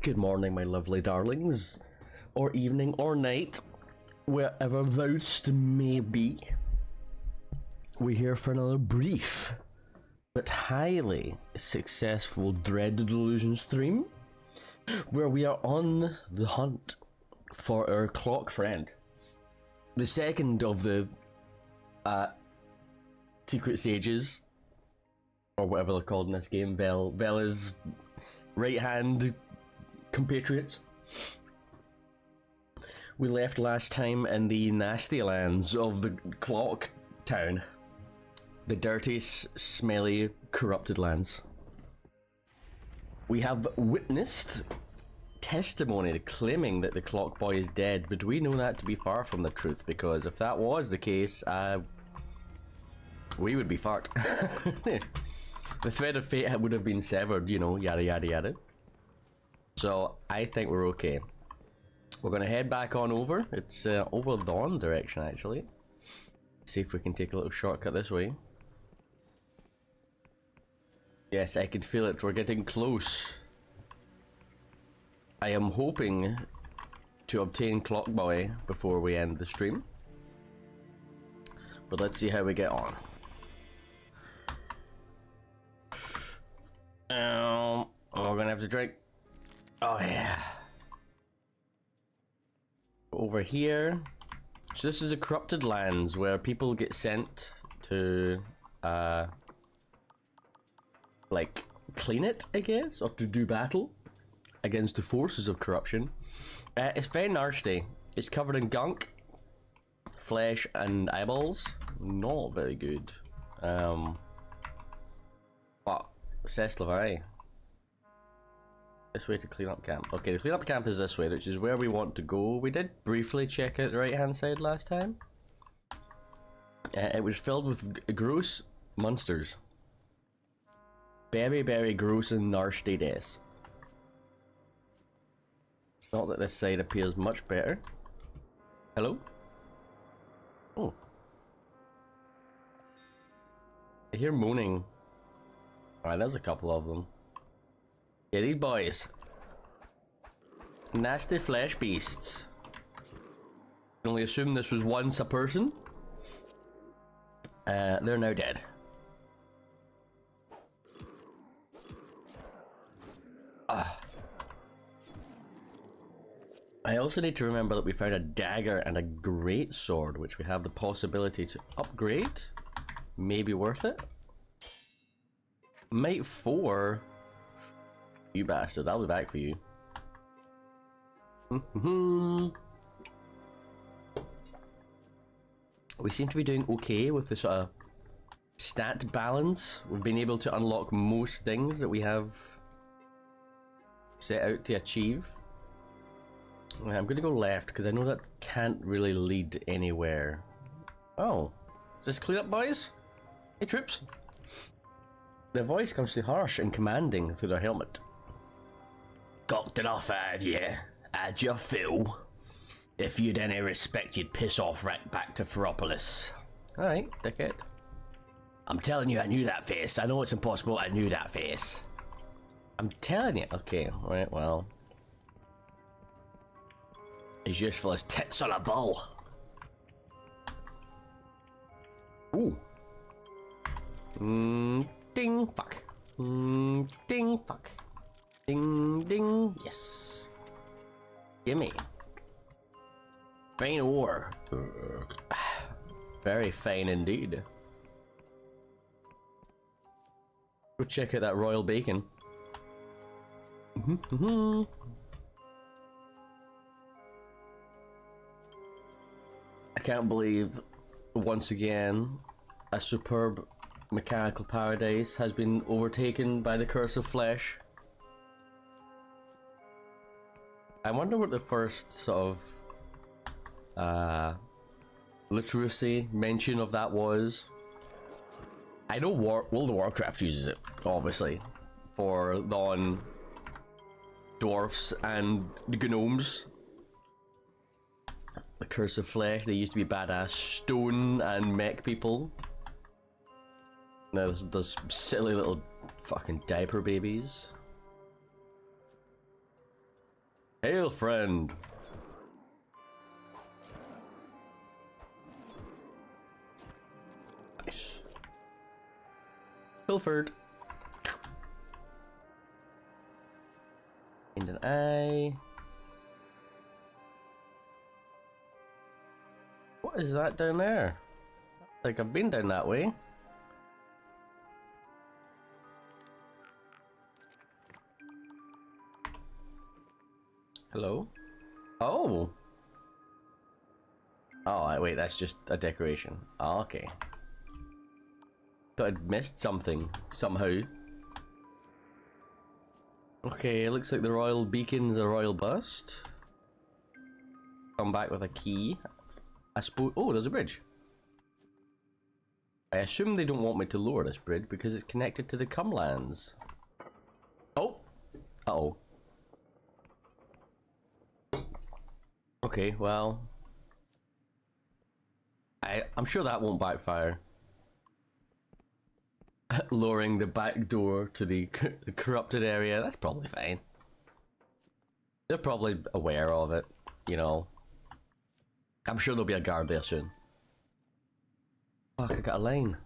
Good morning, my lovely darlings, or evening, or night, wherever thou'st may be. We're here for another brief but highly successful Dread Delusion stream, where we are on the hunt for our clock friend. The second of the secret sages, or whatever they're called in this game, Vela's right-hand compatriots. We left last time in the nasty lands of the clock town. The dirty, smelly, corrupted lands. We have witnessed testimony claiming that the clock boy is dead, but we know that to be far from the truth, because if that was the case, we would be fucked. The thread of fate would have been severed, you know, yada yada yada. So I think we're okay. We're gonna head back on over. It's over Dawn direction actually. See if we can take a little shortcut this way. Yes, I can feel it. We're getting close. I am hoping to obtain Clock Boy before we end the stream. But let's see how we get on. We're gonna have to drink. Oh yeah. Over here. So this is a corrupted lands where people get sent to like clean it, I guess, or to do battle against the forces of corruption. It's very nasty. It's covered in gunk, flesh and eyeballs. Not very good. But c'est la vie. This way to clean up camp. Okay, the clean up camp is this way, which is where we want to go. We did briefly check out the right hand side last time. It was filled with gross monsters. Very, very gross and nasty deaths. Not that this side appears much better. Hello? Oh. I hear moaning. Alright, there's a couple of them. Yeah, these boys. Nasty flesh beasts. I can only assume this was once a person. They're now dead. I also need to remember that we found a dagger and a great sword, which we have the possibility to upgrade. Maybe worth it. Might 4. You bastard, I'll be back for you. We seem to be doing okay with the sort of stat balance. We've been able to unlock most things that we have set out to achieve. I'm going to go left because I know that can't really lead anywhere. Oh, is this clean up, boys? Hey, troops. Their voice comes through harsh and commanding through their helmet. Cocked it off, have you? Had your fill? If you'd any respect, you'd piss off right back to Ferropolis. Alright, dickhead. I'm telling you, I knew that face. I know it's impossible, I knew that face. I'm telling you. Okay, alright, well. As useful as tits on a bull. Ooh. Ding, fuck. Ding, fuck. Ding, ding, yes. Gimme. Fine ore. Very fine indeed. Go check out that royal bacon. I can't believe, once again, a superb mechanical paradise has been overtaken by the curse of flesh. I wonder what the first sort of literacy mention of that was. I know World of Warcraft uses it, obviously, for non-dwarfs and the gnomes. The curse of flesh, they used to be badass stone and mech people. Now there's those silly little fucking diaper babies. Hail, friend. Nice. Pilfered. And an eye. What is that down there? Like I've been down that way. Hello? Oh! Oh, wait, that's just a decoration. Oh, okay. Thought I'd missed something, somehow. Okay, it looks like the royal beacon's a royal bust. Come back with a key. I suppose. Oh, there's a bridge. I assume they don't want me to lower this bridge because it's connected to the Cumlands. Oh! Uh-oh. Okay, well... I'm sure that won't backfire. Lowering the back door to the corrupted area, that's probably fine. They're probably aware of it, you know. I'm sure there'll be a guard there soon. Fuck, I got a line.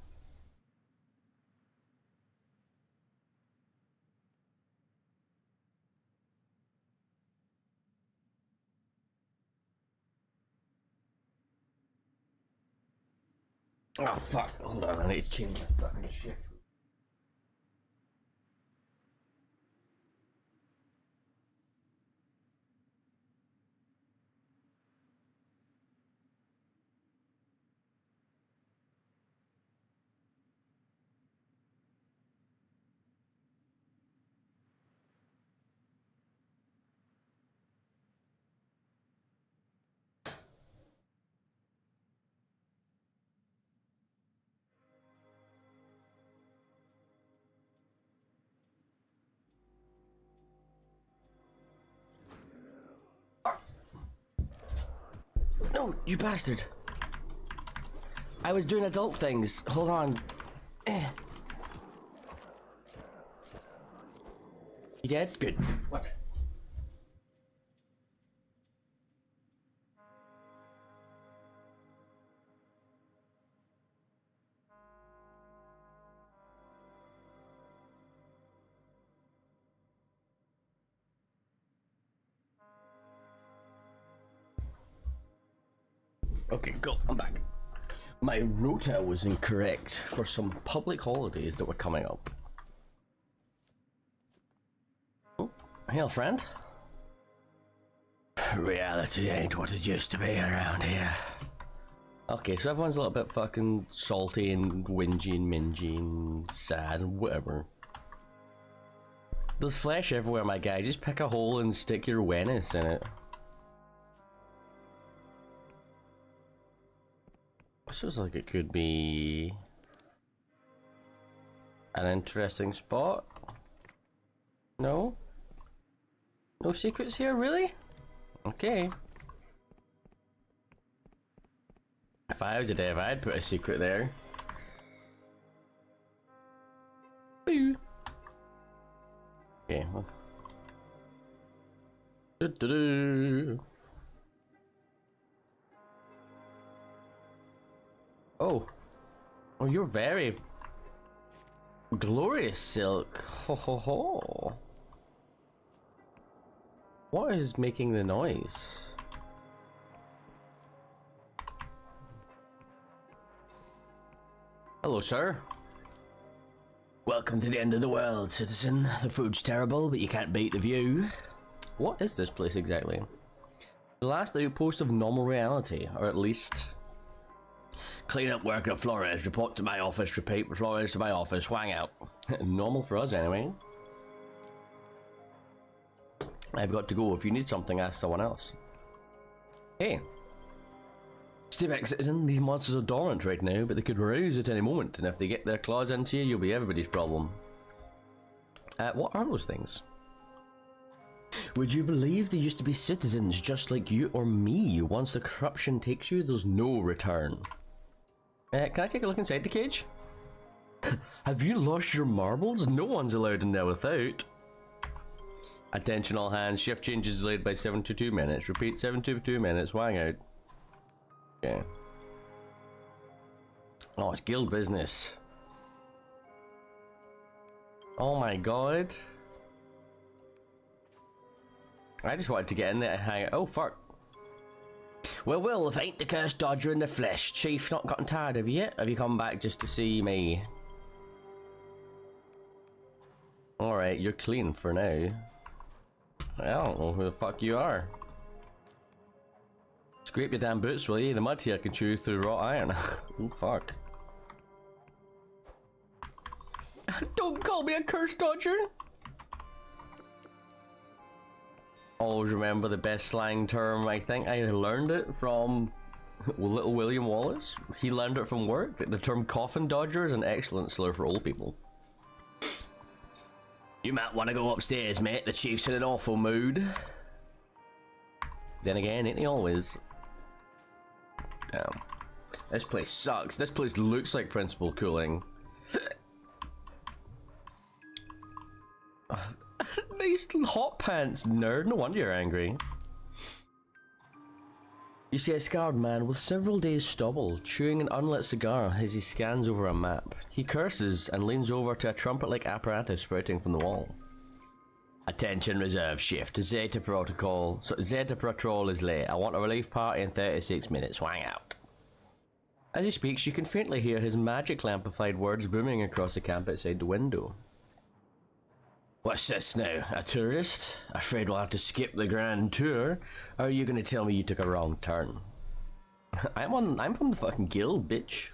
Oh fuck, hold on, I need to change my fucking shit. No, you bastard! I was doing adult things. Hold on. You dead? Good. What? Okay, go. I'm back. My rota was incorrect for some public holidays that were coming up. Oh, hail, friend. Reality ain't what it used to be around here. Okay, so everyone's a little bit fucking salty and whingy and mingy and sad and whatever. There's flesh everywhere, my guy. Just pick a hole and stick your Wennis in it. This looks like it could be an interesting spot. No? No secrets here, really? Okay. If I was a dev, I'd put a secret there. Boo. Okay, well. Do-do-do. Oh. Oh, you're very glorious, Silk. Ho ho ho. What is making the noise? Hello, sir. Welcome to the end of the world, citizen. The food's terrible, but you can't beat the view. What is this place exactly? The last outpost of normal reality, or at least... Clean up work at Flores, report to my office, repeat Flores to my office, wang out. Normal for us anyway. I've got to go. If you need something, ask someone else. Hey. Stay back, citizen. These monsters are dormant right now, but they could rouse at any moment, and if they get their claws into you, you'll be everybody's problem. What are those things? Would you believe they used to be citizens just like you or me? Once the corruption takes you, there's no return. Can I take a look inside the cage? Have you lost your marbles? No one's allowed in there without. Attention all hands, shift changes delayed by 7 to 2 minutes. Repeat, 7 to 2 minutes, wang out. Okay. Oh, it's guild business. Oh my god. I just wanted to get in there and hang out. Oh fuck. Well, if ain't the cursed dodger in the flesh. Chief, not gotten tired of you yet? Have you come back just to see me? Alright, you're clean for now. I don't know who the fuck you are. Scrape your damn boots, will you? The mud here can chew through wrought iron. Oh fuck. Don't call me a cursed dodger! Always remember the best slang term. I think I learned it from little William Wallace. He learned it from work. The term coffin dodger is an excellent slur for old people. You might want to go upstairs, mate. The chief's in an awful mood. Then again, ain't he always? Damn. This place sucks. This place looks like principal cooling. Nice hot pants, nerd. No wonder you're angry. You see a scarred man with several days' stubble, chewing an unlit cigar as he scans over a map. He curses and leans over to a trumpet-like apparatus sprouting from the wall. Attention reserve shift. Zeta protocol. Zeta patrol is late. I want a relief party in 36 minutes. Wang out. As he speaks, you can faintly hear his magically amplified words booming across the camp outside the window. What's this now? A tourist? Afraid we'll have to skip the grand tour? Or are you gonna tell me you took a wrong turn? I'm from the fucking guild, bitch.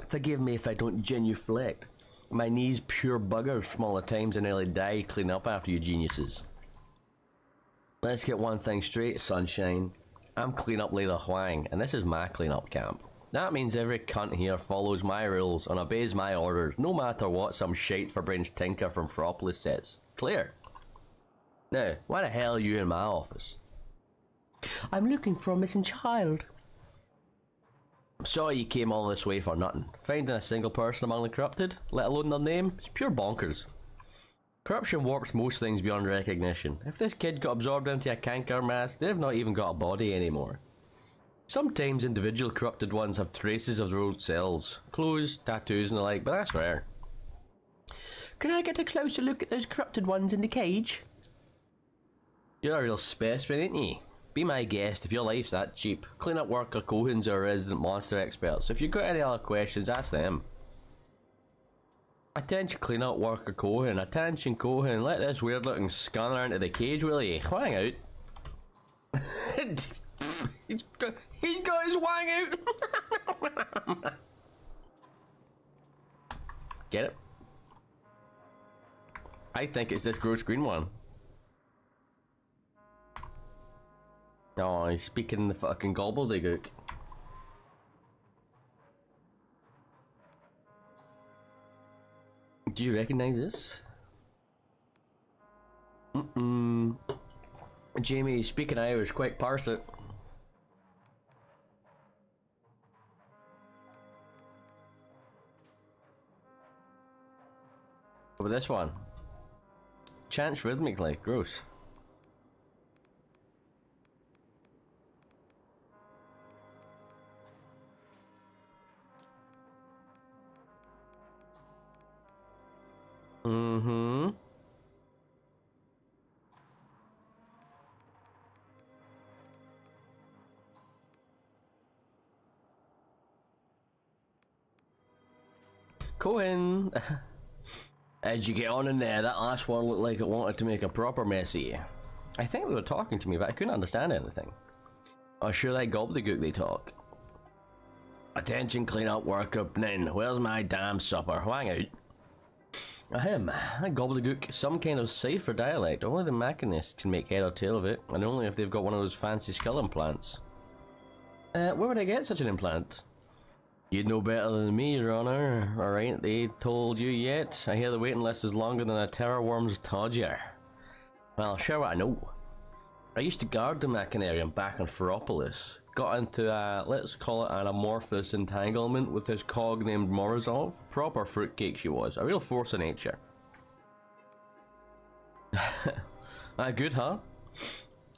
Forgive me if I don't genuflect. My knees pure buggers from all the times I nearly died cleaning up after you geniuses. Let's get one thing straight, sunshine. I'm clean up leader Huang, and this is my cleanup camp. That means every cunt here follows my rules and obeys my orders, no matter what some shite for brains tinker from Fropolis says. Clear? Now, why the hell are you in my office? I'm looking for a missing child. I'm sorry you came all this way for nothing. Finding a single person among the corrupted, let alone their name, is pure bonkers. Corruption warps most things beyond recognition. If this kid got absorbed into a canker mass, they've not even got a body anymore. Sometimes individual corrupted ones have traces of their old selves, clothes, tattoos and the like, but that's rare. Can I get a closer look at those corrupted ones in the cage? You're a real specimen, ain't you? Be my guest if your life's that cheap. Clean-up worker Cohen's our resident monster expert, so if you've got any other questions, ask them. Attention clean-up worker Cohen, attention Cohen, let this weird-looking scunner into the cage, will you? Hang out. He's got his wang out. Get it? I think it's this gross green one. Oh, he's speaking the fucking gobbledygook. Do you recognize this? Jamie, speaking Irish, quick, parse it. What about this one? Chants rhythmically, gross. Cohen! How'd you get on in there? That last one looked like it wanted to make a proper mess of you. I think they were talking to me, but I couldn't understand anything. Oh, sure, that gobbledygook they talk. Attention, clean up, work up, nin. Where's my damn supper? Hang out. Ahem, that gobbledygook, some kind of cipher dialect. Only the mechanists can make head or tail of it, and only if they've got one of those fancy skull implants. Where would I get such an implant? You'd know better than me, Your Honor. Or ain't they told you yet? I hear the waiting list is longer than a terror worm's todger. Well, I'll share what I know. I used to guard the Machinarium back in Fropolis. Got into let's call it an amorphous entanglement with this cog named Morozov. Proper fruitcake she was, a real force of nature. Ah, good, huh?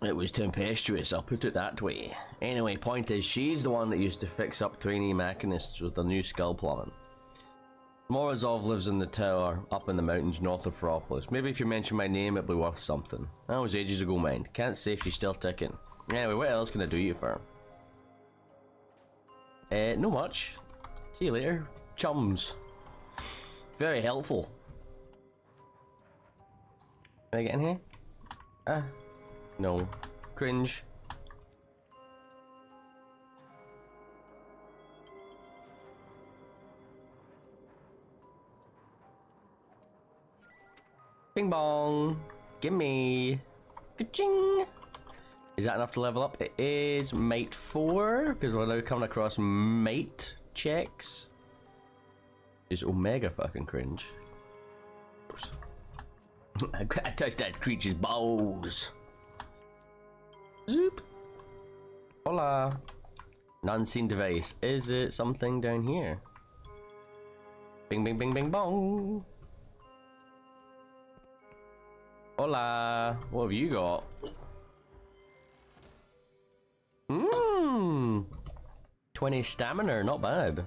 It was tempestuous, I'll put it that way. Anyway, point is, she's the one that used to fix up trainee mechanists with the new skull plumbing. Morozov lives in the tower, up in the mountains north of Feropolis. Maybe if you mention my name, it'll be worth something. That was ages ago, mind. Can't say if she's still ticking. Anyway, what else can I do you for? No much. See you later. Chums. Very helpful. Can I get in here? No. Cringe. Bing bong. Gimme. Ka-ching. Is that enough to level up? It is mate 4, because we're now coming across mate checks. Is omega fucking cringe. I touched that creature's balls. Zoop. Hola. Unseen device. Is it something down here? Bing bing bing bing bong. Hola. What have you got? 20 stamina, not bad.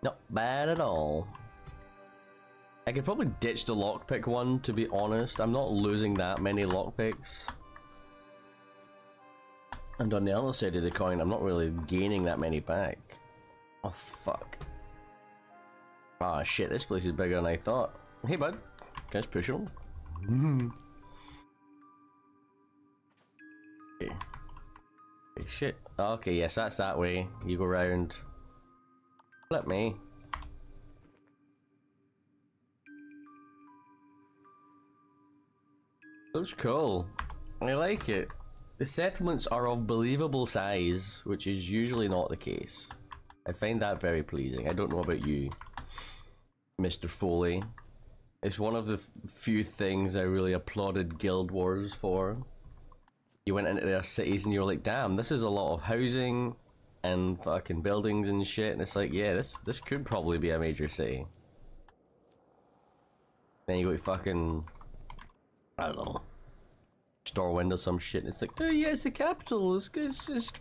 Not bad at all. I could probably ditch the lockpick one, to be honest. I'm not losing that many lockpicks. And on the other side of the coin, I'm not really gaining that many back. Oh, fuck. Ah, shit, this place is bigger than I thought. Hey, bud. Can I just push him? Okay. Okay, shit. Okay, yes, that's that way. You go round. Let me. Looks cool. I like it. The settlements are of believable size, which is usually not the case. I find that very pleasing. I don't know about you, Mr. Foley. It's one of the few things I really applauded Guild Wars for. You went into their cities and you were like, damn, this is a lot of housing and fucking buildings and shit, and it's like, yeah, this could probably be a major city. Then you go to fucking, I don't know, Stormwind or some shit, and it's like, oh yeah, it's the capital, it's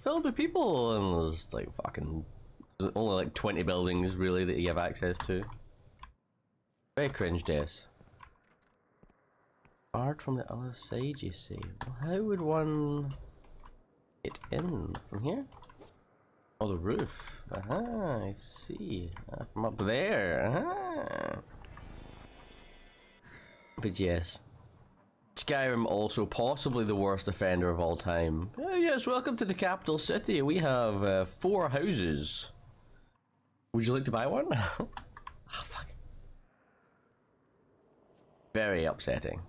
filled with people, and there's like fucking, there's only like 20 buildings really that you have access to. Very cringe, Des. Art from the other side, you say? Well, how would one get in? From here? Oh, the roof. Aha, I see. From up there. Aha. But yes. Skyrim also possibly the worst offender of all time. Oh, yes, welcome to the capital city. We have 4 houses. Would you like to buy one? Oh, fuck. Very upsetting.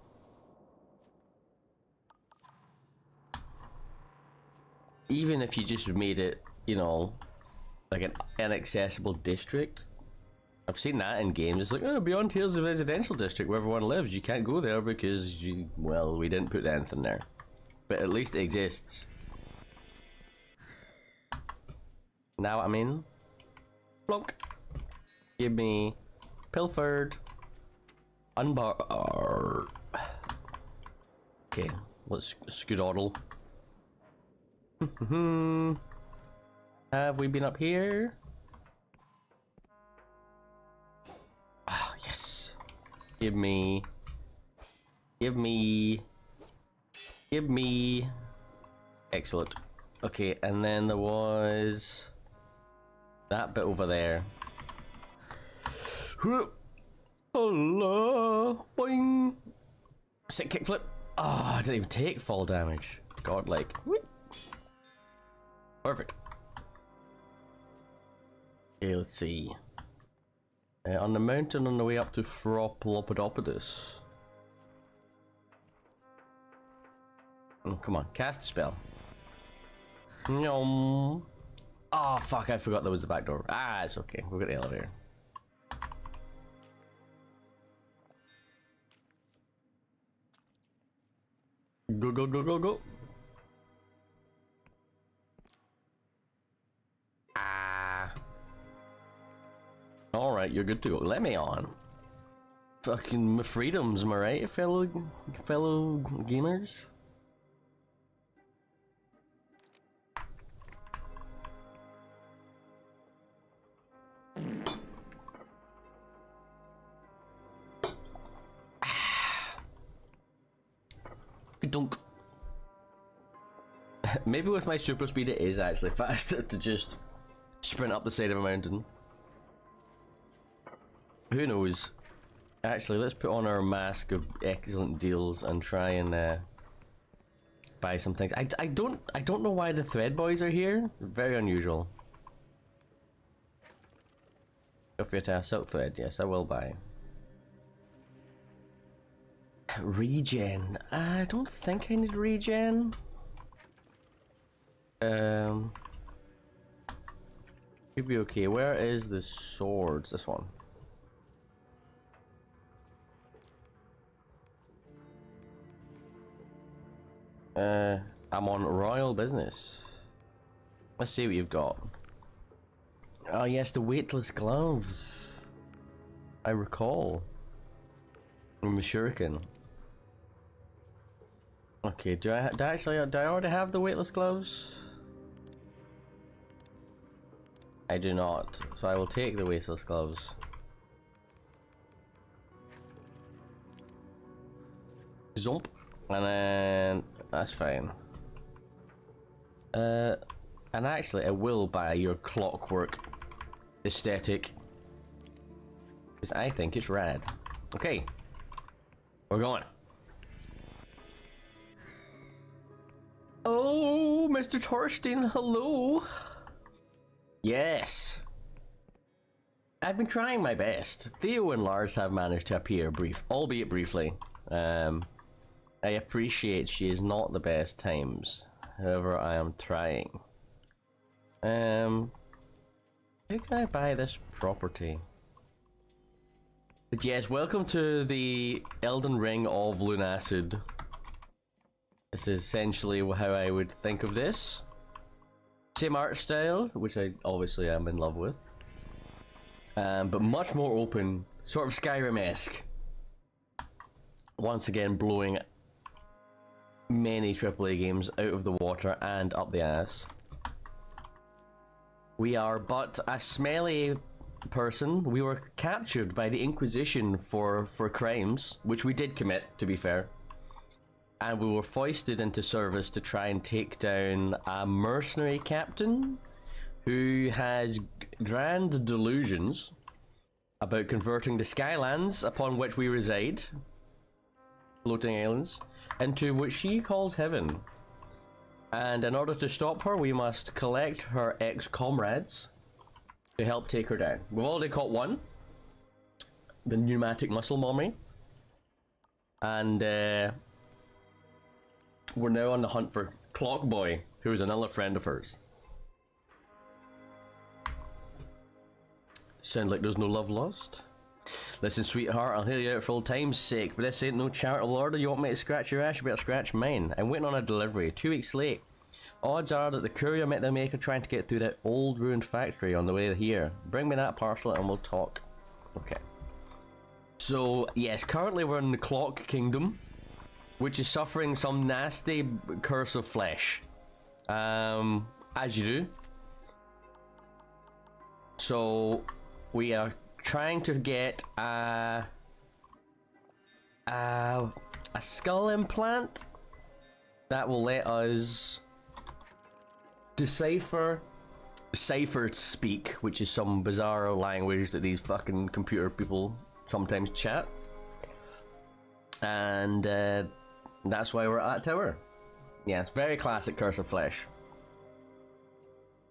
Even if you just made it, you know, like an inaccessible district. I've seen that in games. It's like, oh, Beyond Here's a residential district where everyone lives. You can't go there because you, well, we didn't put anything there. But at least it exists. Now what I mean? Plonk. Give me pilfered. Unbar. Okay, let's skedaddle. Have we been up here? Ah, yes. Give me. Give me. Give me. Excellent. Okay, and then there was that bit over there. Allah, boing. Sick kickflip. Ah, I didn't even take fall damage. Godlike. Whoop. Perfect. Okay, let's see. On the mountain on the way up to Feropolis. Oh, come on, cast a spell. Nyom. Oh fuck, I forgot there was the back door. Ah, it's okay. We've got the elevator. Go, go, go, go, go. Ah. Alright, you're good to go. Let me on. Fucking my freedoms, am I right, fellow gamers? Dunk. Maybe with my super speed it is actually faster to just sprint up the side of a mountain. Who knows? Actually, let's put on our mask of excellent deals and try and buy some things. I don't know why the thread boys are here. Very unusual. Feel free to silk thread. Yes, I will buy. Regen. I don't think I need regen. Should be okay. Where is the swords? This one. I'm on royal business. Let's see what you've got. Oh yes, the weightless gloves. I recall. From the shuriken. Okay, do I already have the weightless gloves? I do not, so I will take the weightless gloves. Zomp, and then that's fine. And actually, I will buy your clockwork aesthetic because I think it's rad. Okay, we're going. Oh, Mr. Torstein, hello. Yes. I've been trying my best. Theo and Lars have managed to appear albeit briefly. I appreciate she is not the best times. However, I am trying. How can I buy this property? But yes, welcome to the Elden Ring of Lunacid. This is essentially how I would think of this. Same art style, which I obviously am in love with. But much more open, sort of Skyrim-esque. Once again, blowing many AAA games out of the water and up the ass. We are but a smelly person. We were captured by the Inquisition for crimes, which we did commit, to be fair. And we were foisted into service to try and take down a mercenary captain who has grand delusions about converting the Skylands upon which we reside, floating islands, into what she calls heaven. And in order to stop her, we must collect her ex-comrades to help take her down. We've already caught one, the pneumatic muscle mommy, and we're now on the hunt for Clockboy, who is another friend of hers. Sound like there's no love lost? Listen, sweetheart, I'll hear you out for old time's sake, but this ain't no charitable order. You want me to scratch your ass, you better scratch mine. I'm waiting on a delivery, 2 weeks late. Odds are that the courier met the maker trying to get through that old ruined factory on the way here. Bring me that parcel and we'll talk. Okay. So, yes, currently we're in the Clock Kingdom, which is suffering some nasty curse of flesh. As you do. So, we are trying to get a skull implant that will let us decipher cipher speak, which is some bizarre language that these fucking computer people sometimes chat. And that's why we're at Tower. Yeah, it's very classic Curse of Flesh.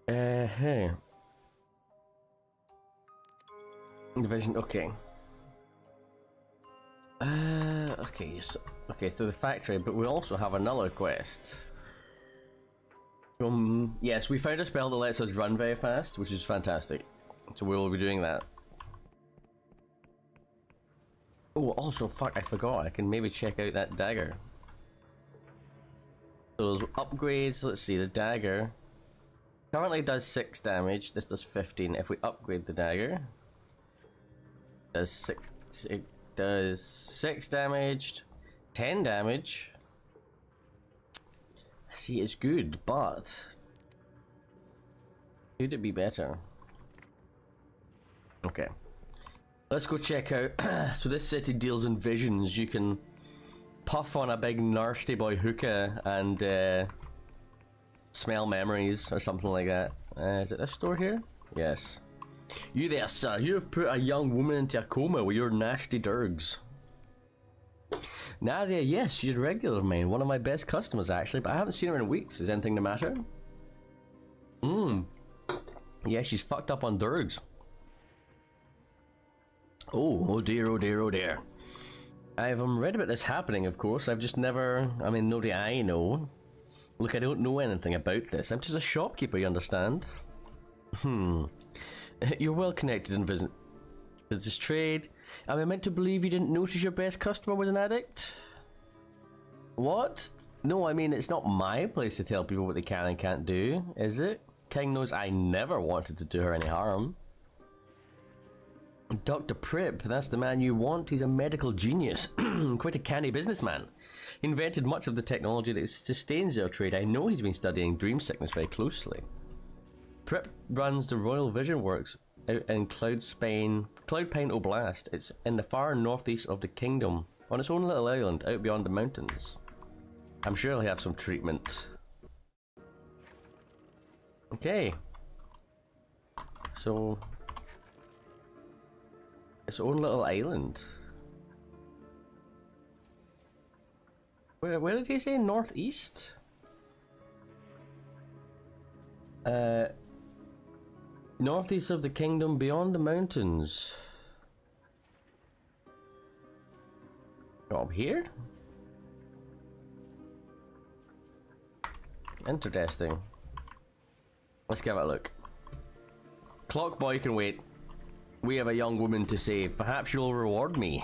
Hey. Division, okay. Okay, so the factory, but we also have another quest. Yes, we found a spell that lets us run very fast, which is fantastic. So we will be doing that. Oh, also, fuck, I forgot. I can maybe check out that dagger. So those upgrades, let's see, the dagger currently does 6 damage. This does 15. If we upgrade the dagger, does 6. does 6 damage, 10 damage. See, it's good, but could it be better? Okay, let's go check out. So this city deals in visions. You can puff on a big nasty boy hookah and smell memories or something like that. Is it this store here? Yes. You there, sir. You have put a young woman into a coma with your nasty dirgs. Nadia, yes, she's a regular of mine. One of my best customers, actually, but I haven't seen her in weeks. Is anything the matter? Yeah, she's fucked up on dirgs. Oh dear, oh dear, oh dear. I've read about this happening, of course. I've just never... I mean, nobody I know. Look, I don't know anything about this. I'm just a shopkeeper, you understand? You're well connected in business trade. Am I meant to believe you didn't notice your best customer was an addict? What? No, I mean, it's not my place to tell people what they can and can't do, is it? King knows I never wanted to do her any harm. Dr. Pripp, that's the man you want. He's a medical genius. Quite a canny businessman. He invented much of the technology that sustains your trade. I know he's been studying dream sickness very closely. Pripp runs the Royal Vision Works out in Cloudpine Oblast. It's in the far northeast of the kingdom, on its own little island, out beyond the mountains. I'm sure he'll have some treatment. Okay. So... its own little island. Where did he say? Northeast? Northeast of the kingdom, beyond the mountains. Up here? Interesting. Let's give it a look. Clock boy can wait. We have a young woman to save. Perhaps you'll reward me.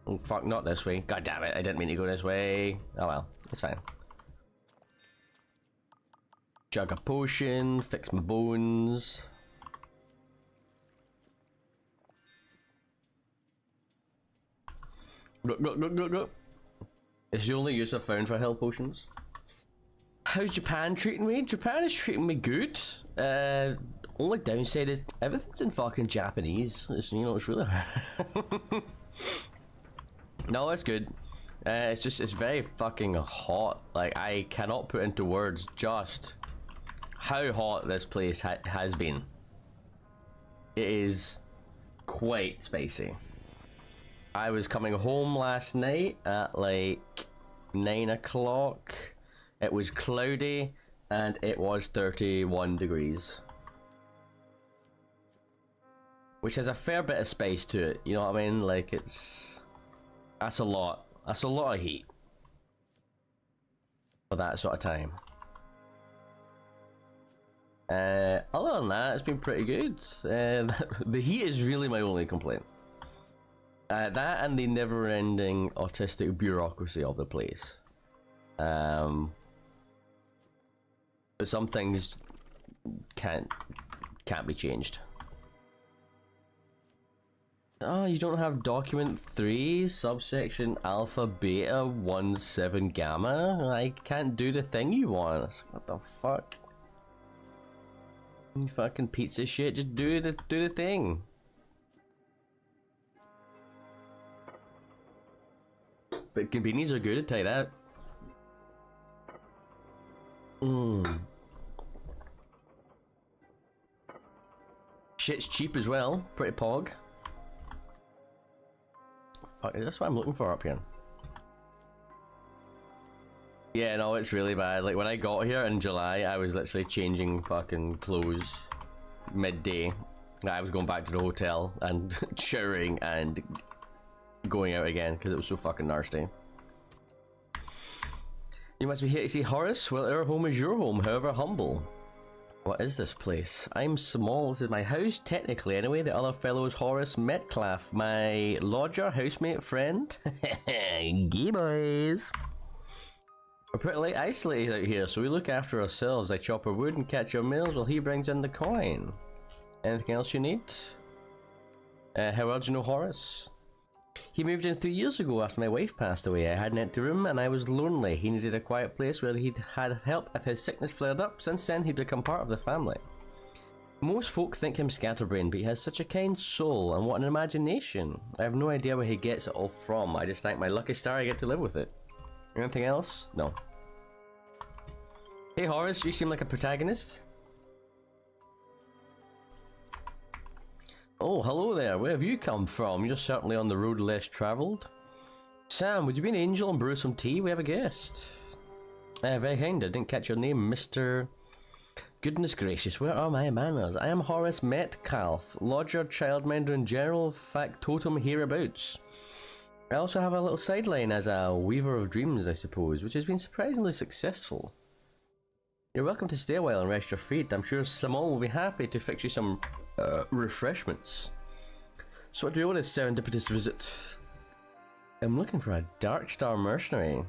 Oh fuck, not this way. God damn it, I didn't mean to go this way. Oh well, it's fine. Chug a potion, fix my bones. Go. It's the only use I've found for health potions. How's Japan treating me? Japan is treating me good. Only downside is everything's in fucking Japanese. It's, you know, it's really no, it's good. It's just, it's very fucking hot. Like, I cannot put into words just how hot this place has been. It is quite spicy. I was coming home last night at like 9 o'clock. It was cloudy and it was 31 degrees. Which has a fair bit of space to it, you know what I mean? Like, it's... that's a lot. That's a lot of heat. For that sort of time. Other than that, it's been pretty good. The heat is really my only complaint. That and the never-ending autistic bureaucracy of the place. But some things can't be changed. Oh, you don't have document 3 subsection alpha beta 17 gamma? I can't do the thing you want. What the fuck? You fucking pizza shit, just do the thing. But convenience are good, I tell you that. Shit's cheap as well, pretty pog. Fuck, that's what I'm looking for up here. Yeah, no, it's really bad. Like, when I got here in July, I was literally changing fucking clothes midday. I was going back to the hotel and showering and going out again because it was so fucking nasty. You must be here to see Horace? Well, our home is your home, however humble. What is this place? I'm small. This is my house, technically, anyway. The other fellow is Horace MANClOCK, my lodger, housemate, friend. Gay boys. We're pretty isolated out here, so we look after ourselves. I chop our wood and catch our meals while he brings in the coin. Anything else you need? How well do you know Horace? He moved in 3 years ago after my wife passed away. I had an empty room and I was lonely. He needed a quiet place where he'd had help if his sickness flared up. Since then, he'd become part of the family. Most folk think him scatterbrained, but he has such a kind soul, and what an imagination. I have no idea where he gets it all from. I just thank my lucky star I get to live with it. Anything else? No. Hey Horace, you seem like a protagonist. Oh, hello there. Where have you come from? You're certainly on the road less travelled. Sam, would you be an angel and brew some tea? We have a guest. Very kind. I didn't catch your name, Mr... Goodness gracious, where are my manners? I am Horace MANClOCK, lodger, childminder, and general factotum hereabouts. I also have a little sideline as a weaver of dreams, I suppose, which has been surprisingly successful. You're welcome to stay a while and rest your feet. I'm sure Simon will be happy to fix you some refreshments. So what do you want this serendipitous visit? I'm looking for a Dark Star mercenary.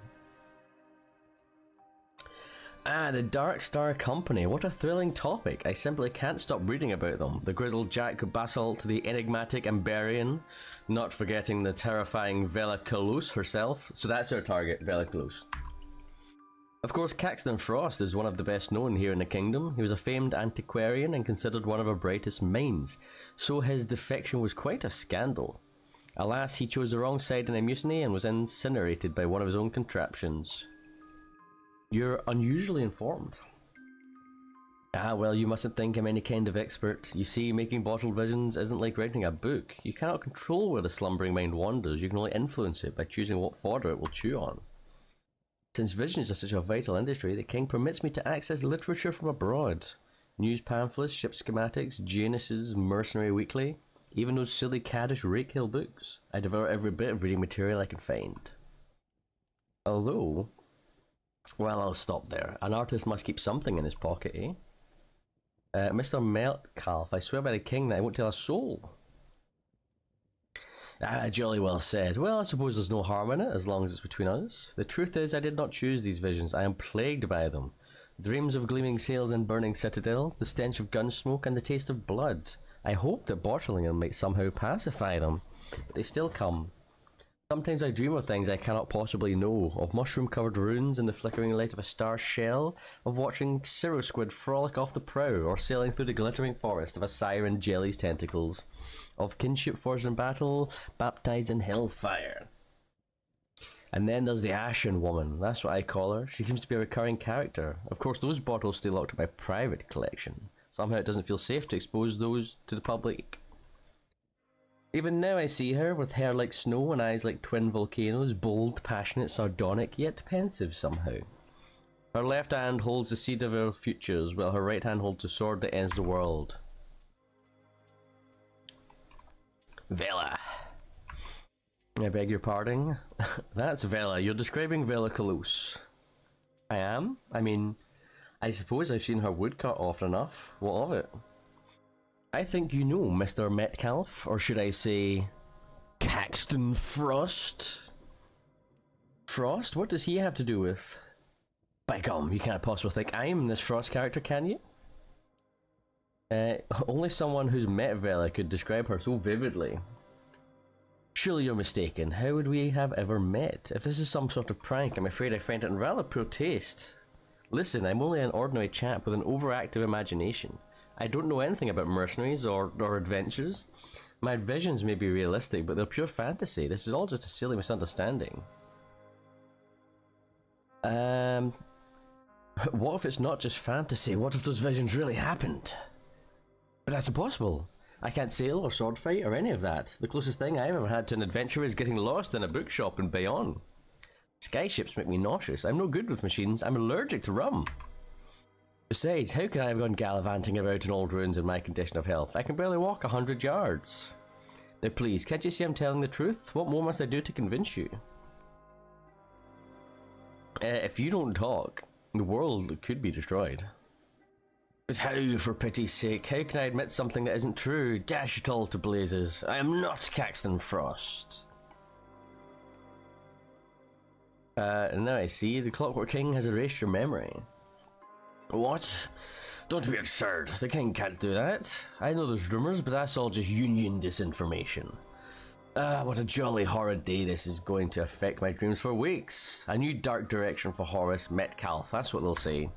Ah, the Dark Star Company. What a thrilling topic. I simply can't stop reading about them. The grizzled Jack Basalt, the enigmatic Amberian, not forgetting the terrifying Vela Kalus herself. So that's our target, Vela Kalus. Of course, Caxton Frost is one of the best known here in the kingdom. He was a famed antiquarian and considered one of our brightest minds, so his defection was quite a scandal. Alas, he chose the wrong side in a mutiny and was incinerated by one of his own contraptions. You're unusually informed. Ah, well, you mustn't think I'm any kind of expert. You see, making bottled visions isn't like writing a book. You cannot control where the slumbering mind wanders. You can only influence it by choosing what fodder it will chew on. Since visions are such a vital industry, the king permits me to access literature from abroad. News pamphlets, ship schematics, Janus's Mercenary Weekly, even those silly caddish rakehill books. I devour every bit of reading material I can find. Although... well, I'll stop there. An artist must keep something in his pocket, eh? Mr. MANClOCK, I swear by the king that I won't tell a soul. Ah, jolly well said. Well, I suppose there's no harm in it, as long as it's between us. The truth is, I did not choose these visions. I am plagued by them. Dreams of gleaming sails and burning citadels, the stench of gun smoke, and the taste of blood. I hoped that bottling them might somehow pacify them, but they still come. Sometimes I dream of things I cannot possibly know, of mushroom-covered ruins in the flickering light of a star shell, of watching cirro squid frolic off the prow, or sailing through the glittering forest of a siren jelly's tentacles, of kinship forged in battle, baptized in hellfire. And then there's the Ashen Woman, that's what I call her. She seems to be a recurring character. Of course, those bottles stay locked in my private collection. Somehow it doesn't feel safe to expose those to the public. Even now I see her, with hair like snow and eyes like twin volcanoes, bold, passionate, sardonic, yet pensive somehow. Her left hand holds the seed of our futures, while her right hand holds the sword that ends the world. Vela. I beg your pardon? That's Vela. You're describing Vela Kalus. I am? I mean, I suppose I've seen her woodcut often enough. What of it? I think you know Mr. MANClOCK, or should I say, Caxton Frost? Frost? What does he have to do with? By gum, you can't possibly think I'm this Frost character, can you? Only someone who's met Vela could describe her so vividly. Surely you're mistaken. How would we have ever met? If this is some sort of prank, I'm afraid I find it in rather poor taste. Listen, I'm only an ordinary chap with an overactive imagination. I don't know anything about mercenaries or adventures. My visions may be realistic, but they're pure fantasy. This is all just a silly misunderstanding. What if it's not just fantasy? What if those visions really happened? But that's impossible. I can't sail or sword fight or any of that. The closest thing I've ever had to an adventure is getting lost in a bookshop in Bayonne. Skyships make me nauseous. I'm no good with machines. I'm allergic to rum. Besides, how could I have gone gallivanting about in old ruins in my condition of health? I can barely walk 100 yards. Now please, can't you see I'm telling the truth? What more must I do to convince you? If you don't talk, the world could be destroyed. But how, for pity's sake? How can I admit something that isn't true? Dash it all to blazes. I am not Caxton Frost. Now I see. The Clockwork King has erased your memory. What? Don't be absurd. The king can't do that. I know there's rumors, but that's all just Union disinformation. What a jolly horrid day this is going to affect my dreams for weeks. A new dark direction for Horace Metcalf, that's what they'll say.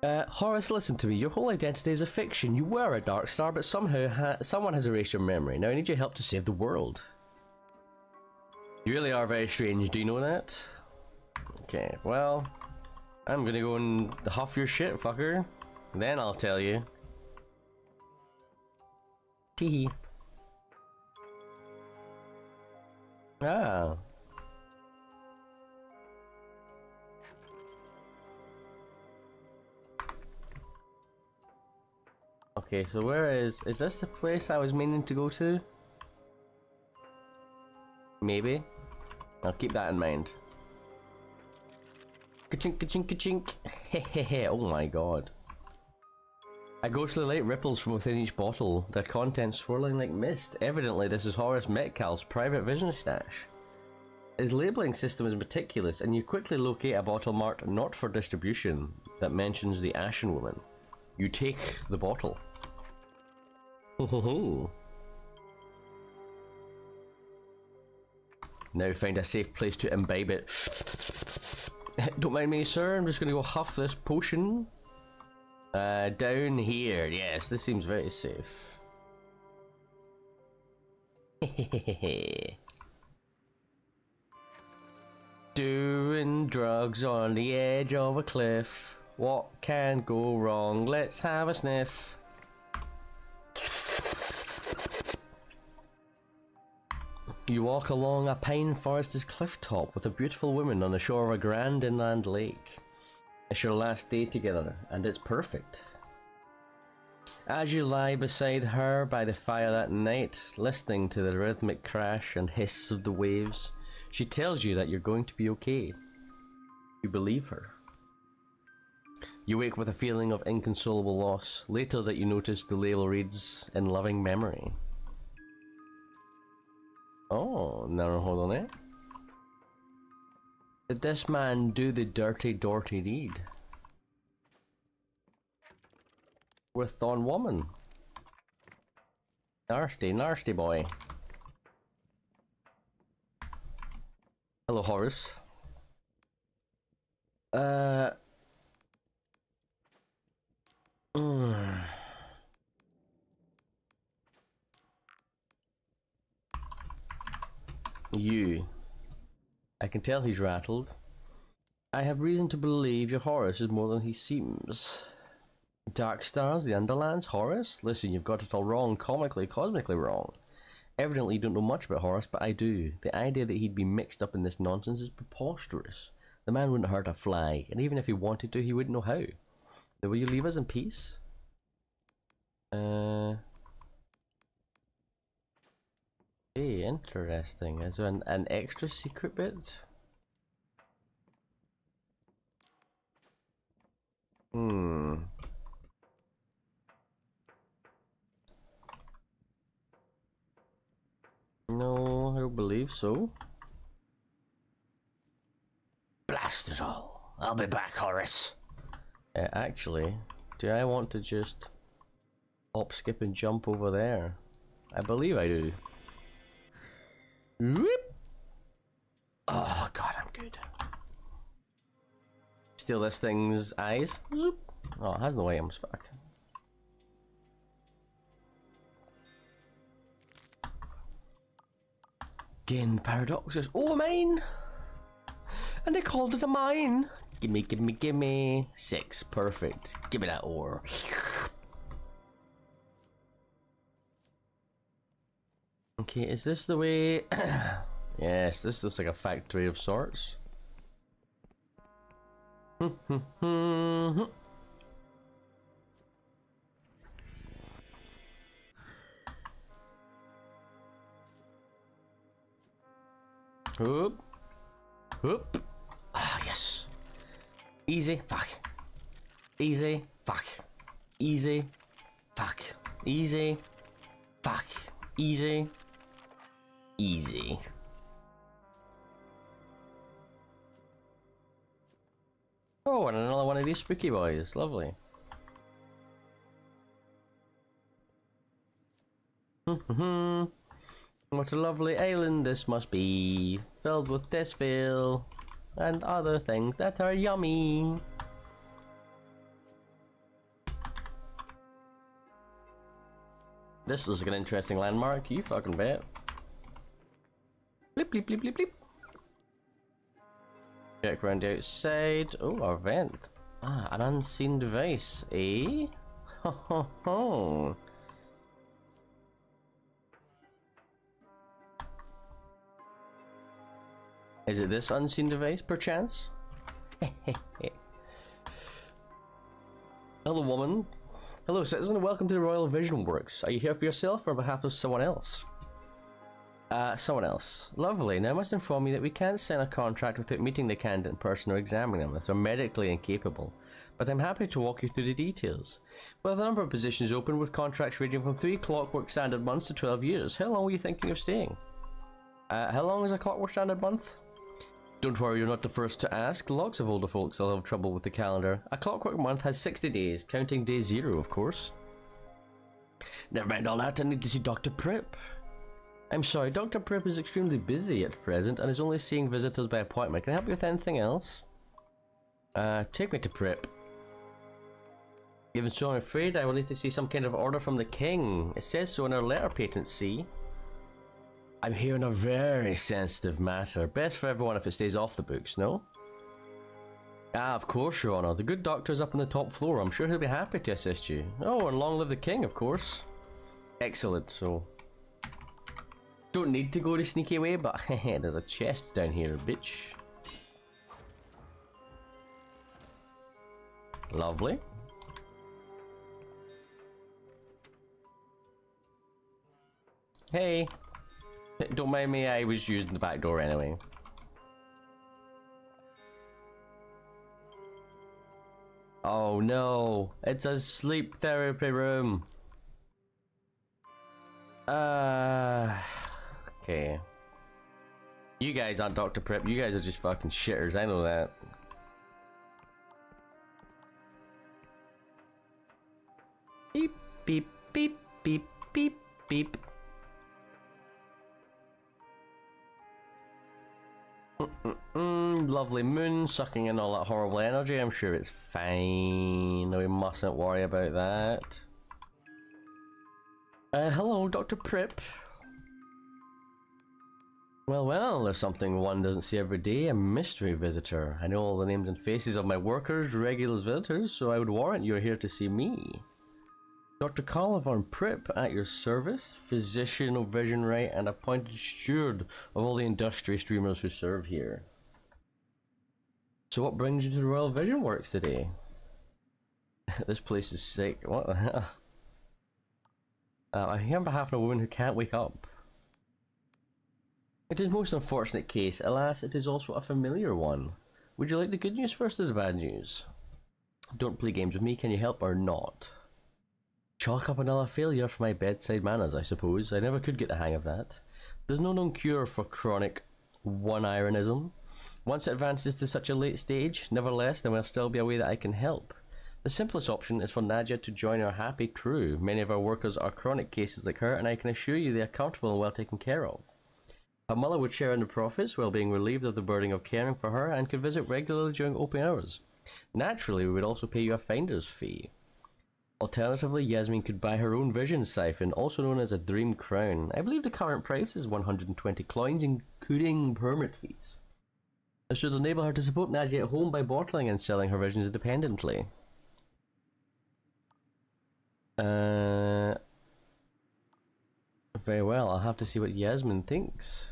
Horace, listen to me. Your whole identity is a fiction. You were a Dark Star, but somehow someone has erased your memory. Now I need your help to save the world. You really are very strange, do you know that? Okay, well, I'm gonna go and huff your shit, fucker. Then I'll tell you. Teehee. Ah. Okay, so where is this the place I was meaning to go to? Maybe. I'll keep that in mind. Ka-chink, ka-chink, ka-chink. Hehehe, oh my god. A ghostly light ripples from within each bottle, their contents swirling like mist. Evidently, this is Horace Metcalf's private vision stash. His labeling system is meticulous, and you quickly locate a bottle marked "Not for Distribution" that mentions the Ashen Woman. You take the bottle. Ho ho ho. Now find a safe place to imbibe it. Don't mind me, sir. I'm just gonna go huff this potion. Down here. Yes, this seems very safe. Doing drugs on the edge of a cliff. What can go wrong? Let's have a sniff. You walk along a pine forested cliff top with a beautiful woman on the shore of a grand inland lake. It's your last day together, and it's perfect. As you lie beside her by the fire that night, listening to the rhythmic crash and hiss of the waves, she tells you that you're going to be okay. You believe her. You wake with a feeling of inconsolable loss. Later that you notice the label reads, "In loving memory." Oh, now hold on there. Did this man do the dirty deed? With Thorn Woman. Nasty, nasty boy. Hello, Horace. You. I can tell he's rattled. I have reason to believe your Horace is more than he seems. Dark Stars, the Underlands, Horace? Listen, you've got it all wrong, comically, cosmically wrong. Evidently you don't know much about Horace, but I do. The idea that he'd be mixed up in this nonsense is preposterous. The man wouldn't hurt a fly, and even if he wanted to, he wouldn't know how. Now, will you leave us in peace? Hey, interesting. Is there an extra secret bit? No, I don't believe so. Blast it all. I'll be back, Horace. Actually, do I want to just hop, skip, and jump over there? I believe I do. Whoop. Oh god, I'm good. Steal this thing's eyes. Zoop. Oh, it has no items, fuck. Gain paradoxes. Oh, a mine! And they called it a mine! Gimme, gimme, gimme. 6, perfect. Give me that ore. Okay, is this the way? Yes, this looks like a factory of sorts. Whoop. Whoop. Ah, yes. Easy. Fuck. Easy. Fuck. Easy. Fuck. Easy. Fuck. Easy. Easy. Oh, and another one of these spooky boys. Lovely. What a lovely island this must be, filled with desville and other things that are yummy. This looks like an interesting landmark, you fucking bet. Bleep bleep bleep bleep bleep. Check around the outside. Oh, our vent. Ah, an unseen device, eh? Ho ho ho. Is it this unseen device, perchance? Hello, woman. Hello, citizen. Welcome to the Royal Vision Works. Are you here for yourself or on behalf of someone else? Someone else. Lovely. Now I must inform you that we can't sign a contract without meeting the candidate in person or examining them if they're medically incapable. But I'm happy to walk you through the details. We have a number of positions open with contracts ranging from 3 clockwork standard months to 12 years. How long were you thinking of staying? How long is a clockwork standard month? Don't worry, you're not the first to ask. Lots of older folks will have trouble with the calendar. A clockwork month has 60 days, counting day 0, of course. Never mind all that, I need to see Dr. Prip. I'm sorry, Dr. Prip is extremely busy at present and is only seeing visitors by appointment. Can I help you with anything else? Take me to Prip. Even so, I'm afraid I will need to see some kind of order from the king. It says so in our letter patent, see? I'm here on a very sensitive matter. Best for everyone if it stays off the books, no? Ah, of course, Your Honor. The good doctor's up on the top floor. I'm sure he'll be happy to assist you. Oh, and long live the king, of course. Excellent, so... Don't need to go the sneaky way, but there's a chest down here, bitch. Lovely. Hey. Don't mind me, I was using the back door anyway. Oh no, it's a sleep therapy room. Okay. You guys aren't Dr. Prep, you guys are just fucking shitters, I know that. Beep, beep, beep, beep, beep, beep. Lovely moon sucking in all that horrible energy. I'm sure it's fine. We mustn't worry about that. Hello, Dr. Prip. Well, there's something one doesn't see every day. A mystery visitor. I know all the names and faces of my workers, regular visitors, so I would warrant you're here to see me. Dr. Carl von Prip at your service, physician of vision right and appointed steward of all the industry streamers who serve here. So what brings you to the Royal Vision Works today? This place is sick. What the hell? I'm here on behalf of a woman who can't wake up. It is a most unfortunate case. Alas, it is also a familiar one. Would you like the good news first or the bad news? Don't play games with me, can you help or not? Chalk up another failure for my bedside manners, I suppose. I never could get the hang of that. There's no known cure for chronic one-ironism. Once it advances to such a late stage, nevertheless, there will still be a way that I can help. The simplest option is for Nadia to join our happy crew. Many of our workers are chronic cases like her, and I can assure you they are comfortable and well taken care of. Her mother would share in the profits while being relieved of the burden of caring for her and could visit regularly during open hours. Naturally, we would also pay you a finder's fee. Alternatively, Yasmin could buy her own vision siphon, also known as a dream crown. I believe the current price is 120 coins, including permit fees. This would enable her to support Nadia at home by bottling and selling her visions independently. Very well, I'll have to see what Yasmin thinks.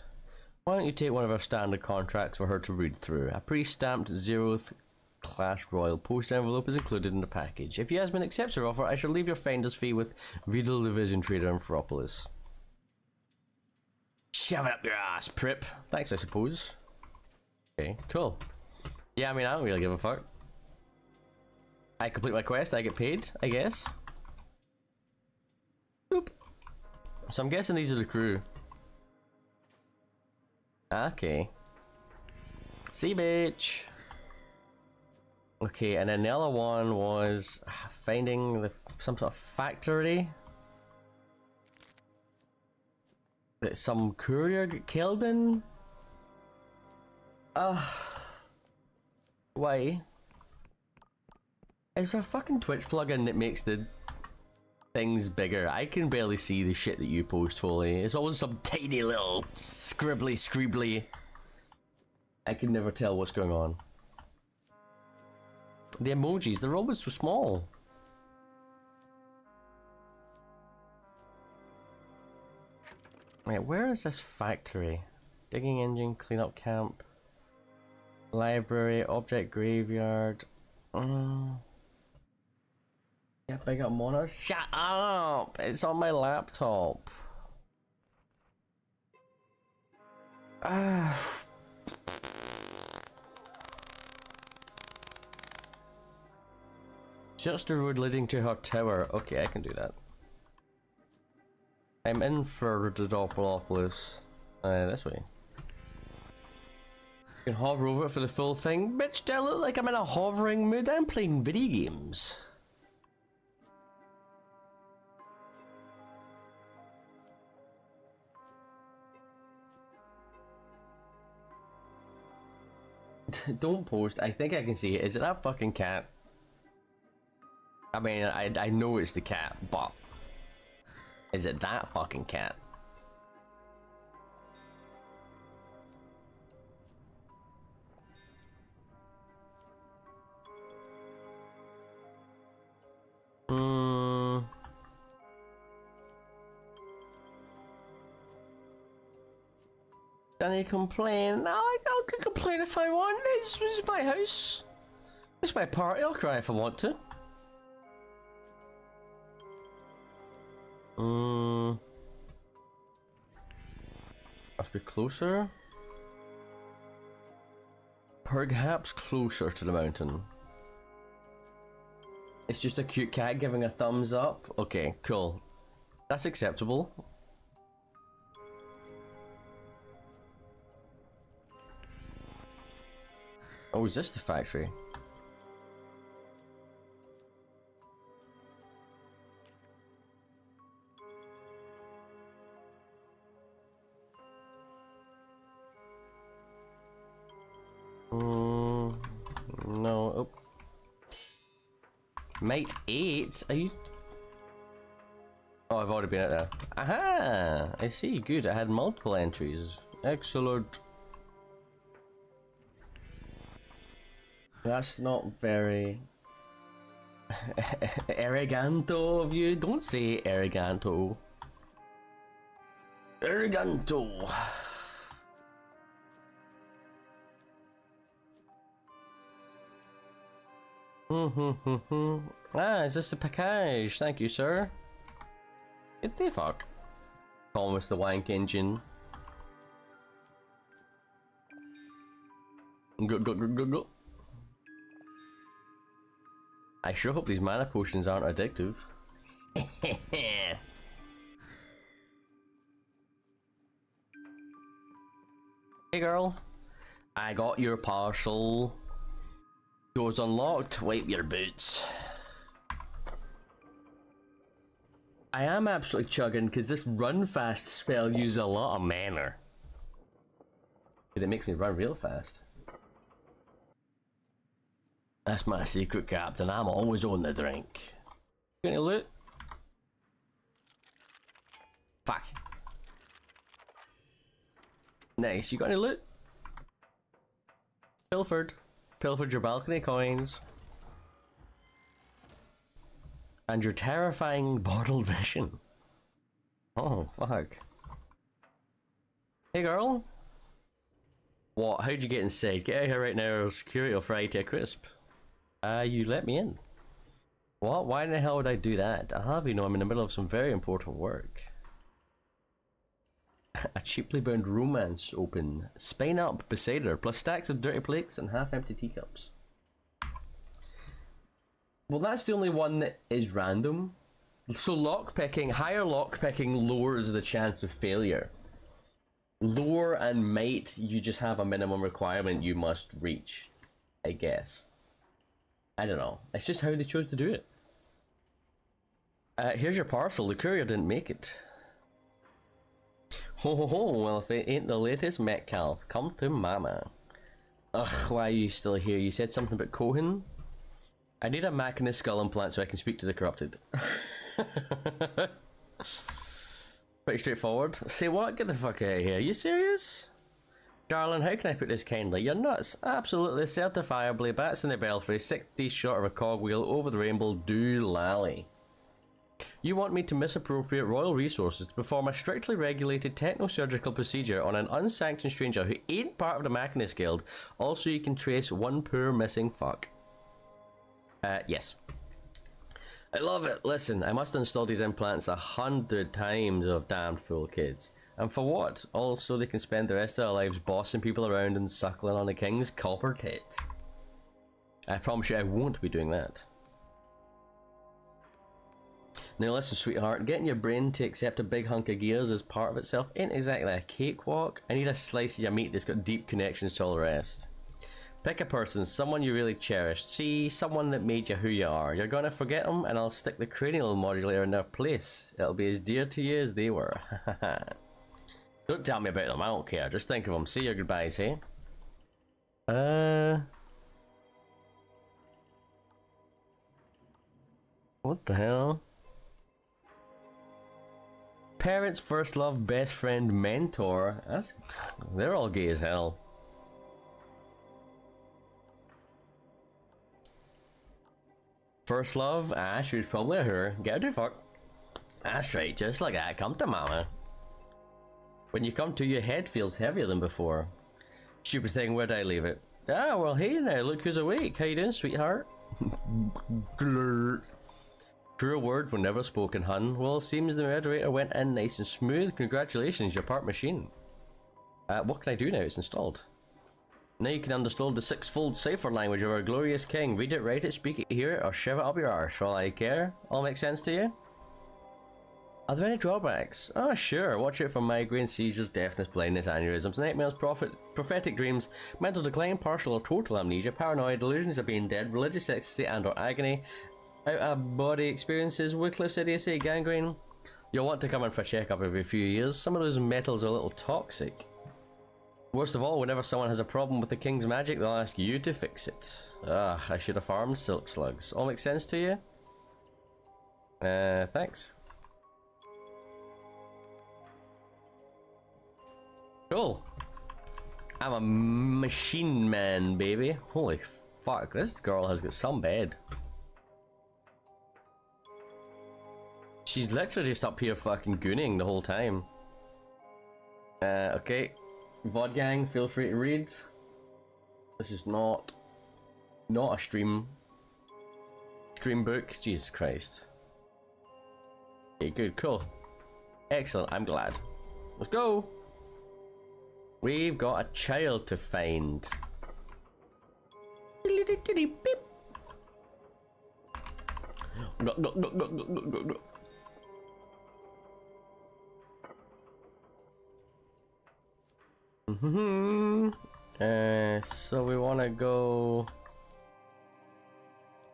Why don't you take one of our standard contracts for her to read through? A pre-stamped 0th class royal post envelope is included in the package. If Yasmin accepts her offer, I shall leave your finder's fee with Vidal the Vision Trader in Ferropolis. Shove it up your ass, Prip. Thanks, I suppose. Okay, cool. Yeah, I mean, I don't really give a fuck. I complete my quest, I get paid, I guess. Boop. So I'm guessing these are the crew. Okay. See, bitch. Okay, and then the other one was finding some sort of factory that some courier got killed in. Why? Is there a fucking Twitch plugin that makes the things bigger? I can barely see the shit that you post fully. It's always some tiny little scribbly. I can never tell what's going on. The emojis, they're always so small. Wait, where is this factory? Digging engine, cleanup camp, library, object graveyard. Yeah, big up monitor. Shut up! It's on my laptop. Just the road leading to her tower. Okay, I can do that. I'm in for the Doppelopoulos. This way. You can hover over it for the full thing. Bitch, do I look like I'm in a hovering mood? I'm playing video games. Don't post. I think I can see it. Is it that fucking cat? I mean, I know it's the cat, but is it that fucking cat? Don't complain. I can complain if I want. This is my house. It's my party. I'll cry if I want to. Must be closer. Perhaps closer to the mountain. It's just a cute cat giving a thumbs up. Okay, cool. That's acceptable. Oh, is this the factory? No. Oh. Mate 8? Are you... Oh, I've already been out there. Aha! I see. Good. I had multiple entries. Excellent. That's not very... Arigato of you. Don't say arigato. Arigato. Ah, is this the package? Thank you, sir. What the fuck? Almost the wank engine. Go. I sure hope these mana potions aren't addictive. Hey girl, I got your parcel. Doors unlocked, wipe your boots. I am absolutely chugging because this run fast spell uses a lot of mana. It makes me run real fast. That's my secret, Captain. I'm always on the drink. Got any loot? Fuck. Nice. You got any loot? Pilfered your balcony coins. And your terrifying bottled vision. Oh, fuck. Hey, girl. What? How'd you get inside? Get out of here right now or security will fry you to a crisp. You let me in. What? Why in the hell would I do that? I'll have you know I'm in the middle of some very important work. A cheaply bound romance open. Spine up beside her, plus stacks of dirty plates and half-empty teacups. Well, that's the only one that is random. So lockpicking, higher lockpicking lowers the chance of failure. Lore and might, you just have a minimum requirement you must reach, I guess. I don't know. It's just how they chose to do it. Here's your parcel. The courier didn't make it. Ho ho ho, well if it ain't the latest MANClOCK, come to mama. Ugh, why are you still here? You said something about Cohen? I need a Mac in his skull implant so I can speak to the corrupted. Pretty straightforward. Say what? Get the fuck out of here. Are you serious? Darling, how can I put this kindly? You're nuts. Absolutely certifiably bats in the belfry, 60 short of a cogwheel over the rainbow, do lally. You want me to misappropriate royal resources to perform a strictly regulated techno-surgical procedure on an unsanctioned stranger who ain't part of the Machinist Guild, also you can trace one poor missing fuck. Yes. I love it. Listen, I must install these implants 100 times of damned fool kids. And for what? Also they can spend the rest of their lives bossing people around and suckling on the king's copper tit. I promise you I won't be doing that. Now listen, sweetheart, getting your brain to accept a big hunk of gears as part of itself ain't exactly a cakewalk. I need a slice of your meat that's got deep connections to all the rest. Pick a person, someone you really cherished. See, someone that made you who you are. You're gonna forget them, and I'll stick the cranial modulator in their place. It'll be as dear to you as they were. Don't tell me about them, I don't care. Just think of them. Say your goodbyes, hey? What the hell? Parents, first love, best friend, mentor. They're all gay as hell. First love? Ah, she was probably a her. Get her to fuck. That's right, just like that. Come to mama. When you come to, your head feels heavier than before. Stupid thing, where'd I leave it? Ah, well hey now, look who's awake. How you doing, sweetheart? True word were never spoken, hun. Well, seems the moderator went in nice and smooth. Congratulations, you're part machine. What can I do now? It's installed. Now you can understand the six-fold cipher language of our glorious king. Read it, write it, speak it, hear it, or shove it up your arse. All I care. All make sense to you? Are there any drawbacks? Oh, sure. Watch out for migraines, seizures, deafness, blindness, aneurysms, nightmares, prophetic dreams, mental decline, partial or total amnesia, paranoia, delusions of being dead, religious ecstasy and or agony, out-of-body experiences, Wycliffe's idiocy, gangrene. You'll want to come in for a checkup every few years. Some of those metals are a little toxic. Worst of all, whenever someone has a problem with the king's magic, they'll ask you to fix it. Ah, I should have farmed silk slugs. All make sense to you? Thanks. Cool. I'm a machine man, baby. Holy fuck, this girl has got some bed. She's literally just up here fucking gooning the whole time. Okay. VOD gang, feel free to read. This is not a stream book. Jesus Christ. Okay, good, cool. Excellent, I'm glad. Let's go! We've got a child to find. So we want to go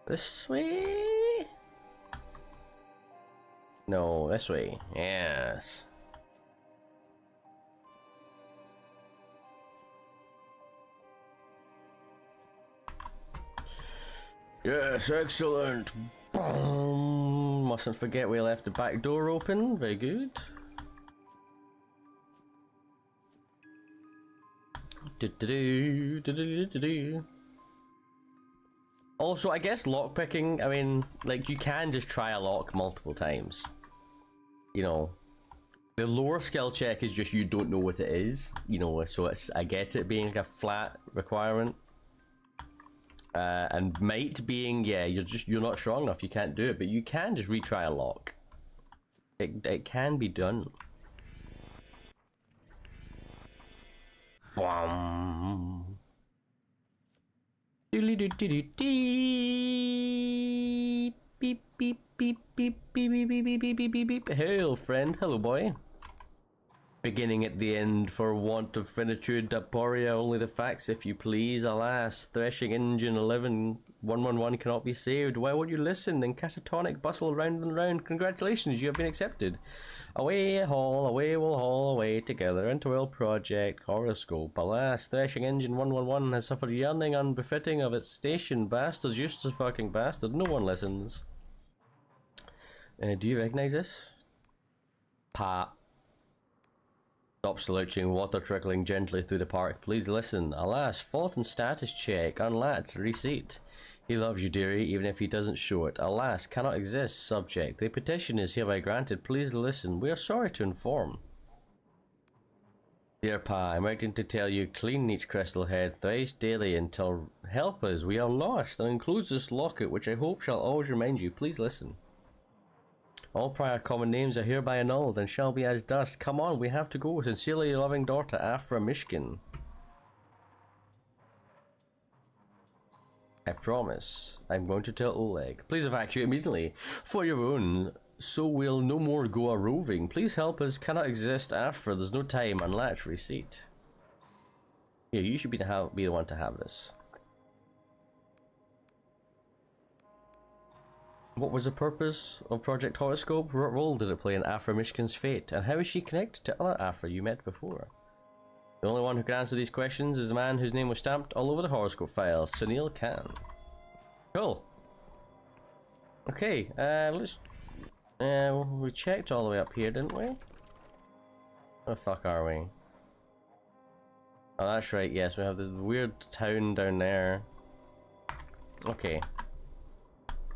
this way? No, this way. Yes. Yes, excellent. Boom. Mustn't forget we left the back door open. Very good. Also, I guess lockpicking, I mean, like, you can just try a lock multiple times. You know, the lower skill check is just you don't know what it is, you know, so it's, I get it being like a flat requirement. And might being, yeah, you're not strong enough, you can't do it, but you can just retry a lock. It can be done. Boom. Doodly doo doo doo dee. Beep beep beep beep beep beep beep beep beep beep beep. Hey, old friend. Hello, boy. beginning at the end, for want of finitude, aporia, only the facts if you please. Alas, threshing engine 11111 cannot be saved. Why won't you listen? In catatonic bustle round and round. Congratulations, you have been accepted. Away we'll haul away together into oil project horoscope. Alas, threshing engine 111 has suffered yearning unbefitting of its station. Bastards, useless fucking bastard, no one listens. Do you recognize this? Pa. Stop slouching, water trickling gently through the park. Please listen. Alas, Fulton status check. Unlatched. Receipt. He loves you, dearie, even if he doesn't show it. Alas, cannot exist. Subject. The petition is hereby granted. Please listen. We are sorry to inform. Dear Pa, I'm writing to tell you, clean each crystal head thrice daily until help us. We are lost. And enclose this locket, which I hope shall always remind you. Please listen. All prior common names are hereby annulled and shall be as dust. Come on, we have to go. Sincerely, your loving daughter, Afra Mishkin. I promise. I'm going to tell Oleg. Please evacuate immediately. For your own. So we'll no more go a-roving. Please help us. Cannot exist. Afra, there's no time. Unlatched. Receipt. Yeah, you should be the one to have this. What was the purpose of Project Horoscope? What role did it play in Afra Mishkin's fate? And how is she connected to other Afra you met before? The only one who can answer these questions is the man whose name was stamped all over the horoscope files, Sunil Khan. Cool. Okay, let's... we checked all the way up here, didn't we? Where the fuck are we? Oh, that's right, yes, we have this weird town down there. Okay.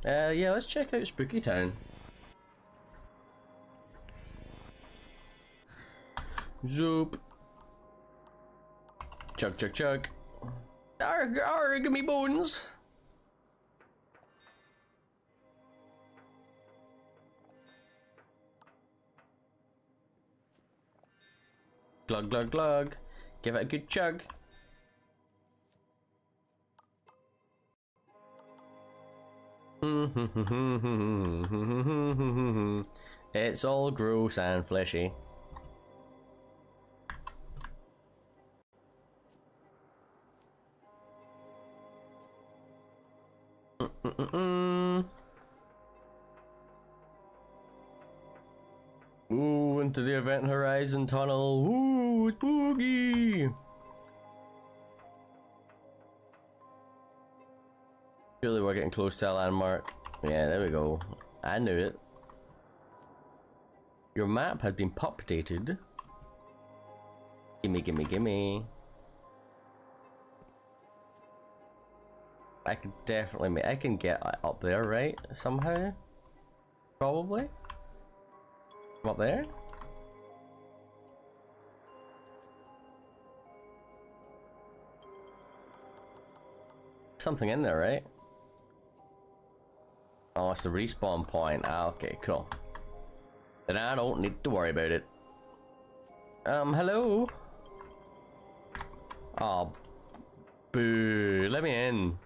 Yeah, let's check out Spooky Town. Zoop. Chug, chug, chug. Arg, arg, give me bones. Glug, glug, glug. Give it a good chug. It's all gross and fleshy. Ooh, into the Event Horizon tunnel. Ooh, spooky. Surely we're getting close to a landmark. Yeah, there we go. I knew it. Your map had been updated. Gimme, gimme, gimme. I could definitely I can get up there, right? Somehow? Probably? Come up there? Something in there, right? Oh, it's the respawn point. Ah, okay, cool. Then I don't need to worry about it. Hello? Oh, boo. Let me in.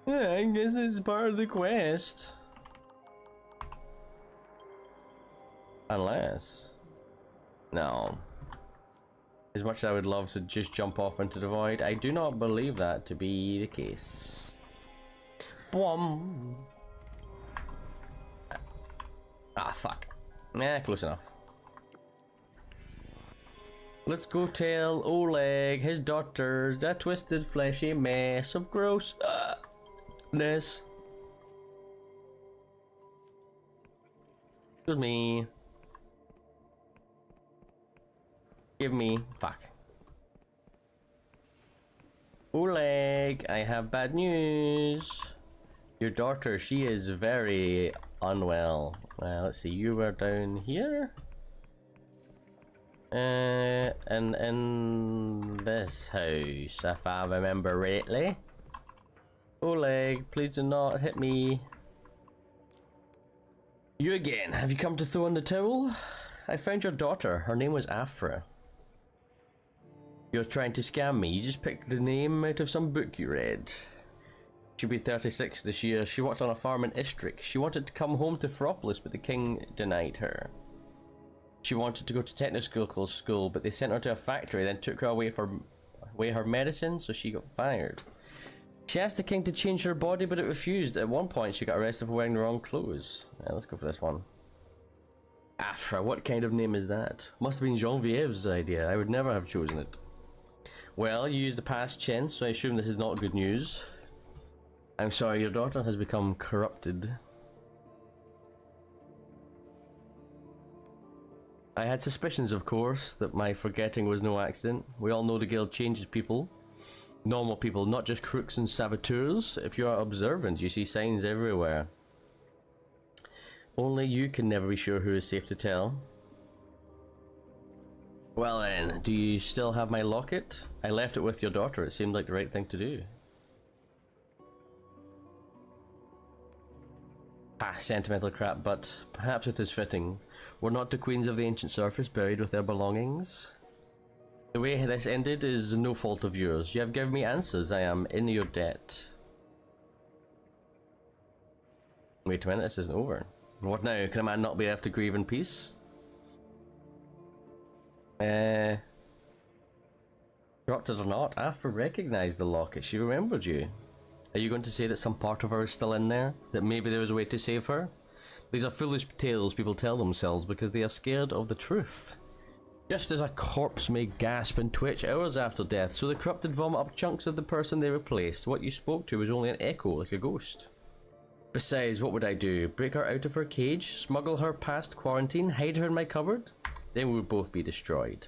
Yeah, I guess it's part of the quest. Unless... No. As much as I would love to just jump off into the void, I do not believe that to be the case. Boom. Ah, fuck. Nah, close enough. Let's go tell Oleg, his daughters, that twisted fleshy mess of grossness. Excuse me. Give me. Fuck. Oleg, I have bad news. Your daughter, she is very unwell. Let's see, you were down here? And in this house, if I remember rightly. Oleg, please do not hit me. You again. Have you come to throw in the towel? I found your daughter. Her name was Afra. You're trying to scam me. You just picked the name out of some book you read. She'll be 36 this year. She worked on a farm in Istrik. She wanted to come home to Feropolis, but the king denied her. She wanted to go to technical school, but they sent her to a factory, then took her away her medicine, so she got fired. She asked the king to change her body, but it refused. At one point, she got arrested for wearing the wrong clothes. Yeah, let's go for this one. Afra, what kind of name is that? Must have been Genevieve's idea. I would never have chosen it. Well, you used the past tense, so I assume this is not good news. I'm sorry, your daughter has become corrupted. I had suspicions, of course, that my forgetting was no accident. We all know the guild changes people. Normal people, not just crooks and saboteurs. If you are observant, you see signs everywhere. Only you can never be sure who is safe to tell. Well then, do you still have my locket? I left it with your daughter. It seemed like the right thing to do. Ah, sentimental crap, but perhaps it is fitting. Were not the queens of the ancient surface buried with their belongings? The way this ended is no fault of yours. You have given me answers. I am in your debt. Wait a minute, this isn't over. What now? Can a man not be left to grieve in peace? Corrupted or not, Afra recognized the locket. She remembered you. Are you going to say that some part of her is still in there? That maybe there was a way to save her? These are foolish tales people tell themselves because they are scared of the truth. Just as a corpse may gasp and twitch hours after death, so the corrupted vomit up chunks of the person they replaced. What you spoke to was only an echo, like a ghost. Besides, what would I do? Break her out of her cage? Smuggle her past quarantine? Hide her in my cupboard? Then we would both be destroyed.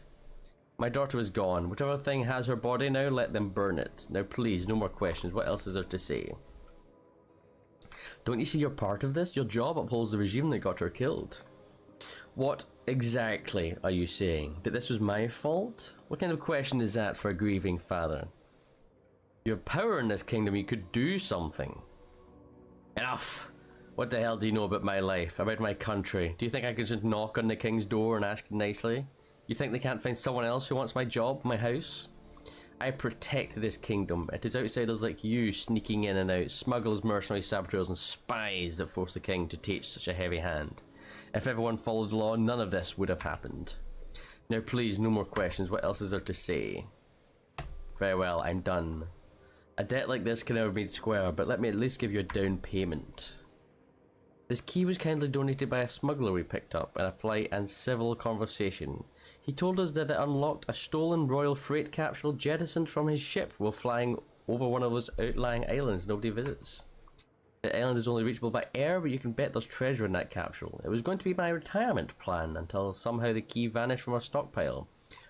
My daughter is gone. Whatever thing has her body now, let them burn it. Now please, no more questions. What else is there to say? Don't you see you're part of this? Your job upholds the regime that got her killed. What exactly are you saying? That this was my fault? What kind of question is that for a grieving father? You have power in this kingdom, you could do something. Enough! What the hell do you know about my life, about my country? Do you think I could just knock on the king's door and ask nicely? You think they can't find someone else who wants my job, my house? I protect this kingdom. It is outsiders like you sneaking in and out, smugglers, mercenaries, saboteurs and spies that force the king to take such a heavy hand. If everyone followed the law, none of this would have happened. Now please, no more questions. What else is there to say? Very well, I'm done. A debt like this can never be made square, but let me at least give you a down payment. This key was kindly donated by a smuggler we picked up in a polite and civil conversation. He told us that it unlocked a stolen royal freight capsule jettisoned from his ship while flying over one of those outlying islands nobody visits. The island is only reachable by air, but you can bet there's treasure in that capsule. It was going to be my retirement plan until somehow the key vanished from our stockpile.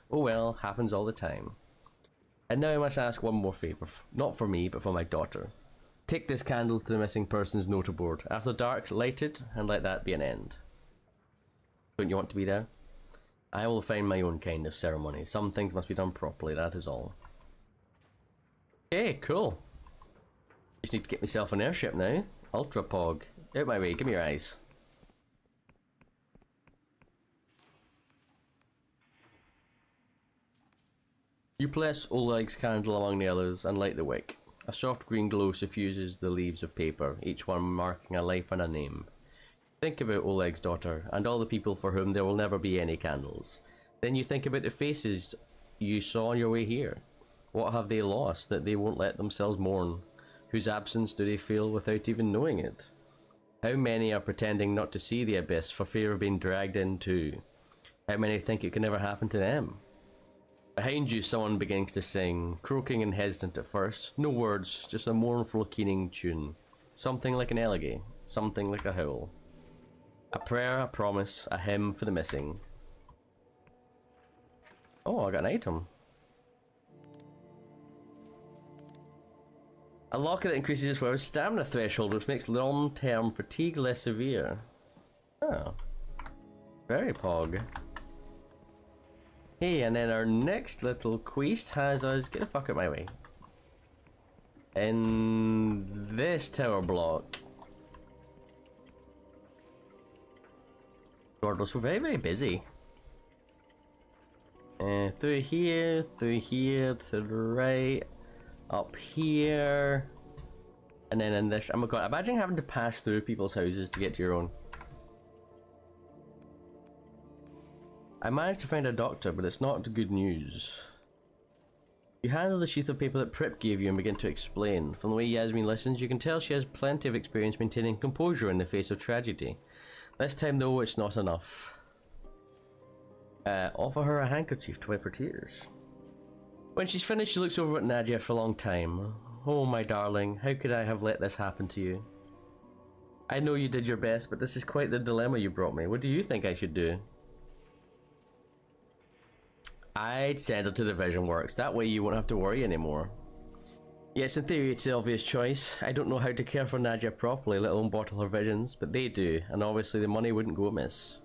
Oh well, happens all the time. And now I must ask one more favour, not for me, but for my daughter. Take this candle to the missing person's noter board. After dark, light it, and let that be an end. Don't you want to be there? I will find my own kind of ceremony. Some things must be done properly, that is all. Okay, cool. Just need to get myself an airship now. Ultra Pog. Out my way, give me your eyes. You place Oleg's candle among the others and light the wick. A soft green glow suffuses the leaves of paper, each one marking a life and a name. Think about Oleg's daughter, and all the people for whom there will never be any candles. Then you think about the faces you saw on your way here. What have they lost that they won't let themselves mourn? Whose absence do they feel without even knowing it? How many are pretending not to see the abyss for fear of being dragged in too? How many think it can never happen to them? Behind you, someone begins to sing, croaking and hesitant at first. No words, just a mournful keening tune. Something like an elegy, something like a howl. A prayer, a promise, a hymn for the missing. Oh, I got an item. A locket that increases your player's stamina threshold, which makes long-term fatigue less severe. Oh. Very pog. Hey, and then our next little quest has us... Get the fuck out of my way. In this tower block. God, we're so very, very busy. Through here, to the right, up here, and then in this. Oh my god, imagine having to pass through people's houses to get to your own. I managed to find a doctor, but it's not good news. You handle the sheath of paper that Prip gave you and begin to explain. From the way Yasmin listens, you can tell she has plenty of experience maintaining composure in the face of tragedy. This time, though, it's not enough. Offer her a handkerchief to wipe her tears. When she's finished, she looks over at Nadia for a long time. Oh, my darling, how could I have let this happen to you? I know you did your best, but this is quite the dilemma you brought me. What do you think I should do? I'd send her to the Vision Works. That way you won't have to worry anymore. Yes, in theory it's the obvious choice. I don't know how to care for Nadia properly, let alone bottle her visions, but they do, and obviously the money wouldn't go amiss.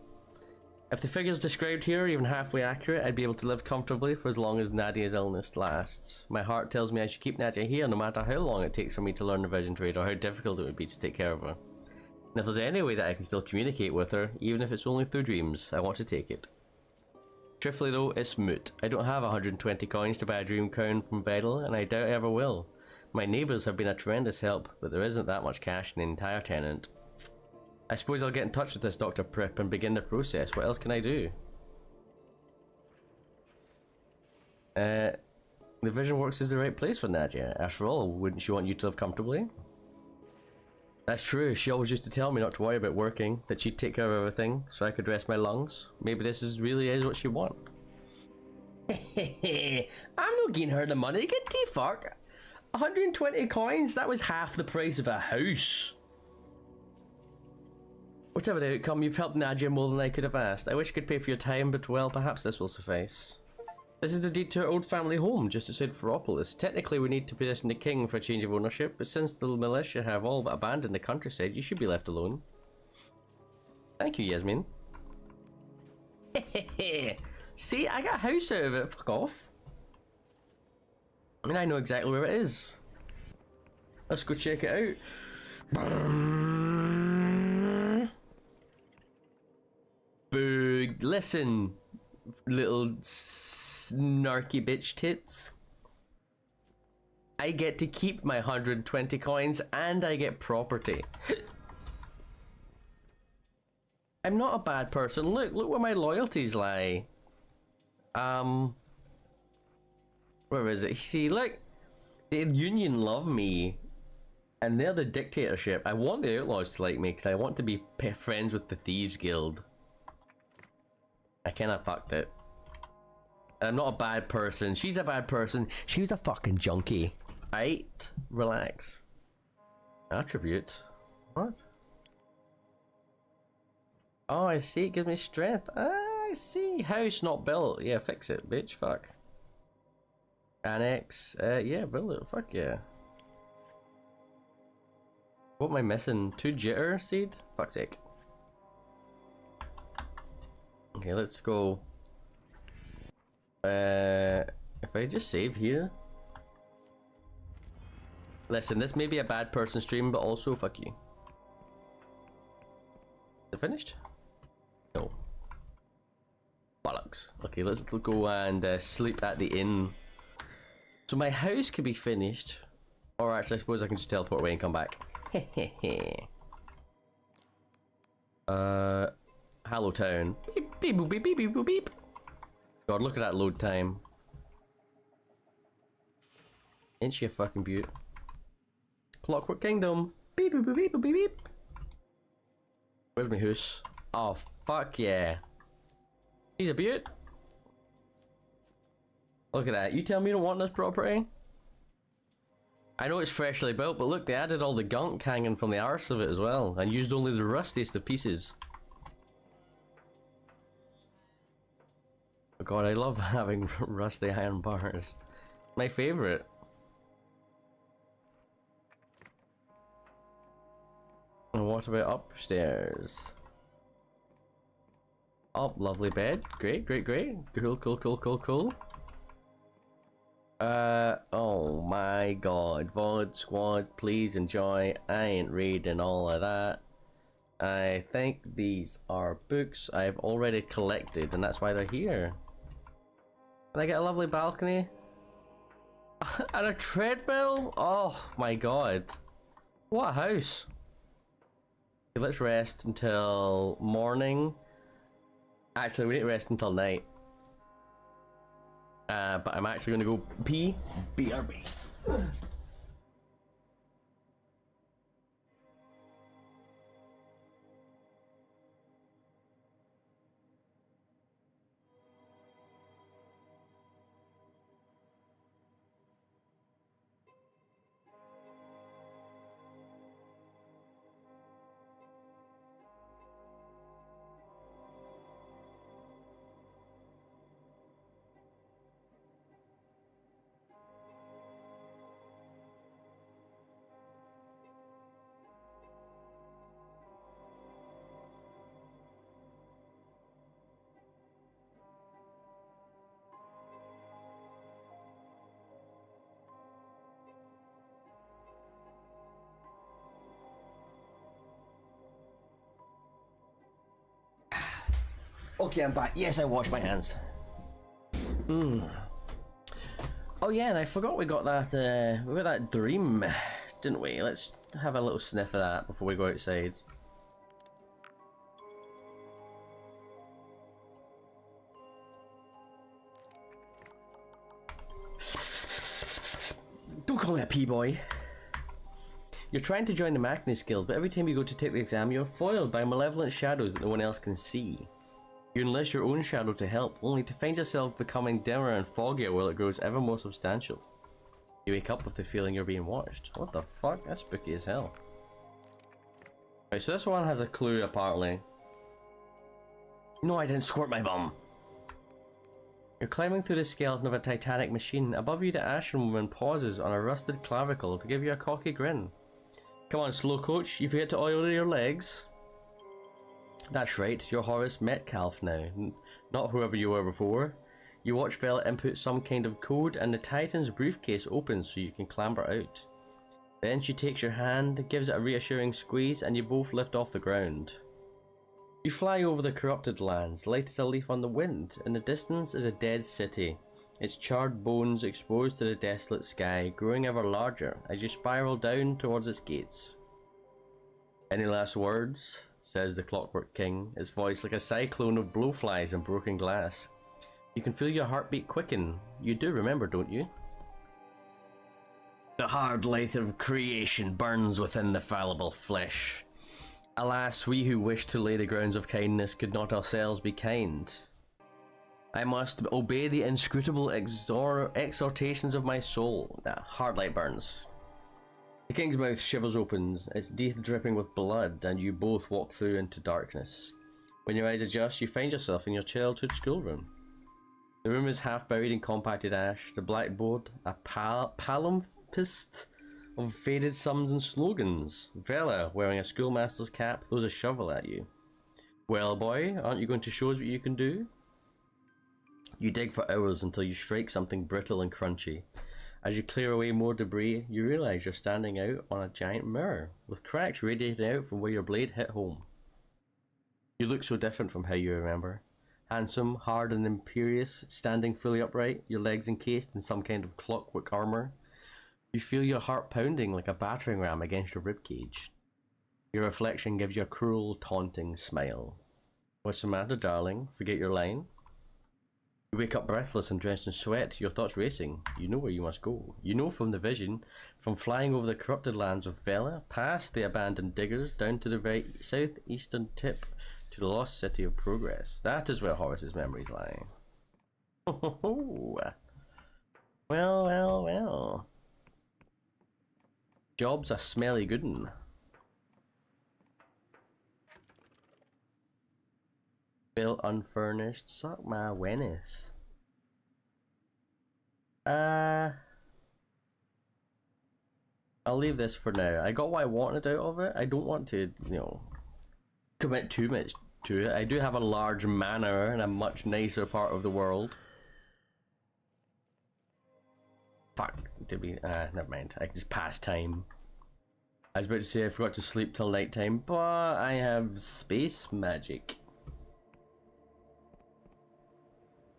If the figures described here are even halfway accurate, I'd be able to live comfortably for as long as Nadia's illness lasts. My heart tells me I should keep Nadia here no matter how long it takes for me to learn the vision trade or how difficult it would be to take care of her. And if there's any way that I can still communicate with her, even if it's only through dreams, I want to take it. Truthfully though, it's moot. I don't have 120 coins to buy a dream crown from Vedel, and I doubt I ever will. My neighbours have been a tremendous help, but there isn't that much cash in the entire tenant. I suppose I'll get in touch with this Dr. Prip and begin the process. What else can I do? The Vision Works is the right place for Nadia. After all, wouldn't she want you to live comfortably? That's true. She always used to tell me not to worry about working, that she'd take care of everything, so I could rest my lungs. Maybe this really is what she wants. I'm not giving her the money. Get the fuck. 120 coins? That was half the price of a house. Whatever the outcome, you've helped Nadia more than I could have asked. I wish I could pay for your time, but well, perhaps this will suffice. This is the deed to our old family home, just outside Ferropolis. Technically, we need to petition the king for a change of ownership, but since the militia have all but abandoned the countryside, you should be left alone. Thank you, Yasmin. See, I got a house out of it. Fuck off. I mean, I know exactly where it is. Let's go check it out. Boo. Listen, little snarky bitch tits. I get to keep my 120 coins and I get property. I'm not a bad person. Look where my loyalties lie. Where is it? See, look, the Union love me, and they're the dictatorship. I want the outlaws to like me because I want to be friends with the Thieves Guild. I kinda fucked it. I'm not a bad person. She's a bad person. She was a fucking junkie. Right? Relax. Attribute. What? Oh, I see. It gives me strength. I see. House not built. Yeah, fix it, bitch. Fuck. Annex. Yeah, build it. Fuck yeah. What am I missing? 2 jitter seed? Fuck's sake. Okay, let's go. If I just save here. Listen, this may be a bad person stream, but also fuck you. Is it finished? No. Bollocks. Okay, let's go and sleep at the inn. So my house could be finished. Or actually, I suppose I can just teleport away and come back. Hehehe. Hallow Town. Beep, beep, boop, beep, beep, beep, boop, beep. God, look at that load time. Ain't she a fucking beaut? Clockwork Kingdom. Beep, beep, beep, beep, beep, beep. Where's my house? Oh, fuck yeah. She's a beaut. Look at that. You tell me you don't want this property? I know it's freshly built, but look, they added all the gunk hanging from the arse of it as well, and used only the rustiest of pieces. Oh god, I love having rusty iron bars. My favorite. And what about upstairs? Oh, lovely bed. Great, great, great. Cool, cool, cool, cool, cool. Oh my god. VOD squad, please enjoy. I ain't reading all of that. I think these are books I've already collected, and that's why they're here. Can I get a lovely balcony? And a treadmill? Oh my god. What a house. Okay, let's rest until morning. Actually, we need to rest until night. But I'm actually gonna go pee. BRB. Okay, I'm back. Yes, I washed my hands. Oh yeah, and I forgot we got that dream, didn't we? Let's have a little sniff of that before we go outside. Don't call me a pea boy. You're trying to join the MANClOCK Guild, but every time you go to take the exam, you're foiled by malevolent shadows that no one else can see. You enlist your own shadow to help, only to find yourself becoming dimmer and foggier while it grows ever more substantial. You wake up with the feeling you're being watched. What the fuck? That's spooky as hell. Right, so this one has a clue apparently. No, I didn't squirt my bum. You're climbing through the skeleton of a titanic machine. Above you, the Ashen Woman pauses on a rusted clavicle to give you a cocky grin. Come on, slow coach, you forget to oil your legs? That's right, you're Horace Metcalf now, not whoever you were before. You watch Vela input some kind of code and the Titan's briefcase opens so you can clamber out. Then she takes your hand, gives it a reassuring squeeze, and you both lift off the ground. You fly over the corrupted lands, light as a leaf on the wind. In the distance is a dead city, its charred bones exposed to the desolate sky, growing ever larger as you spiral down towards its gates. Any last words? Says the Clockwork King, his voice like a cyclone of blowflies and broken glass. You can feel your heartbeat quicken. You do remember, don't you? The hard light of creation burns within the fallible flesh. Alas, we who wish to lay the grounds of kindness could not ourselves be kind. I must obey the inscrutable exhortations of my soul. Hard light burns. The king's mouth shivers open, its teeth dripping with blood, and you both walk through into darkness. When your eyes adjust, you find yourself in your childhood schoolroom. The room is half buried in compacted ash, the blackboard a palimpsest of faded sums and slogans. Vela, wearing a schoolmaster's cap, throws a shovel at you. Well, boy, aren't you going to show us what you can do? You dig for hours until you strike something brittle and crunchy. As you clear away more debris, you realise you're standing out on a giant mirror, with cracks radiating out from where your blade hit home. You look so different from how you remember. Handsome, hard and imperious, standing fully upright, your legs encased in some kind of clockwork armour. You feel your heart pounding like a battering ram against your ribcage. Your reflection gives you a cruel, taunting smile. What's the matter, darling? Forget your line? You wake up breathless and drenched in sweat, your thoughts racing. You know where you must go. You know from the vision, from flying over the corrupted lands of Vela, past the abandoned diggers, down to the very southeastern tip, to the lost city of Progress. That is where Horace's memories lie. Well, well, well. Job's a smelly good'un. Built unfurnished, suck my wennis. I'll leave this for now. I got what I wanted out of it. I don't want to, you know, commit too much to it. I do have a large manor in a much nicer part of the world. Fuck, did we? Never mind. I can just pass time. I was about to say I forgot to sleep till nighttime, but I have space magic.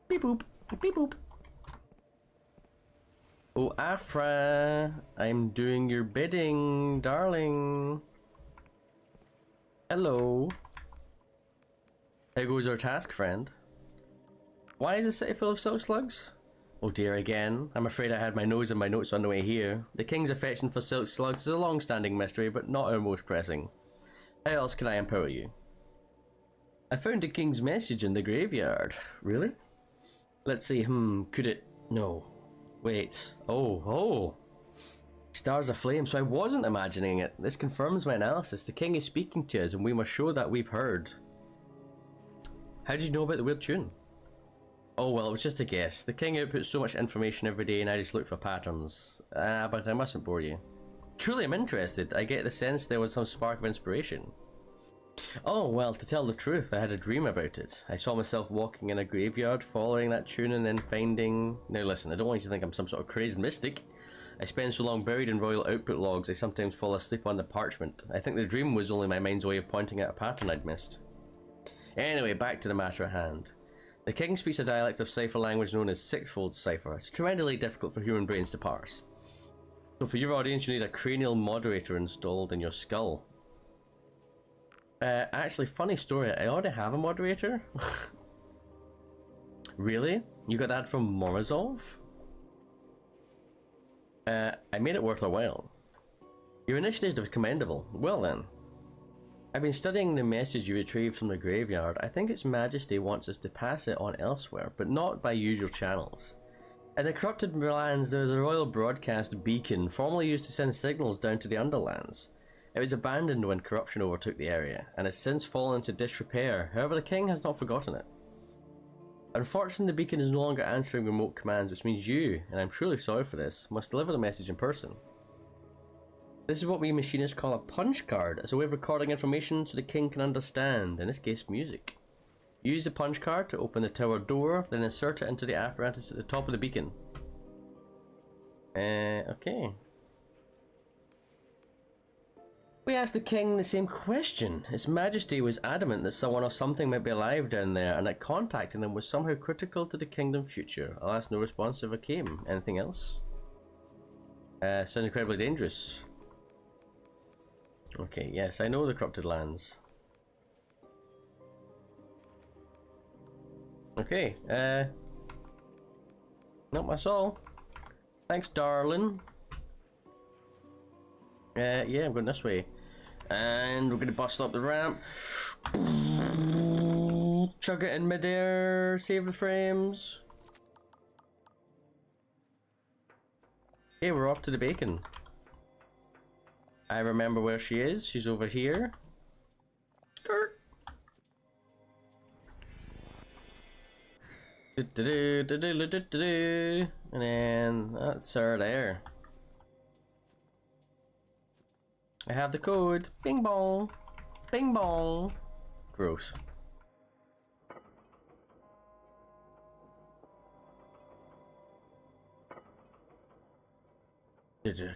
Beep boop, beep boop. Oh, Afra, I'm doing your bidding, darling. Hello. How goes our task, friend? Why is the city full of silk slugs? Oh dear, again. I'm afraid I had my nose in my notes on the way here. The king's affection for silk slugs is a long-standing mystery, but not our most pressing. How else can I empower you? I found the king's message in the graveyard. Really? Let's see, could it... No. Wait. Oh. Stars aflame, so I wasn't imagining it. This confirms my analysis. The king is speaking to us, and we must show that we've heard. How did you know about the weird tune? Oh well, it was just a guess. The king outputs so much information every day and I just look for patterns. But I mustn't bore you. Truly I'm interested. I get the sense there was some spark of inspiration. Oh well, to tell the truth, I had a dream about it. I saw myself walking in a graveyard, following that tune and then finding... Now listen, I don't want you to think I'm some sort of crazed mystic. I spend so long buried in royal output logs, I sometimes fall asleep on the parchment. I think the dream was only my mind's way of pointing out a pattern I'd missed. Anyway, back to the matter at hand. The king speaks a dialect of cipher language known as sixfold cipher. It's tremendously difficult for human brains to parse. So for your audience, you need a cranial moderator installed in your skull. Actually, funny story, I already have a moderator. Really? You got that from Morozov? I made it worth a while. Your initiative is commendable. Well then. I've been studying the message you retrieved from the graveyard. I think Its Majesty wants us to pass it on elsewhere, but not by usual channels. In the corrupted lands, there is a royal broadcast beacon formerly used to send signals down to the underlands. It was abandoned when corruption overtook the area, and has since fallen into disrepair. However, the king has not forgotten it. Unfortunately, the beacon is no longer answering remote commands, which means you, and I'm truly sorry for this, must deliver the message in person. This is what we machinists call a punch card. It's a way of recording information so the king can understand, in this case music. Use the punch card to open the tower door, then insert it into the apparatus at the top of the beacon. Okay. We asked the king the same question. His Majesty was adamant that someone or something might be alive down there, and that contacting them was somehow critical to the kingdom's future. Alas, no response ever came. Anything else? Sounds incredibly dangerous. Okay, yes, I know the corrupted lands. Okay, nope, that's all. Thanks, darling. Yeah, I'm going this way. And we're gonna bustle up the ramp. Chug it in midair, save the frames. Okay, we're off to the bacon. I remember where she is. She's over here. Skirt. And then that's her there. I have the code. Bing bong. Bing bong. Gross.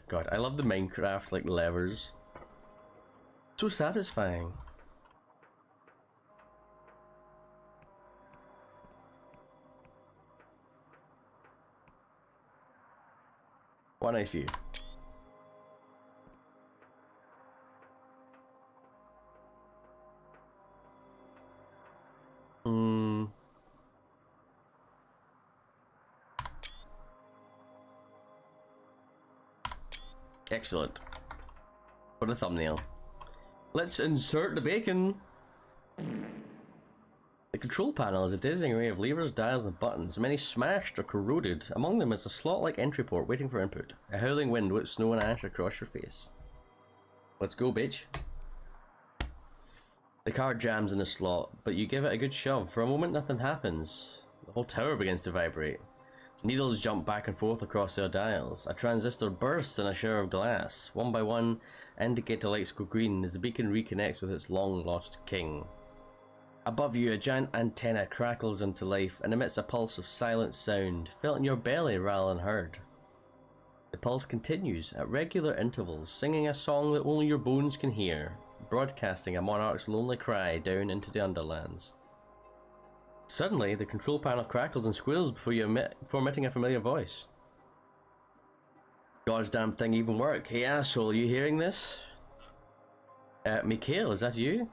God, I love the Minecraft like levers. So satisfying. What a nice view. Excellent. For the thumbnail. Let's insert the bacon. The control panel is a dizzying array of levers, dials, and buttons, many smashed or corroded. Among them is a slot-like entry port waiting for input. A howling wind whips snow and ash across your face. Let's go, bitch. The car jams in the slot, but you give it a good shove. For a moment, nothing happens. The whole tower begins to vibrate. Needles jump back and forth across their dials. A transistor bursts in a shower of glass. One by one, indicator lights go green as the beacon reconnects with its long-lost king. Above you, a giant antenna crackles into life and emits a pulse of silent sound, felt in your belly rather than heard. The pulse continues, at regular intervals, singing a song that only your bones can hear, broadcasting a monarch's lonely cry down into the underlands. Suddenly, the control panel crackles and squeals before emitting a familiar voice. God's damn thing even work. Hey asshole, you hearing this? Mikhail, is that you?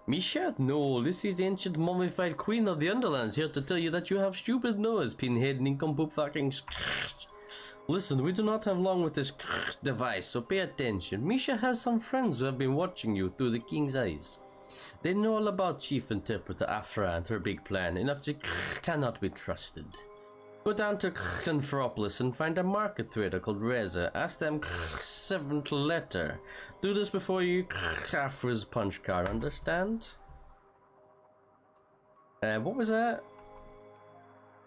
Misha? No, this is the ancient mummified queen of the Underlands here to tell you that you have stupid nose, pinhead, nincompoop fucking. Listen, we do not have long with this device, so pay attention. Misha has some friends who have been watching you through the king's eyes. They know all about Chief Interpreter Afra and her big plan, enough to cannot be trusted. Go down to Anthropolis and find a market trader called Reza. Ask them 7th letter. Do this before you Afra's punch card, understand? What was that?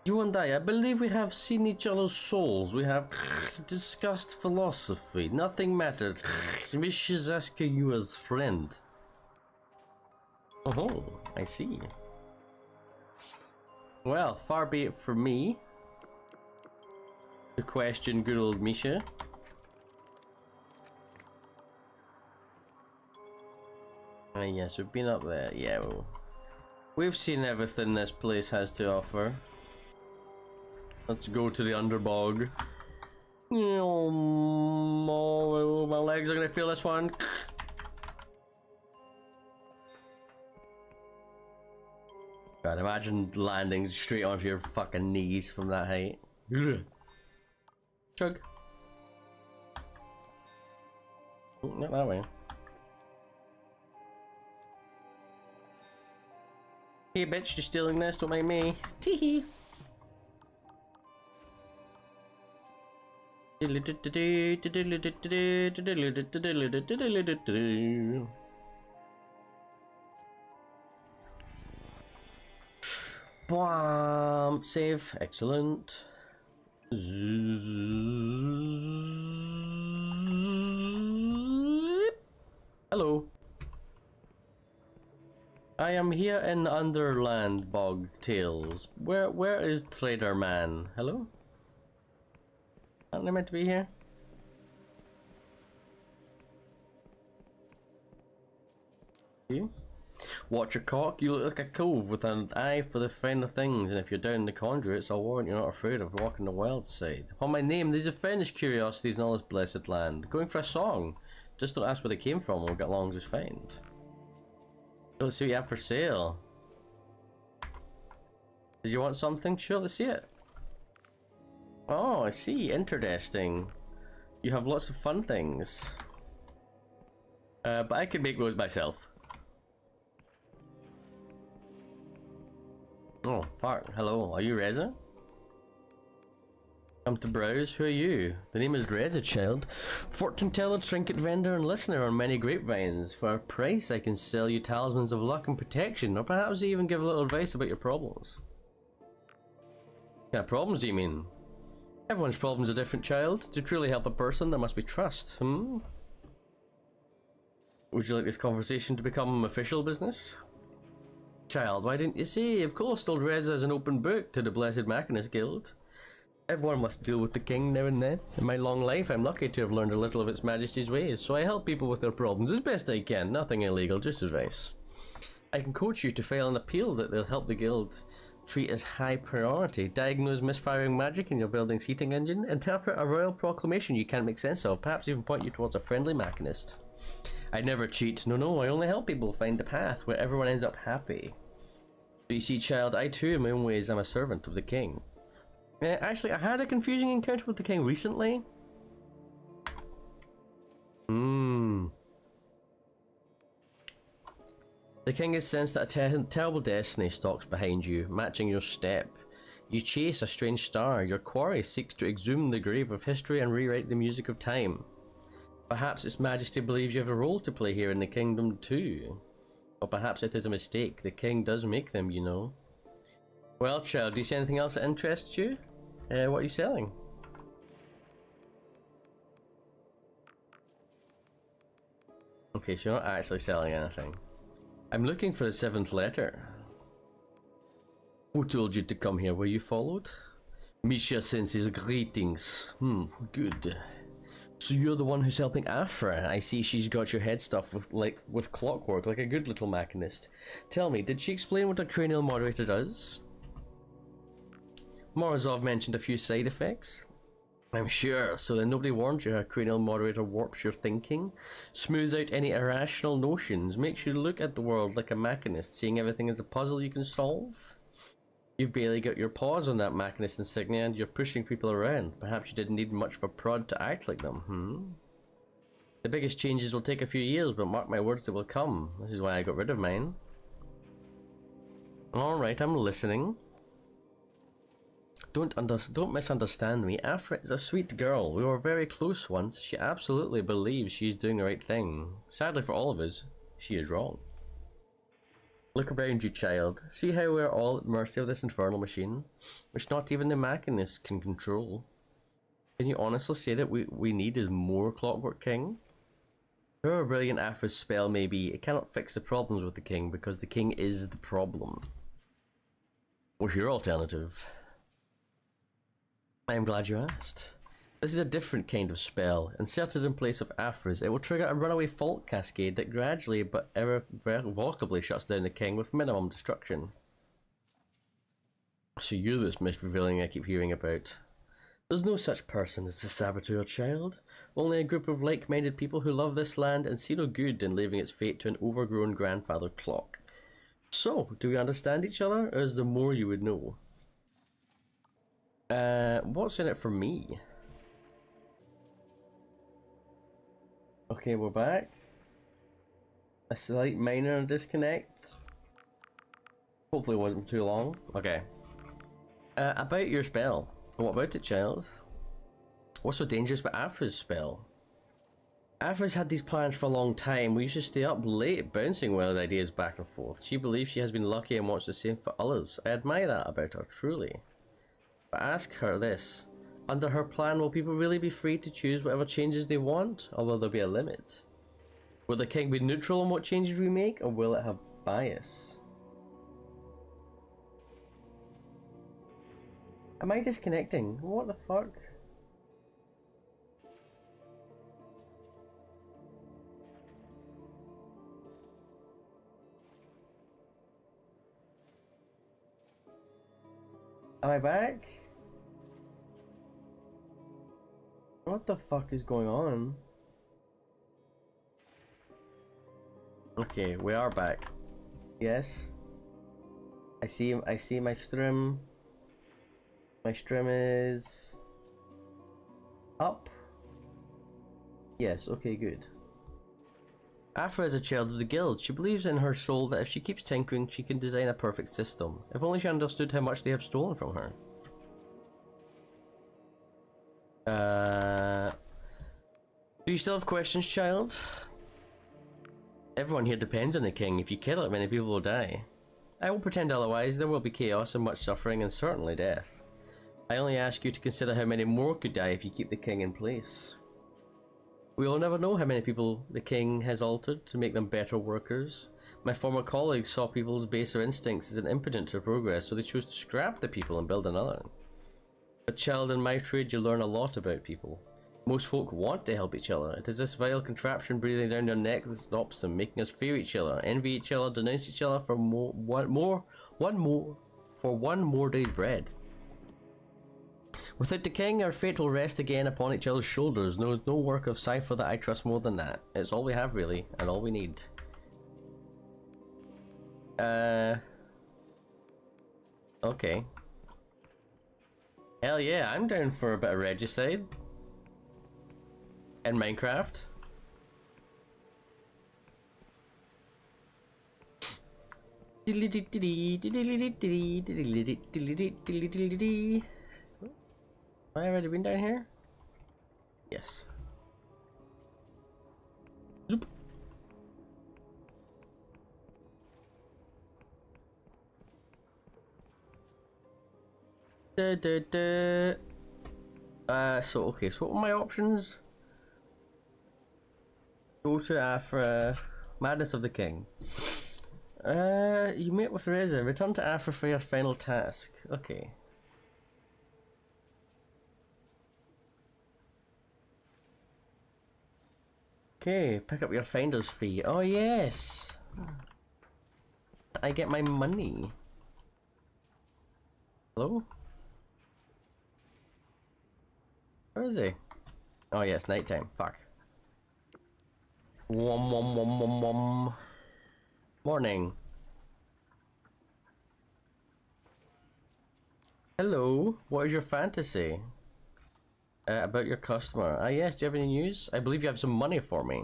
You and I believe we have seen each other's souls. We have discussed philosophy. Nothing mattered. Wishes asking you as friend. Oh, I see. Well, far be it from me to question good old Misha. Ah, yes, we've been up there. Yeah, well, we've seen everything this place has to offer. Let's go to the Underbog. Oh, my legs are gonna feel this one. God, imagine landing straight onto your fucking knees from that height. Chug. Oh, not that way. Hey bitch, you're stealing this, don't mind me. Teehee. Bwomp. Save. Excellent. Hello. I am here in Underland Bog Tales. Where is Trader Man? Hello? Aren't I meant to be here? You? Watch your cock, you look like a cove with an eye for the fine of things, and if you're down the conduits, I'll warrant you're not afraid of walking the wild side. Upon my name, these are Finnish curiosities in all this blessed land. Going for a song. Just don't ask where they came from, we'll get along just fine. Let's see what you have for sale. Did you want something? Sure, let's see it. Oh, I see. Interesting. You have lots of fun things. But I could make those myself. Oh, fuck. Hello, are you Reza? Come to browse? Who are you? The name is Reza, child. Fortune teller, trinket vendor, and listener on many grapevines. For a price, I can sell you talismans of luck and protection, or perhaps even give a little advice about your problems. What kind of problems do you mean? Everyone's problems are different, child. To truly help a person, there must be trust, Would you like this conversation to become official business? Child, why didn't you say? Of course, old Reza is an open book to the Blessed Machinist Guild. Everyone must deal with the king now and then. In my long life, I'm lucky to have learned a little of its majesty's ways, so I help people with their problems as best I can. Nothing illegal, just advice. I can coach you to file an appeal that they'll help the guild treat as high priority, diagnose misfiring magic in your building's heating engine, interpret a royal proclamation you can't make sense of, perhaps even point you towards a friendly machinist. I never cheat, no, I only help people find a path where everyone ends up happy. But you see, child, I too, in my own ways, am a servant of the king. Actually, I had a confusing encounter with the king recently. The king has sensed that a terrible destiny stalks behind you, matching your step. You chase a strange star. Your quarry seeks to exhume the grave of history and rewrite the music of time. Perhaps Its Majesty believes you have a role to play here in the kingdom too. Or perhaps it is a mistake. The king does make them, you know. Well, child, do you see anything else that interests you? What are you selling? Okay, so you're not actually selling anything. I'm looking for the 7th letter. Who told you to come here? Were you followed? Misha sends his greetings. Good. So you're the one who's helping Afra. I see she's got your head stuffed with clockwork, like a good little machinist. Tell me, did she explain what a cranial moderator does? Morozov mentioned a few side effects. I'm sure, so that nobody warns you how cranial moderator warps your thinking, smooths out any irrational notions, makes you look at the world like a machinist, seeing everything as a puzzle you can solve. You've barely got your paws on that machinist insignia and you're pushing people around. Perhaps you didn't need much of a prod to act like them, The biggest changes will take a few years, but mark my words, they will come. This is why I got rid of mine. Alright, I'm listening. Don't misunderstand me. Afra is a sweet girl. We were very close once. She absolutely believes she's doing the right thing. Sadly for all of us, she is wrong. Look around you, child. See how we're all at mercy of this infernal machine, which not even the machinists can control. Can you honestly say that we need is more Clockwork King? However brilliant Afra's spell may be, it cannot fix the problems with the king, because the king is the problem. What's your alternative? I am glad you asked. This is a different kind of spell. Inserted in place of Afra's, it will trigger a runaway fault cascade that gradually but irrevocably shuts down the king with minimum destruction. So you're this misrevealing I keep hearing about. There's no such person as the saboteur, child. Only a group of like-minded people who love this land and see no good in leaving its fate to an overgrown grandfather clock. So, do we understand each other, or is there more you would know? What's in it for me? Okay, we're back. A slight minor disconnect. Hopefully it wasn't too long. Okay. About your spell. What about it, child? What's so dangerous about Afra's spell? Afra's had these plans for a long time. We used to stay up late bouncing wild ideas back and forth. She believes she has been lucky and wants the same for others. I admire that about her, truly. But ask her this. Under her plan, will people really be free to choose whatever changes they want? Or will there be a limit? Will the king be neutral on what changes we make? Or will it have bias? Am I disconnecting? What the fuck? Am I back? What the fuck is going on? Okay, we are back. Yes. I see my stream. My stream is up. Yes, okay, good. Afra is a child of the guild. She believes in her soul that if she keeps tinkering, she can design a perfect system. If only she understood how much they have stolen from her. Do you still have questions, child? Everyone here depends on the king. If you kill it, many people will die. I won't pretend otherwise. There will be chaos and much suffering and certainly death. I only ask you to consider how many more could die if you keep the king in place. We will never know how many people the king has altered to make them better workers. My former colleagues saw people's baser instincts as an impediment to progress, so they chose to scrap the people and build another. But child, in my trade you learn a lot about people. Most folk want to help each other. It is this vile contraption breathing down their neck that stops them, making us fear each other, envy each other, denounce each other for one more day's bread. Without the king, our fate will rest again upon each other's shoulders. No work of cipher that I trust more than that. It's all we have, really, and all we need. Okay. Hell yeah, I'm down for a bit of regicide. In Minecraft. Have I already been down here? Yes. Zoop. So okay, so what were my options? Go to Afra. Madness of the King. You meet with Reza. Return to Afra for your final task. Okay. Okay, pick up your finder's fee. Oh yes! I get my money. Hello? Where is he? Oh yeah, it's nighttime. Fuck. Wom wom wom wom wom. Morning. Hello, what is your fantasy? About your customer. Ah yes, do you have any news? I believe you have some money for me.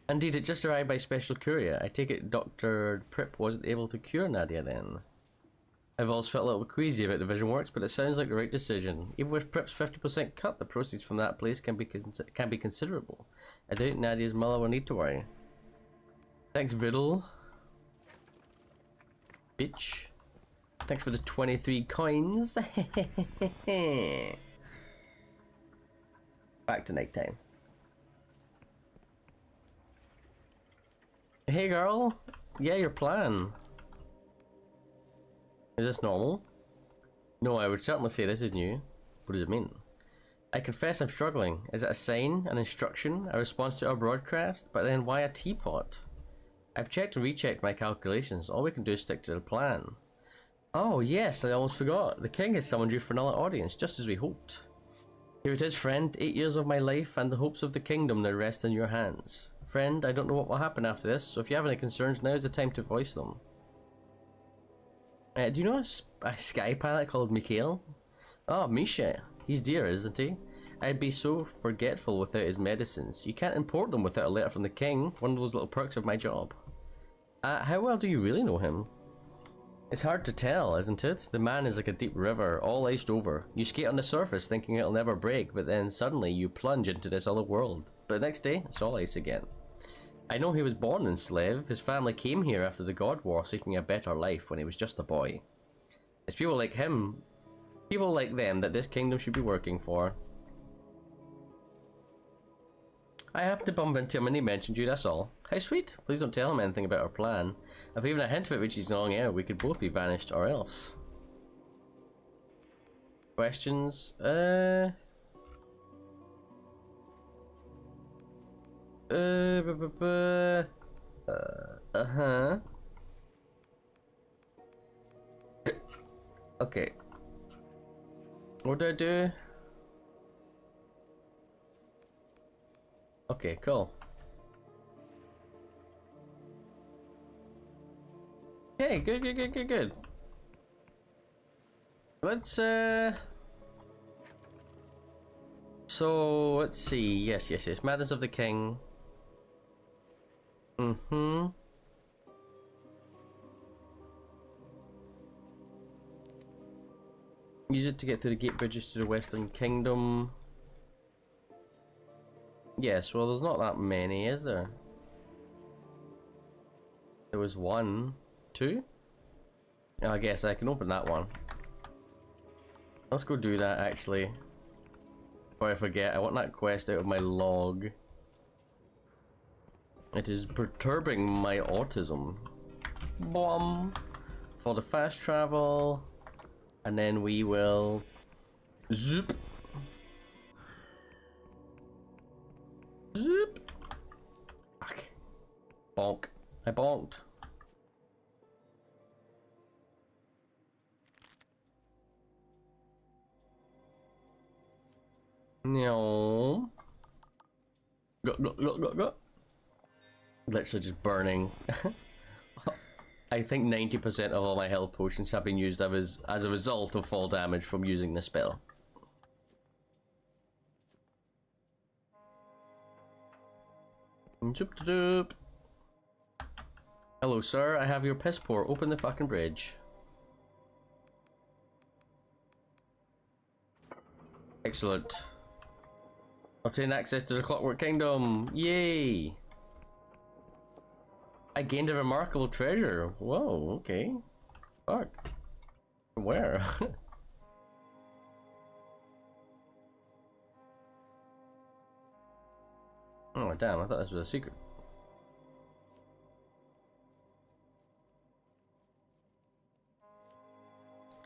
Indeed, it just arrived by special courier. I take it Dr. Prip wasn't able to cure Nadia then. I've always felt a little queasy about the Vision Works, but it sounds like the right decision. Even with Prip's 50% cut, the proceeds from that place can be considerable. I doubt Nadia's mother will need to worry. Thanks, Viddle. Bitch. Thanks for the 23 coins. Back to nighttime. Hey girl. Yeah, your plan. Is this normal? No, I would certainly say this is new. What does it mean? I confess I'm struggling. Is it a sign, an instruction, a response to our broadcast? But then why a teapot? I've checked and rechecked my calculations. All we can do is stick to the plan. Oh yes, I almost forgot. The king has summoned you for another audience, just as we hoped. Here it is, friend. 8 years of my life and the hopes of the kingdom now rest in your hands. Friend, I don't know what will happen after this, so if you have any concerns, now is the time to voice them. Do you know a sky pilot called Mikhail? Oh, Misha. He's dear, isn't he? I'd be so forgetful without his medicines. You can't import them without a letter from the king. One of those little perks of my job. How well do you really know him? It's hard to tell, isn't it? The man is like a deep river, all iced over. You skate on the surface thinking it'll never break, but then suddenly you plunge into this other world. But the next day, it's all ice again. I know he was born in Slev. His family came here after the God War seeking a better life when he was just a boy. It's people like him, people like them that this kingdom should be working for. I happened to bump into him and he mentioned you, that's all. How sweet. Please don't tell him anything about our plan. If even a hint of it reaches his long ear, we could both be vanished or else. Questions? Uh-huh. Okay. What do I do? Okay, cool. Okay, good. Let's, so, let's see. Yes. Matters of the King. Mm-hmm. Use it to get through the gate bridges to the Western Kingdom. Yes, well, there's not that many, is there? There was 1, 2? Oh, I guess I can open that one. Let's go do that, actually. Before I forget, I want that quest out of my log. It is perturbing my autism. Bomb! For the fast travel. And then we will... Zoop! Zoop! Fuck. Bonk. I bonked. No. Go. Literally just burning. I think 90% of all my health potions have been used as a result of fall damage from using the spell. Zoop zoop. Hello, sir. I have your piss pour. Open the fucking bridge. Excellent. Obtain access to the Clockwork Kingdom. Yay! I gained a remarkable treasure. Whoa, okay. Fuck. Where? Oh damn, I thought this was a secret.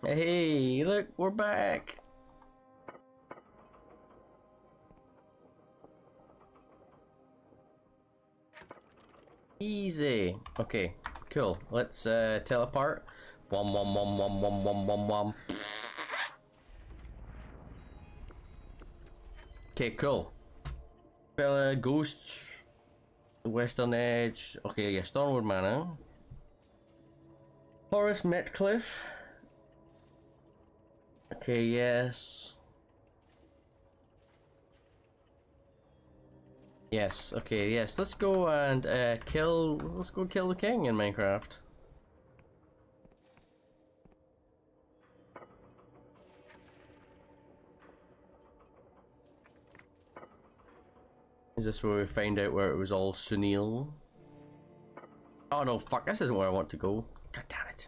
Hey, look, we're back! Easy. Okay, cool. Let's teleport. Wom. Okay, cool. Fella, ghosts. The western edge. Okay, yeah, Stormwood Manor. Forest Metcliff. Okay, yes. Yes, okay, yes. Let's go and let's go kill the king in Minecraft. Is this where we find out where it was all Sunil? Oh no, fuck, this isn't where I want to go. God damn it.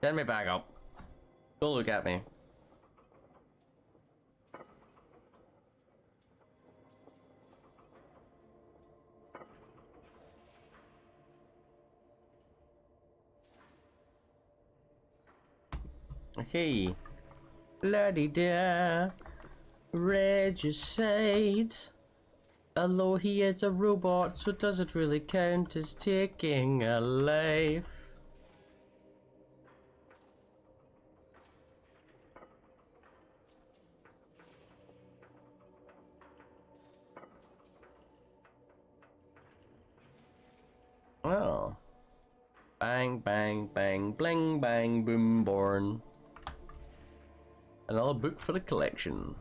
Send me back up. Don't look at me. Okay. La-di-da. Regicide. Although he is a robot, so does it really count as taking a life? Oh. Bang, bang, bang, bling, bang, boom, born. Another book for the collection.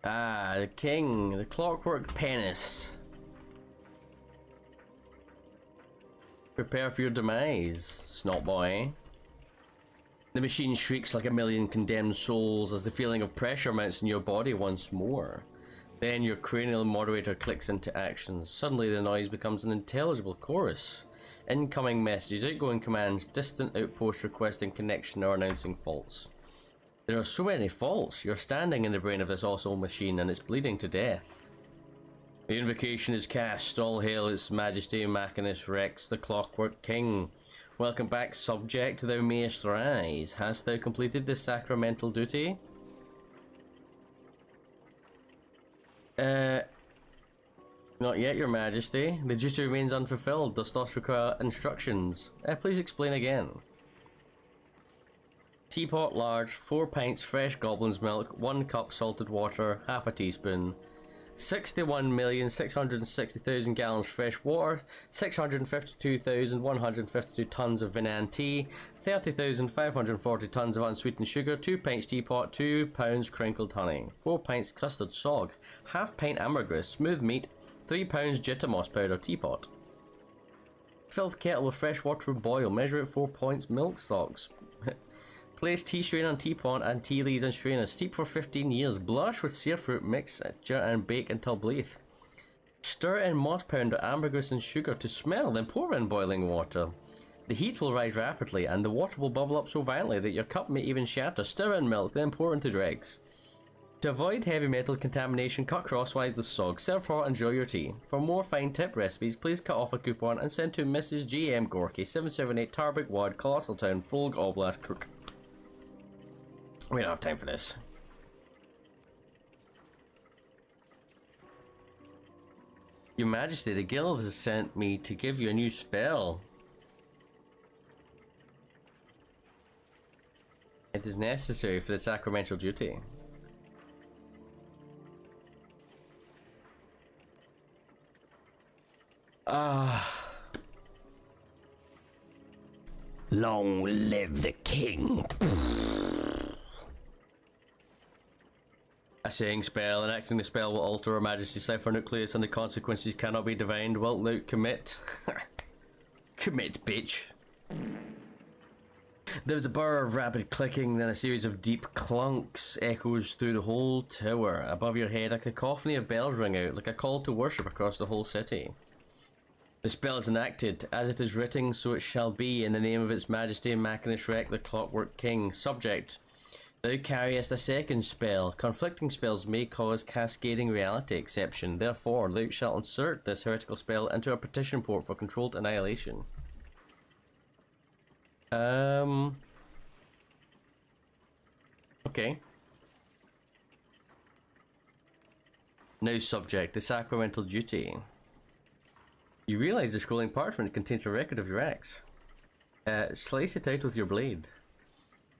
Ah, the king, the clockwork penis. Prepare for your demise, snot boy. The machine shrieks like a million condemned souls as the feeling of pressure mounts in your body once more. Then your cranial moderator clicks into action. Suddenly the noise becomes an intelligible chorus. Incoming messages, outgoing commands, distant outposts requesting connection or announcing faults. There are so many faults. You're standing in the brain of this awful machine and it's bleeding to death. The invocation is cast. All hail its majesty, Machinus Rex, the clockwork king. Welcome back, subject. Thou mayest rise. Hast thou completed this sacramental duty? Not yet, your majesty. The duty remains unfulfilled. Does thus require instructions. Please explain again. Teapot large, 4 pints fresh goblin's milk, 1 cup salted water, half a teaspoon. 61,660,000 gallons fresh water, 652,152 tons of Vinan tea, 30,540 tons of unsweetened sugar, 2 pints teapot, 2 pounds crinkled honey, 4 pints custard sog, half pint ambergris, smooth meat, 3 pounds jittermoss powder teapot. Fill the kettle with fresh water and boil, measure it 4 points milk stocks. Place tea strainer on teapot and tea leaves and strainer. Steep for 15 years. Blush with sear fruit mixture and bake until bleeth. Stir in moss powder, ambergris and sugar to smell, then pour in boiling water. The heat will rise rapidly and the water will bubble up so violently that your cup may even shatter. Stir in milk, then pour into dregs. To avoid heavy metal contamination, cut crosswise with sog. Serve hot and enjoy your tea. For more fine tip recipes, please cut off a coupon and send to Mrs. G.M. Gorky, 778 Tarbic Wad, Colossal Town, Fulg Oblast, Crook. We don't have time for this. Your Majesty, the guild has sent me to give you a new spell. It is necessary for the sacramental duty. Long live the king. A saying spell. Enacting the spell will alter Her Majesty's cipher nucleus and the consequences cannot be divined. Wilt thou commit? Commit, bitch. There was a burr of rapid clicking, then a series of deep clunks echoes through the whole tower. Above your head, a cacophony of bells ring out, like a call to worship across the whole city. The spell is enacted. As it is written, so it shall be, in the name of its Majesty Machinus Rex, the Clockwork King. Subject. Thou carriest a second spell. Conflicting spells may cause cascading reality exception. Therefore, thou shalt insert this heretical spell into a partition port for controlled annihilation. Okay. Now subject, the sacramental duty. You realize the scrolling parchment contains a record of your acts. Slice it out with your blade.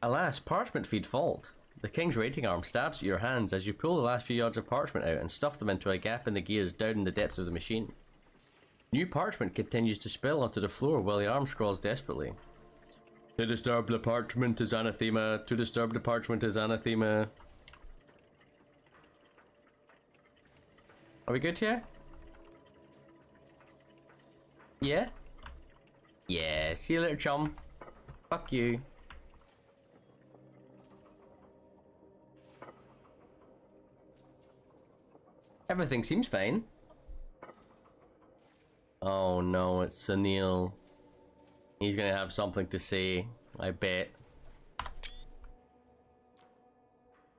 Alas, parchment feed fault. The king's rating arm stabs at your hands as you pull the last few yards of parchment out and stuff them into a gap in the gears down in the depths of the machine. New parchment continues to spill onto the floor while the arm scrawls desperately. To disturb the parchment is anathema. To disturb the parchment is anathema. Are we good here? Yeah? Yeah, see you later, chum. Fuck you. Everything seems fine. Oh no, it's Sunil. He's gonna have something to say, I bet.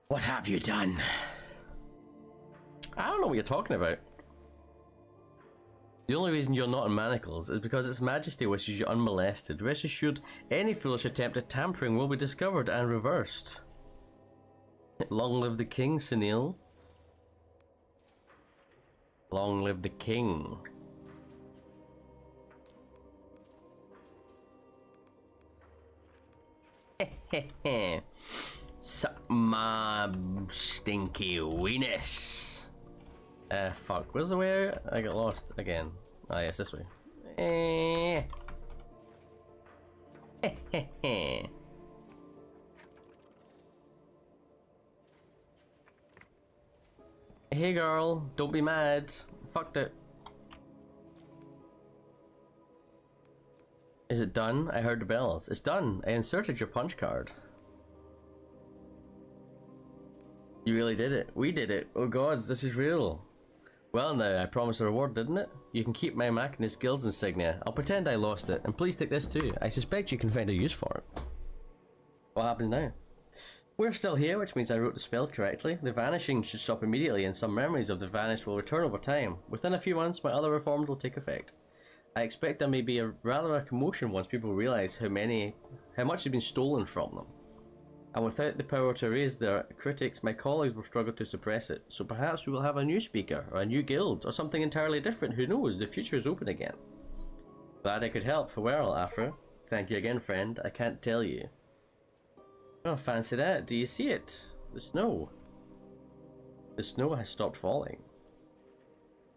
What have you done? I don't know what you're talking about. The only reason you're not in manacles is because Its Majesty wishes you unmolested. Rest assured, any foolish attempt at tampering will be discovered and reversed. Long live the king, Sunil. Long live the king. Suck my stinky weenus. Fuck. Where's the way out? I got lost again. Ah, yes, this way. Hey girl, don't be mad. Fucked it. Is it done? I heard the bells. It's done. I inserted your punch card. You really did it. We did it. Oh gods, this is real. Well now, I promised a reward, didn't it? You can keep my Machinist Guild's insignia. I'll pretend I lost it, and please take this too. I suspect you can find a use for it. What happens now? We're still here, which means I wrote the spell correctly. The vanishing should stop immediately, and some memories of the vanished will return over time. Within a few months, my other reforms will take effect. I expect there may be rather a commotion once people realise how much has been stolen from them. And without the power to erase their critics, my colleagues will struggle to suppress it. So perhaps we will have a new speaker, or a new guild, or something entirely different. Who knows? The future is open again. Glad I could help. Farewell, Afra. Thank you again, friend. I can't tell you. Oh, fancy that. Do you see it? The snow. The snow has stopped falling.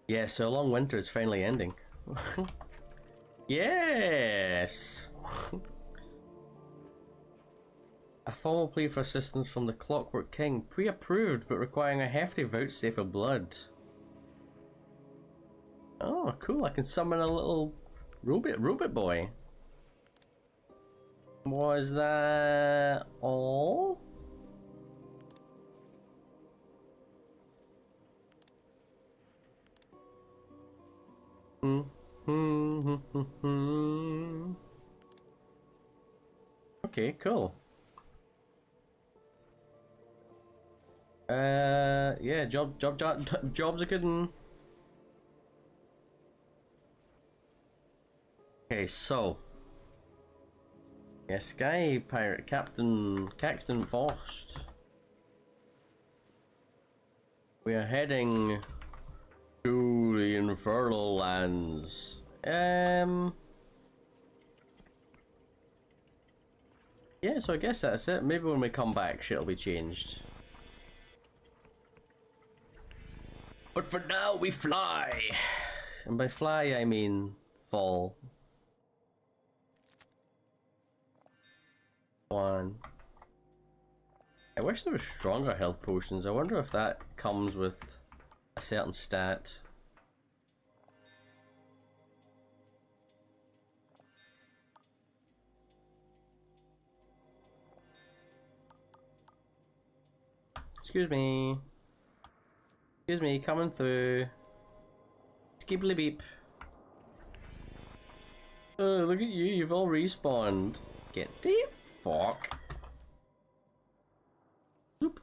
Yeah, so a long winter is finally ending. Yes! A formal plea for assistance from the Clockwork King, pre-approved but requiring a hefty vouchsafe of blood. Oh, cool! I can summon a little robot boy. Was that all? Okay, cool. Yeah, job's a good one. Okay, so. Yeah, Sky Pirate Captain Caxton Faust. We are heading to the Infernal Lands. Yeah, so I guess that's it. Maybe when we come back, shit'll be changed. But for now, we fly. And by fly, I mean fall. One. I wish there were stronger health potions. I wonder if that comes with a certain stat. Excuse me. Excuse me, coming through. Skibbly beep. Oh, look at you, you've all respawned. Get the fuck. Zoop.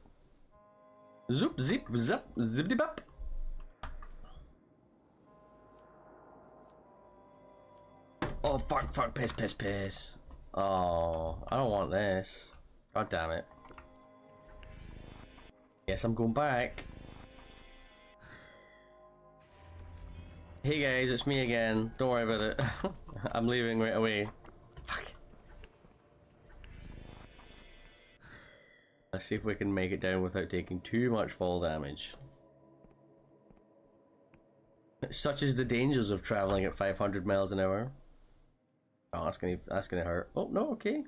Zoop, zip, zap, zippity bop. Oh, fuck, piss. Oh, I don't want this. God damn it. Guess I'm going back. Hey guys, it's me again. Don't worry about it. I'm leaving right away. Fuck. Let's see if we can make it down without taking too much fall damage. Such is the dangers of traveling at 500 miles an hour. Oh, that's gonna hurt. Oh, no, okay.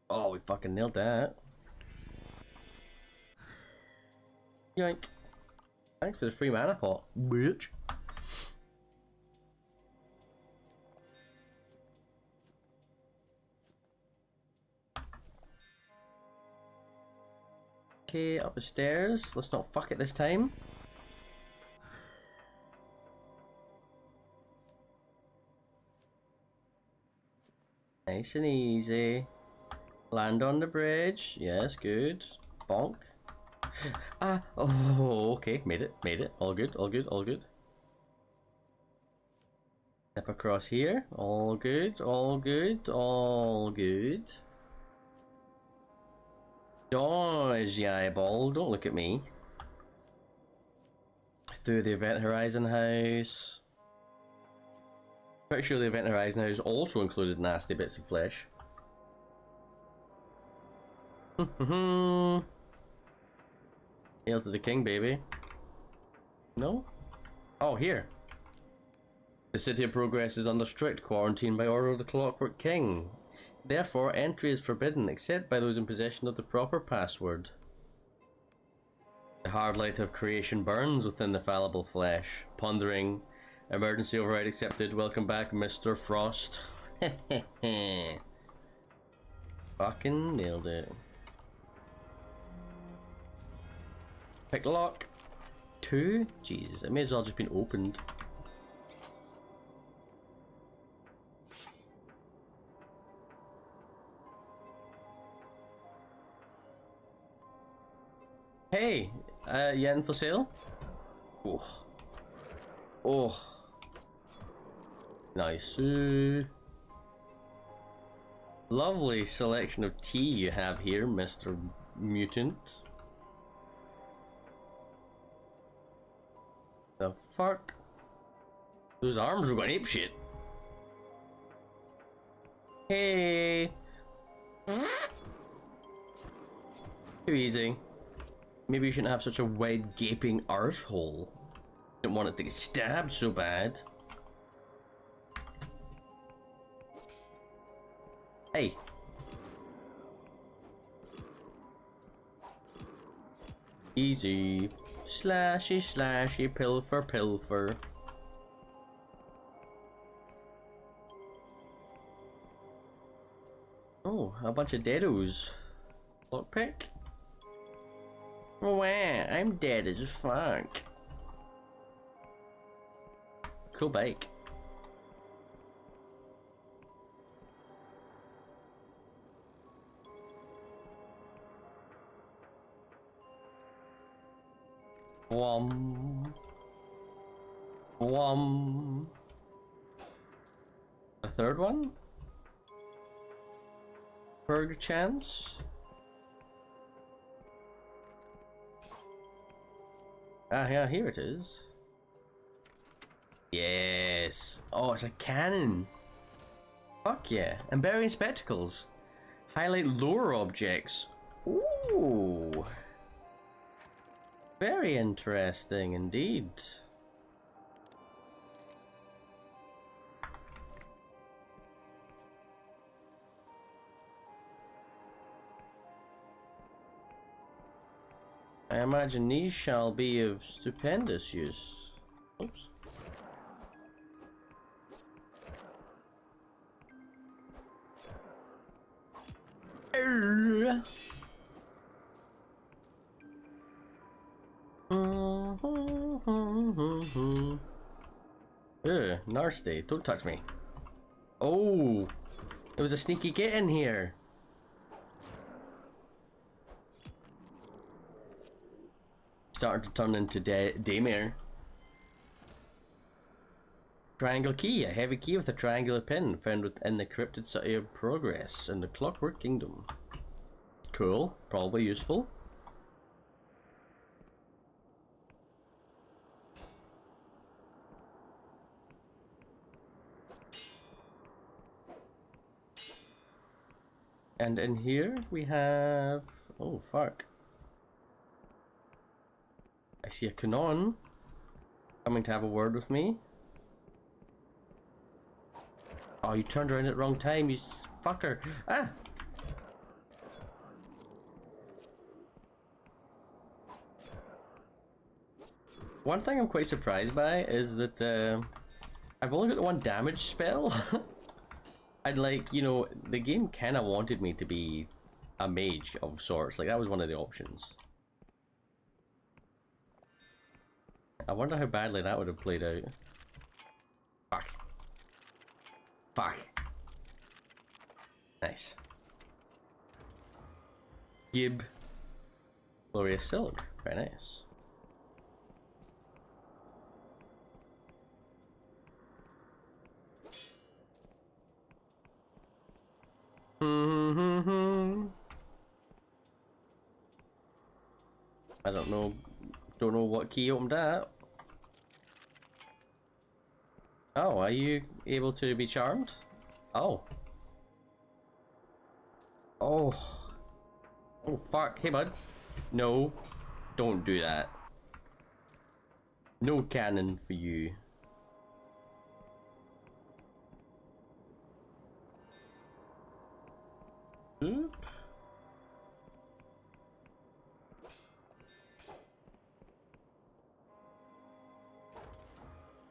Oh, we fucking nailed that. Yoink. Thanks for the free mana pot, bitch. Okay, up the stairs. Let's not fuck it this time. Nice and easy. Land on the bridge. Yes, good. Bonk. Ah, oh, okay. Made it. All good, all good, all good. Step across here. All good, all good, all good. Dodge, you eyeball. Don't look at me. Through the Event Horizon house. Pretty sure the Event Horizon house also included nasty bits of flesh. Hail to the king, baby. No? Oh, here. The City of Progress is under strict quarantine by order of the Clockwork King. Therefore, entry is forbidden except by those in possession of the proper password. The hard light of creation burns within the fallible flesh. Pondering. Emergency override accepted. Welcome back, Mr. Frost. Fucking nailed it. Pick lock. 2? Jesus, it may as well have just been opened. Hey, yen for sale? Oh. Oh. Nice. Lovely selection of tea you have here, Mr. Mutant. The fuck? Those arms were going apeshit. Hey. Too easy. Maybe you shouldn't have such a wide gaping arsehole. Didn't want it to get stabbed so bad. Hey. Easy. Slashy, slashy, pilfer, pilfer. Oh, a bunch of deados. Lockpick? Wow, I'm dead as fuck. Cool bike. Wom. Wom. A third one? Per chance? Ah, yeah, here it is. Yes. Oh, it's a cannon. Fuck yeah. And burying spectacles. Highlight lower objects. Ooh. Very interesting indeed. I imagine these shall be of stupendous use. Oops. Nasty, don't touch me. Oh, there was a sneaky get in here. Starting to turn into daymare. Triangle key, a heavy key with a triangular pin found within the cryptid City of Progress in the Clockwork Kingdom. Cool, probably useful. And in here we have... Oh, fuck. I see a Canon coming to have a word with me. Oh, you turned around at the wrong time, you fucker. Ah! One thing I'm quite surprised by is that I've only got the one damage spell. I'd like, you know, the game kind of wanted me to be a mage of sorts. Like, that was one of the options. I wonder how badly that would have played out. Fuck. Fuck. Nice. Gib. Glorious Silk. Very nice. I don't know what key opened that. Oh, are you able to be charmed? Oh. Oh. Oh fuck, hey bud. No, don't do that. No cannon for you. Oop.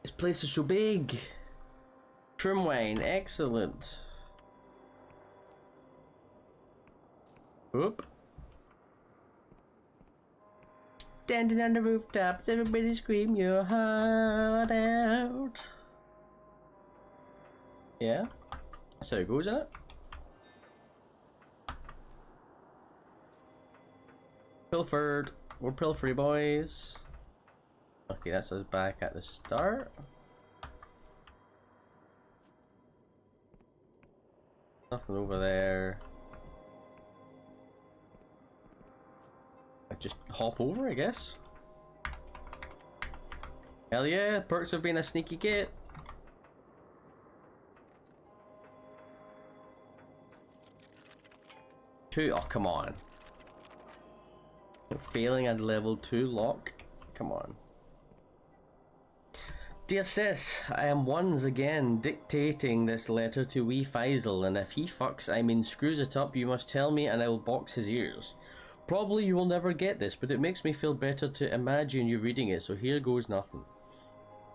This place is so big. Trim wine, excellent. Oop. Standing on the rooftops, everybody scream your heart out. Yeah, that's how it goes, isn't it? Pilfered. We're pilfery boys. Okay, that's us back at the start. Nothing over there. I just hop over, I guess. Hell yeah, perks of being a sneaky git. Two, oh come on. Failing at level 2 lock? Come on. Dear sis, I am once again dictating this letter to wee Faisal, and if he fucks, I mean screws it up, you must tell me and I will box his ears. Probably you will never get this, but it makes me feel better to imagine you reading it, so here goes nothing.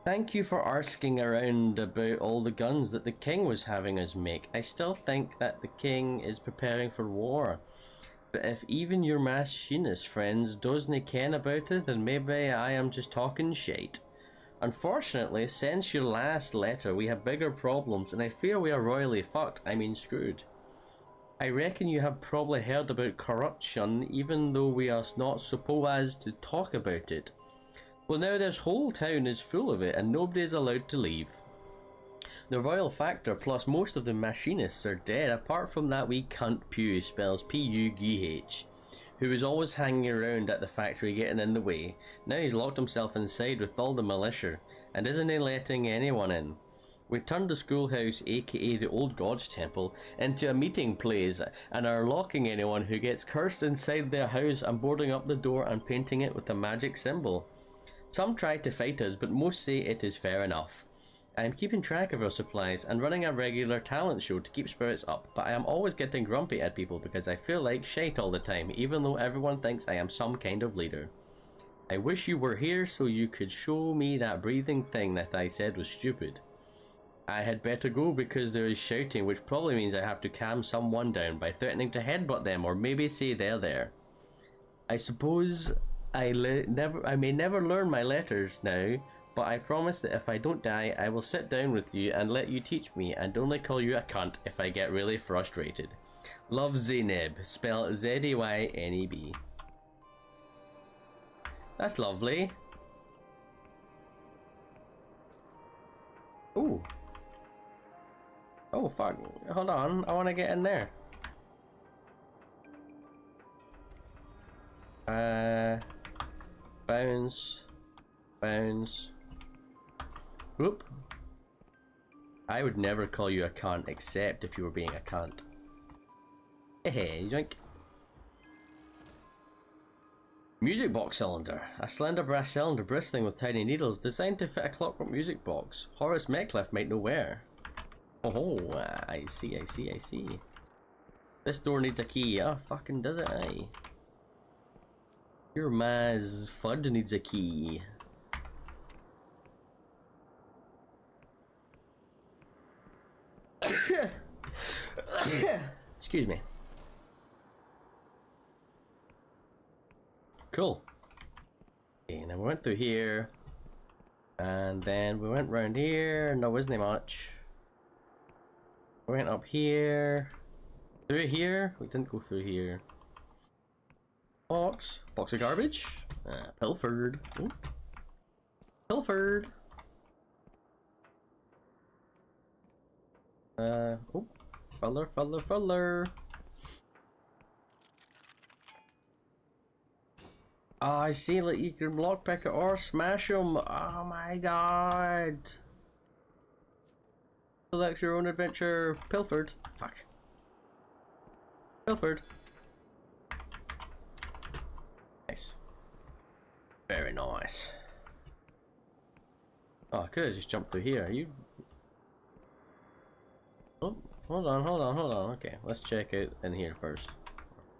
Thank you for asking around about all the guns that the king was having us make. I still think that the king is preparing for war. But if even your machinist friends doesn't ken about it, then maybe I am just talking shite. Unfortunately, since your last letter, we have bigger problems, and I fear we are royally fucked, I mean screwed. I reckon you have probably heard about corruption, even though we are not supposed to talk about it. Well, now this whole town is full of it, and nobody is allowed to leave. The royal factor plus most of the machinists are dead, apart from that wee cunt Pew, spells P-U-G-H, who was always hanging around at the factory getting in the way. Now he's locked himself inside with all the militia, and isn't he letting anyone in? We turned the schoolhouse, aka the old god's temple, into a meeting place, and are locking anyone who gets cursed inside their house and boarding up the door and painting it with a magic symbol. Some try to fight us, but most say it is fair enough. I am keeping track of our supplies and running a regular talent show to keep spirits up, but I am always getting grumpy at people because I feel like shite all the time, even though everyone thinks I am some kind of leader. I wish you were here so you could show me that breathing thing that I said was stupid. I had better go because there is shouting, which probably means I have to calm someone down by threatening to headbutt them or maybe say they're there. I suppose I may never learn my letters now, but I promise that if I don't die, I will sit down with you and let you teach me and only call you a cunt if I get really frustrated. Love, Zayneb, spelled Z-A-Y-N-E-B. That's lovely. Ooh. Oh fuck, hold on, I want to get in there. Bounce. Bounce. Whoop. I would never call you a cunt except if you were being a cunt. Hey, yoink. Music box cylinder. A slender brass cylinder bristling with tiny needles designed to fit a clockwork music box. Horace MANClOCK might know where. Oh, I see, I see, I see. This door needs a key. Oh, fucking does it, aye. Your Maz Fudd needs a key. Excuse me. Cool. Okay, now we went through here. And then we went round here. No, wasn't much. We went up here. Through here? We didn't go through here. Box. Box of garbage. Pilfered. Ooh. Pilfered. Oh. Fuller. Oh, I see, like, you can lockpick it or smash them. Oh my god. Select your own adventure. Pilfered. Fuck. Pilfered. Nice. Very nice. Oh, I could have just jumped through here. You... Oh, hold on. Okay, let's check out in here first.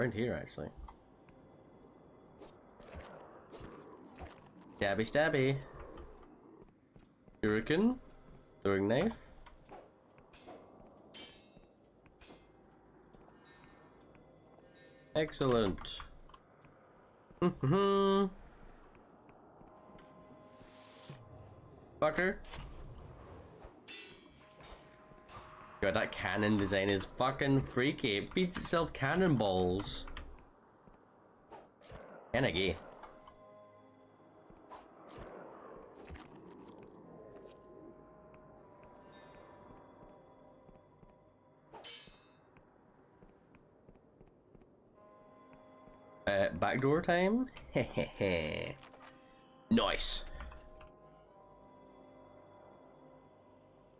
Around here, actually. Stabby. Shuriken. Throwing knife. Excellent. Fucker. God, that cannon design is fucking freaky. It beats itself cannonballs. Kinda gay. Backdoor time? Hehehe. Nice.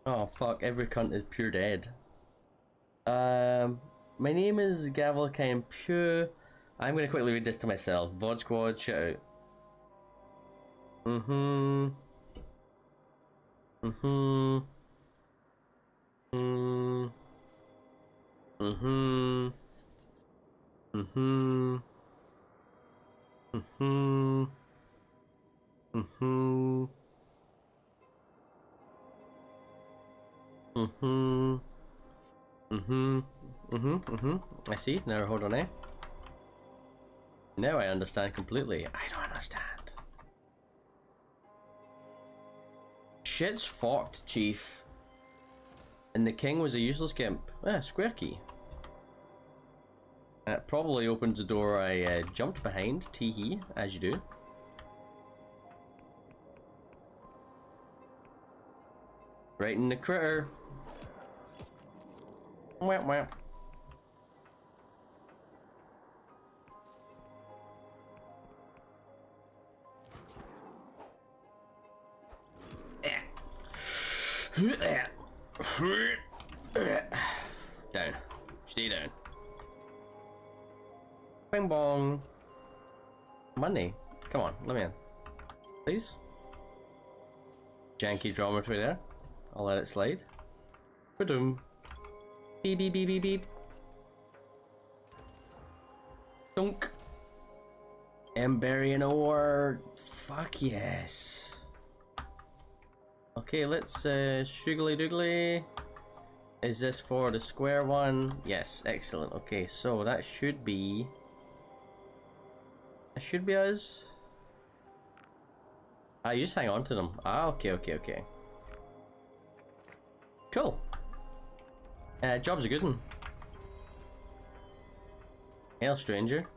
Oh fuck, every cunt is pure dead. My name is Gavelkind Pure. I'm gonna quickly read this to myself. VOD Squad, shout out. I see. Now hold on, eh? Now I understand completely. I don't understand. Shit's fucked, Chief. And the king was a useless gimp. Ah, square key. That probably opens the door I jumped behind. Teehee, as you do. Right in the critter. Wham wham. Down. Stay down. Bing bong. Money. Come on, let me in. Please. Janky geometry there. I'll let it slide. Ba-doom. Beep beep beep beep beep. Dunk. Emberian ore. Fuck yes. Okay, let's shoogly doogly. Is this for the square one? Yes, excellent. Okay, so that should be... That should be us. Ah, you just hang on to them. Ah, okay. Cool. Job's a good one. Hail, stranger.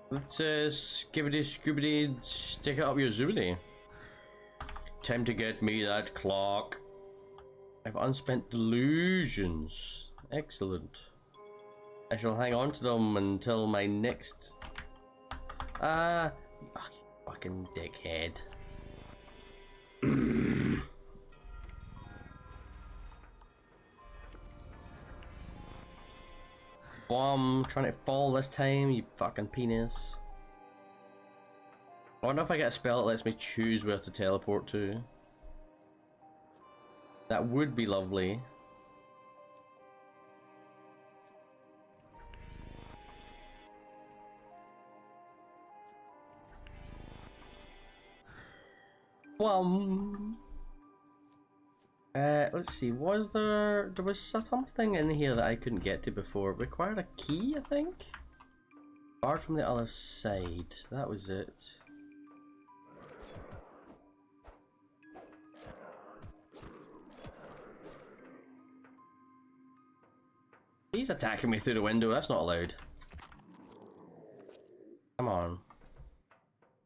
Let's skibbity scoobity stick it up your zoobity. Time to get me that clock. I've unspent delusions. Excellent. I shall hang on to them until my next... you fucking dickhead. Trying to fall this time, you fucking penis. I wonder if I get a spell that lets me choose where to teleport to. That would be lovely. Let's see, there was something in here that I couldn't get to before. It required a key, I think? Barred from the other side, that was it. He's attacking me through the window, that's not allowed. Come on.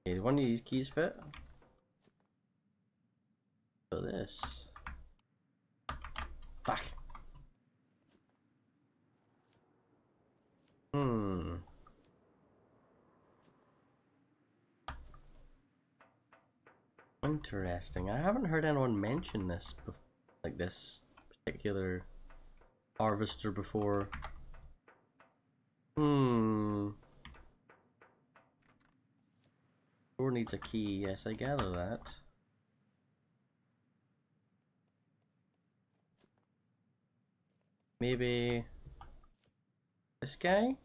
Okay, one of these keys fit? For this. Fuck. Interesting. I haven't heard anyone mention this like this particular harvester before. Door needs a key, yes, I gather that. Maybe this guy?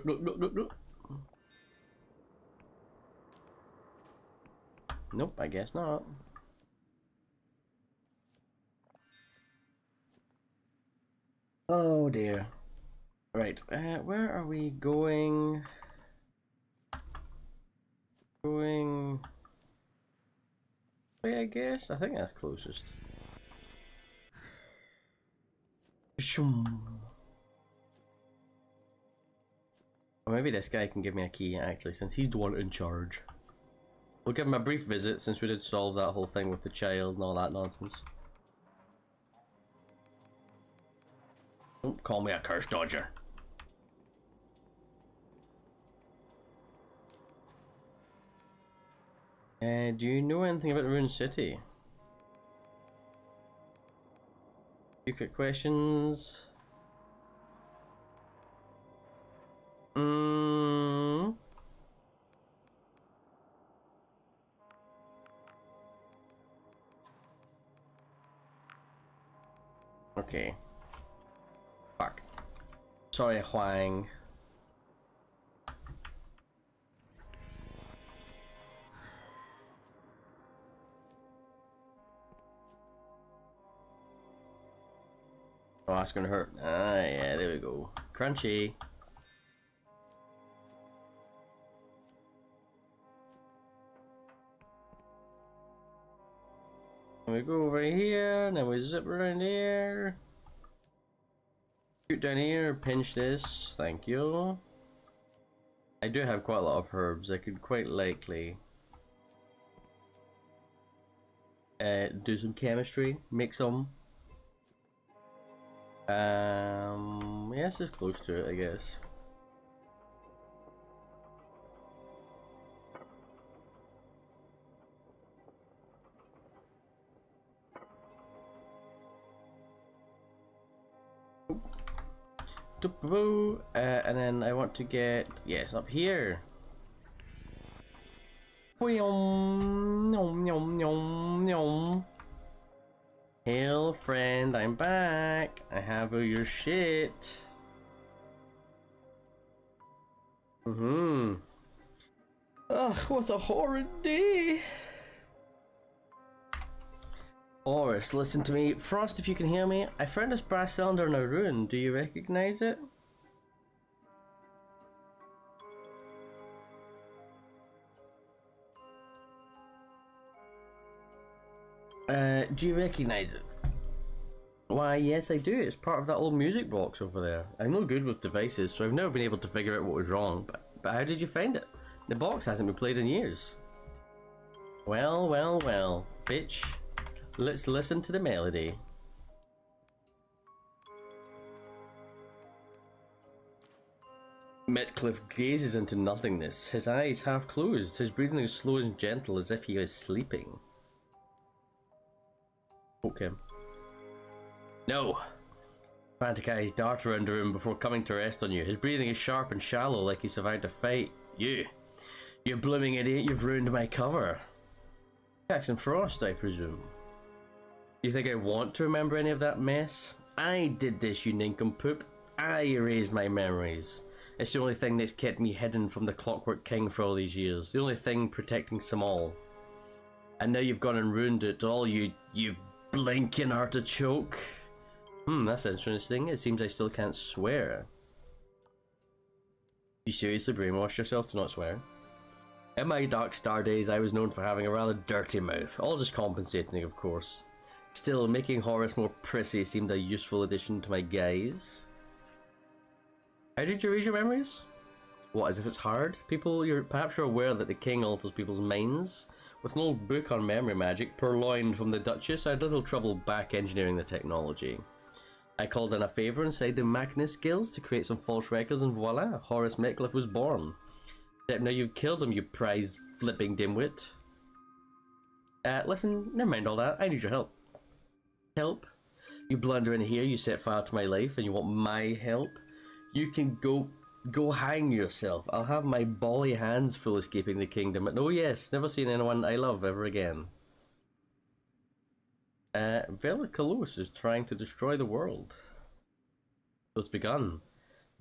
No. Nope, I guess not. Oh dear. Right, where are we going? Going... Wait, I guess? I think that's closest. Or maybe this guy can give me a key, actually, since he's the one in charge. We'll give him a brief visit, since we did solve that whole thing with the child and all that nonsense. Don't call me a curse dodger. Do you know anything about the Ruined City? Secret questions? Okay. Fuck. Sorry, Huang. Oh, that's gonna hurt. Ah, yeah, there we go. Crunchy. And we go over here, and then we zip around here. Shoot down here, pinch this, thank you. I do have quite a lot of herbs, I could quite likely do some chemistry, make some. Yeah, it's just close to it, I guess. And then I want to get, yes, up here. Hail, friend, I'm back. I have all your shit. Ugh, what a horrid day. Oris, listen to me. Frost, if you can hear me, I found this brass cylinder in a ruin. Do you recognize it? Do you recognize it? Why, yes I do. It's part of that old music box over there. I'm no good with devices, so I've never been able to figure out what was wrong. But how did you find it? The box hasn't been played in years. Well, bitch. Let's listen to the melody. MANClOCK gazes into nothingness, his eyes half closed, his breathing as slow and gentle as if he was sleeping. Poke him. No! Frantic eyes dart around the room before coming to rest on you. His breathing is sharp and shallow, like he survived a fight. You blooming idiot, you've ruined my cover. Jackson Frost, I presume. You think I want to remember any of that mess? I did this, you nincompoop. I erased my memories. It's the only thing that's kept me hidden from the Clockwork King for all these years. The only thing protecting Samal. And now you've gone and ruined it all, you blinking artichoke. That's interesting. It seems I still can't swear. You seriously brainwashed yourself to not swear? In my Dark Star days, I was known for having a rather dirty mouth. All just compensating, of course. Still, making Horace more prissy seemed a useful addition to my guise. How did you erase your memories? What, as if it's hard? Perhaps you're aware that the king alters people's minds. With an old book on memory magic purloined from the Duchess, I had little trouble back engineering the technology. I called in a favour inside the Magnus Guilds to create some false records, and voila, Horace MANClOCK was born. Except now you've killed him, you prized flipping dimwit. Listen, never mind all that, I need your help. Help? You blunder in here, you set fire to my life, and you want my help? You can go hang yourself. I'll have my bally hands full escaping the kingdom. Oh yes, never seen anyone I love ever again. Vela is trying to destroy the world. So it's begun.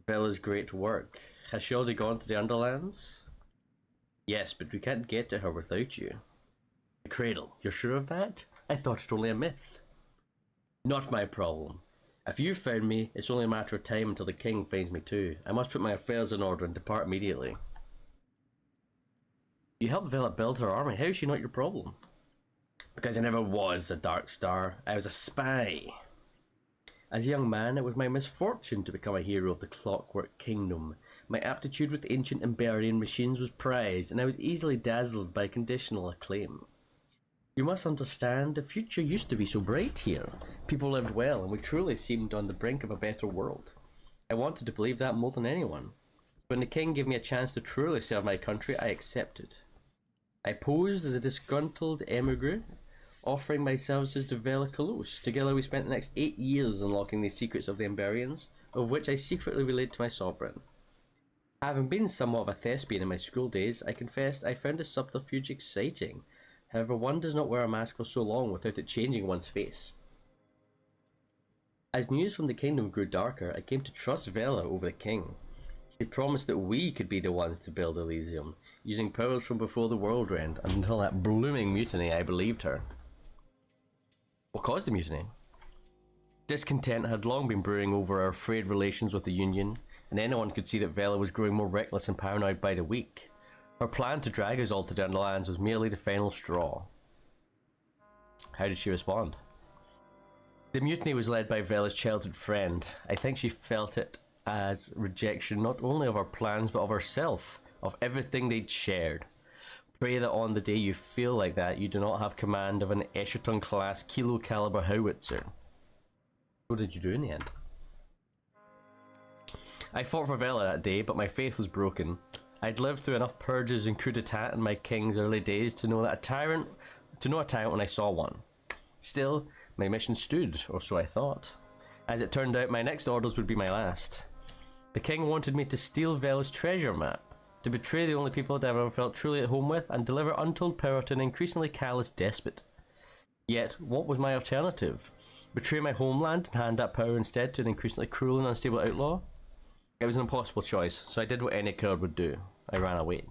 Vela's great work. Has she already gone to the Underlands? Yes, but we can't get to her without you. The cradle, you're sure of that? I thought it only a myth. Not my problem. If you found me, it's only a matter of time until the king finds me too. I must put my affairs in order and depart immediately. You helped Vela build her army. How is she not your problem? Because I never was a Dark Star. I was a spy. As a young man, it was my misfortune to become a hero of the Clockwork Kingdom. My aptitude with ancient Emberian machines was prized, and I was easily dazzled by conditional acclaim. You must understand, the future used to be so bright here. People lived well, and we truly seemed on the brink of a better world. I wanted to believe that more than anyone. When the king gave me a chance to truly serve my country, I accepted. I posed as a disgruntled emigre, offering my services to Vela. Together we spent the next 8 years unlocking the secrets of the Emberians, of which I secretly relayed to my sovereign. Having been somewhat of a thespian in my school days, I confessed I found the subterfuge exciting. However, one does not wear a mask for so long without it changing one's face. As news from the kingdom grew darker, I came to trust Vela over the king. She promised that we could be the ones to build Elysium, using powers from before the world end, and until that blooming mutiny I believed her. What caused the mutiny? Discontent had long been brewing over our frayed relations with the Union, and anyone could see that Vela was growing more reckless and paranoid by the week. Her plan to drag us all to the Underlands was merely the final straw. How did she respond? The mutiny was led by Vela's childhood friend. I think she felt it as rejection not only of our plans but of herself, of everything they'd shared. Pray that on the day you feel like that, you do not have command of an Escherton class kilo caliber howitzer. What did you do in the end? I fought for Vela that day, but my faith was broken. I'd lived through enough purges and coup d'etat in my king's early days to know a tyrant when I saw one. Still, my mission stood, or so I thought. As it turned out, my next orders would be my last. The king wanted me to steal Vela's treasure map, to betray the only people I'd ever felt truly at home with, and deliver untold power to an increasingly callous despot. Yet, what was my alternative? Betray my homeland and hand that power instead to an increasingly cruel and unstable outlaw? It was an impossible choice, so I did what any coward would do. I ran away.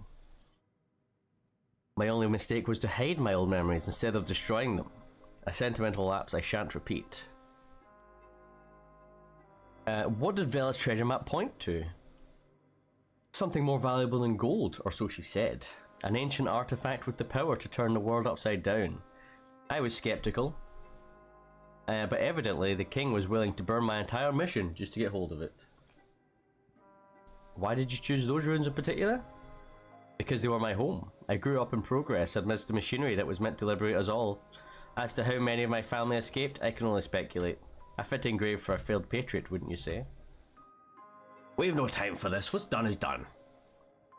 My only mistake was to hide my old memories instead of destroying them. A sentimental lapse I shan't repeat. What did Vela's treasure map point to? Something more valuable than gold, or so she said. An ancient artifact with the power to turn the world upside down. I was skeptical. But evidently the king was willing to burn my entire mission just to get hold of it. Why did you choose those ruins in particular? Because they were my home. I grew up in progress amidst the machinery that was meant to liberate us all. As to how many of my family escaped, I can only speculate. A fitting grave for a failed patriot, wouldn't you say? We've no time for this. What's done is done.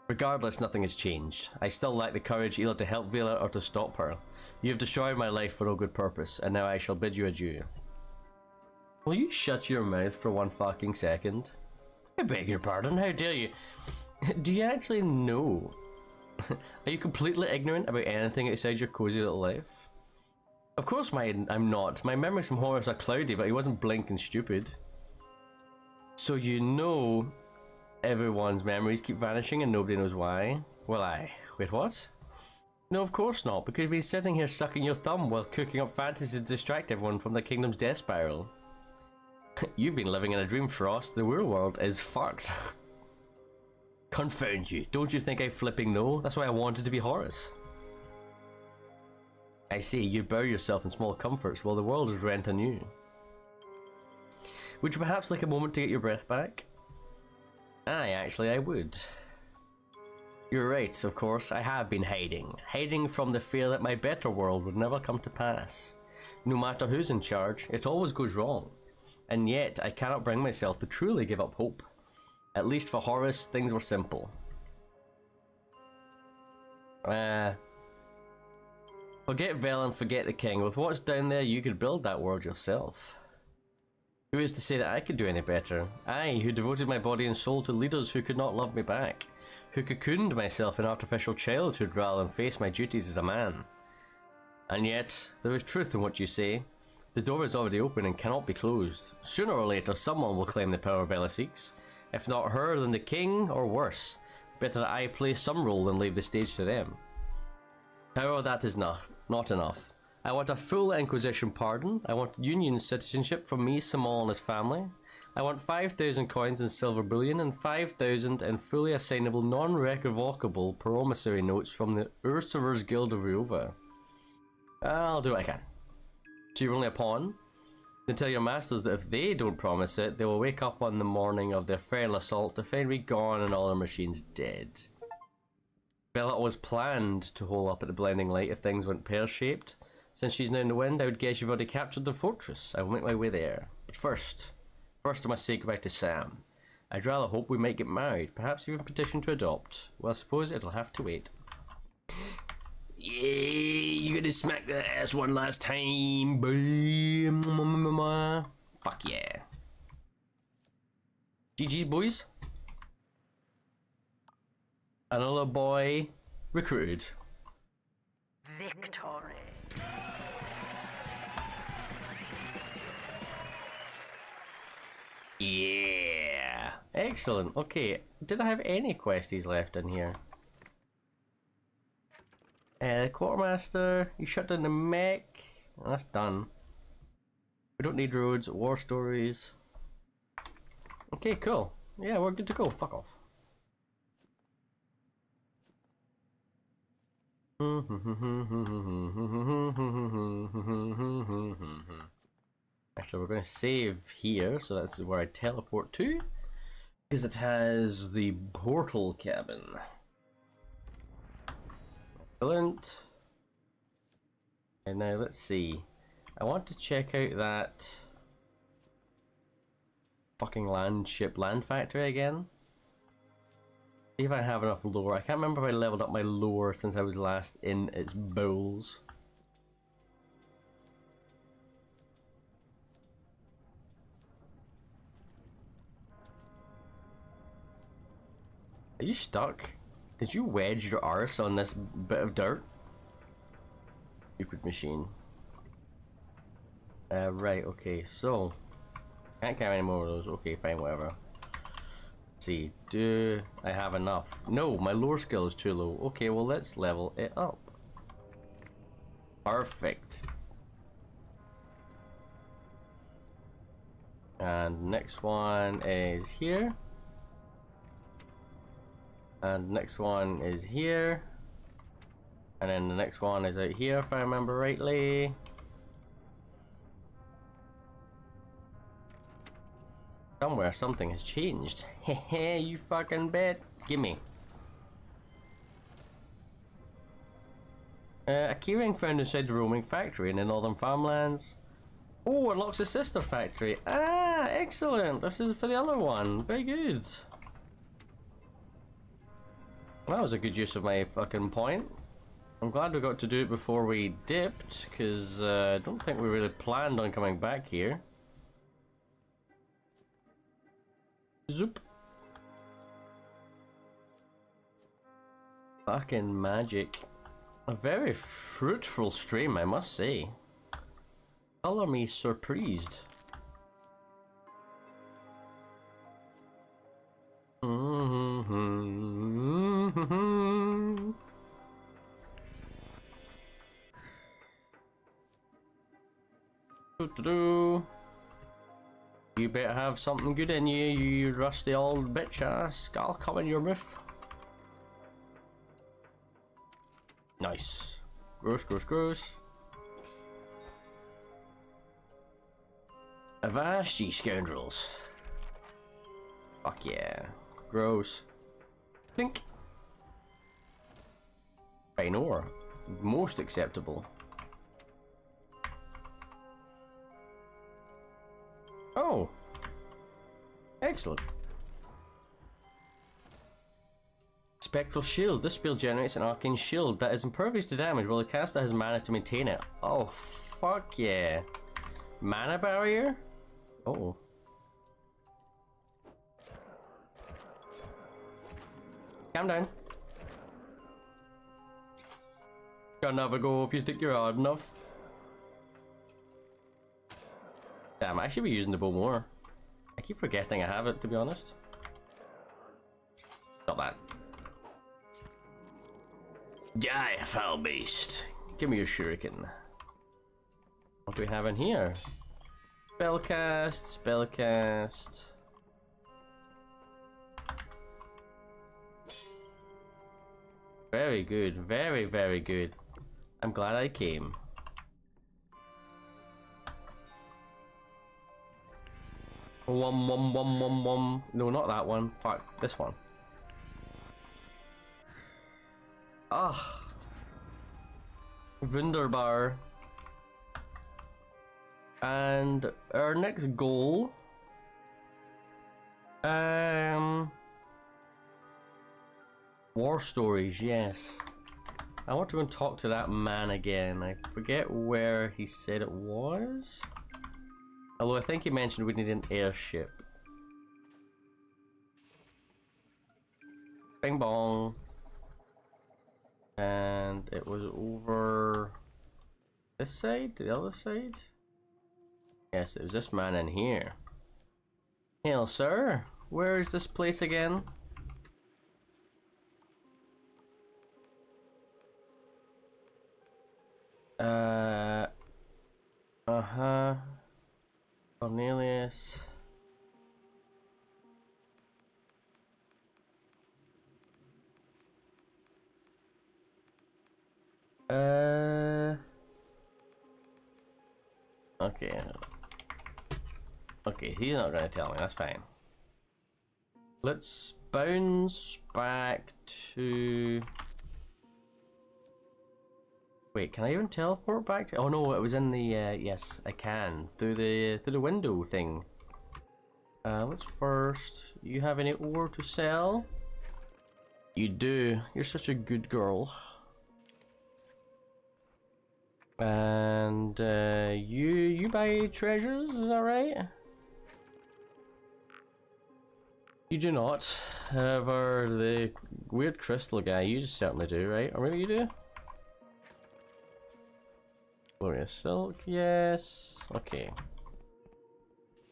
Regardless, nothing has changed. I still lack the courage either to help Vela or to stop her. You have destroyed my life for no good purpose, and now I shall bid you adieu. Will you shut your mouth for one fucking second? I beg your pardon, how dare you? Do you actually know? Are you completely ignorant about anything outside your cozy little life? Of course I'm not. My memories from Horace are cloudy, but he wasn't blinking stupid. So you know everyone's memories keep vanishing and nobody knows why? Well, wait, what? No, of course not, because you've been sitting here sucking your thumb while cooking up fantasies to distract everyone from the kingdom's death spiral. You've been living in a dream, Frost. The real world is fucked. Confound you. Don't you think I flipping know? That's why I wanted to be Horace. I see, you bury yourself in small comforts while the world is rent anew. Would you perhaps like a moment to get your breath back? Aye, actually I would. You're right, of course, I have been hiding. Hiding from the fear that my better world would never come to pass. No matter who's in charge, it always goes wrong. And yet, I cannot bring myself to truly give up hope. At least for Horace, things were simple. Forget Vel and forget the king. With what's down there, you could build that world yourself. Who is to say that I could do any better? I, who devoted my body and soul to leaders who could not love me back. Who cocooned myself in artificial childhood rather than face my duties as a man. And yet, there is truth in what you say. The door is already open and cannot be closed. Sooner or later, someone will claim the power Bella seeks. If not her, then the king, or worse. Better that I play some role than leave the stage to them. However, that is not enough. I want a full Inquisition pardon. I want Union citizenship from me, Simon, and his family. I want 5,000 coins in silver bullion and 5,000 in fully assignable, non-revocable promissory notes from the Usurers Guild of Riova. I'll do what I can. So you're only a pawn? Then tell your masters that if they don't promise it, they will wake up on the morning of their final assault to find me gone and all their machines dead. Bella always planned to hole up at the blinding light if things went pear-shaped. Since she's now in the wind, I would guess you've already captured the fortress. I will make my way there. But first I must say goodbye to Sam. I'd rather hope we might get married, perhaps even petition to adopt. Well, I suppose it'll have to wait. Yay, you gonna smack that ass one last time, boom. Fuck yeah. GG's, boys. Another boy recruited. Victory. Yeah. Excellent. Okay. Did I have any questies left in here? Quartermaster, you shut down the mech. That's done. We don't need roads, war stories. Okay, cool. Yeah, we're good to go. Fuck off. Actually, we're going to save here, so that's where I teleport to, because it has the portal cabin. Excellent. And now let's see. I want to check out that fucking land factory again. See if I have enough lore. I can't remember if I leveled up my lore since I was last in its bowls. Are you stuck? Did you wedge your arse on this bit of dirt? Stupid machine. Right, okay, so can't carry any more of those. Okay, fine, whatever. Let's see, do I have enough? No, my lore skill is too low. Okay, well let's level it up. Perfect. And next one is here. And the next one is here. And then the next one is out here, if I remember rightly. Somewhere something has changed. Hehe, you fucking bet. Gimme. A keyring found inside the roaming factory in the northern farmlands. Oh, unlocks a sister factory. Ah, excellent. This is for the other one. Very good. That was a good use of my fucking point. I'm glad we got to do it before we dipped, because I don't think we really planned on coming back here. Zoop. Fucking magic. A very fruitful stream, I must say. Color me surprised. You better have something good in you, you rusty old bitch. I'll come in your mouth. Nice. Gross, gross, gross. Avast, ye scoundrels. Fuck yeah. Gross. Think. Binor. Most acceptable. Oh. Excellent. Spectral shield. This spell generates an arcane shield that is impervious to damage while the caster has mana to maintain it. Oh, fuck yeah. Mana barrier? Oh. Calm down. Gonna have a go if you think you're hard enough. Damn, I should be using the bow more. I keep forgetting I have it, to be honest. Not bad. Die, foul beast. Give me your shuriken. What do we have in here? Spellcast, spellcast. Very good, very, very good. I'm glad I came. Wum. No, not that one. Fuck, this one. Ah. Wunderbar. And our next goal. War stories, yes. I want to go and talk to that man again. I forget where he said it was. Although I think he mentioned we need an airship. Bing bong. And it was over this side? The other side? Yes, it was this man in here. Hail, sir. Where is this place again? Cornelius. Okay. Okay, he's not gonna tell me, that's fine. Let's bounce back to... Wait, can I even teleport back to... Oh no, it was in the, yes, I can. Through the window thing. Let's first... You have any ore to sell? You do. You're such a good girl. And, you buy treasures, is that right? You do not. However, the weird crystal guy, you certainly do, right? Or maybe you do? Glorious silk, yes. Okay.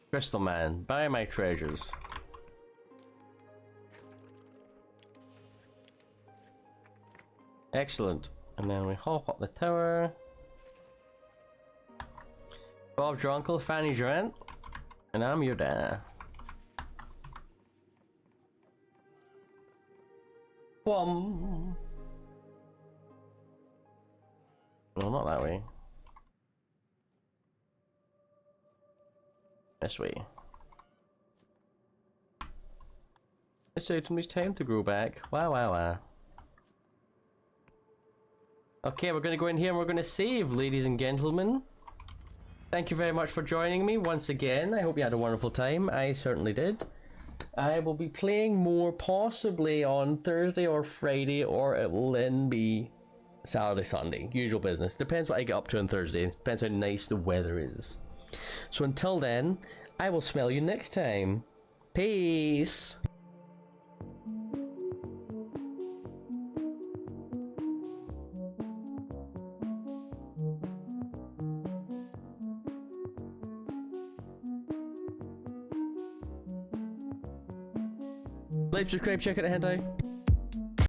Crystal man, buy my treasures. Excellent. And then we hop up the tower. Bob's your uncle, Fanny's your aunt, and I'm your dad. No, not that way. This way. It's certainly time to grow back. Wow. Okay, we're gonna go in here and we're gonna save, ladies and gentlemen. Thank you very much for joining me once again. I hope you had a wonderful time. I certainly did. I will be playing more possibly on Thursday or Friday, or it will then be Saturday, Sunday. Usual business. Depends what I get up to on Thursday. Depends how nice the weather is. So until then, I will smell you next time. Peace. Like, subscribe, check out the hentai.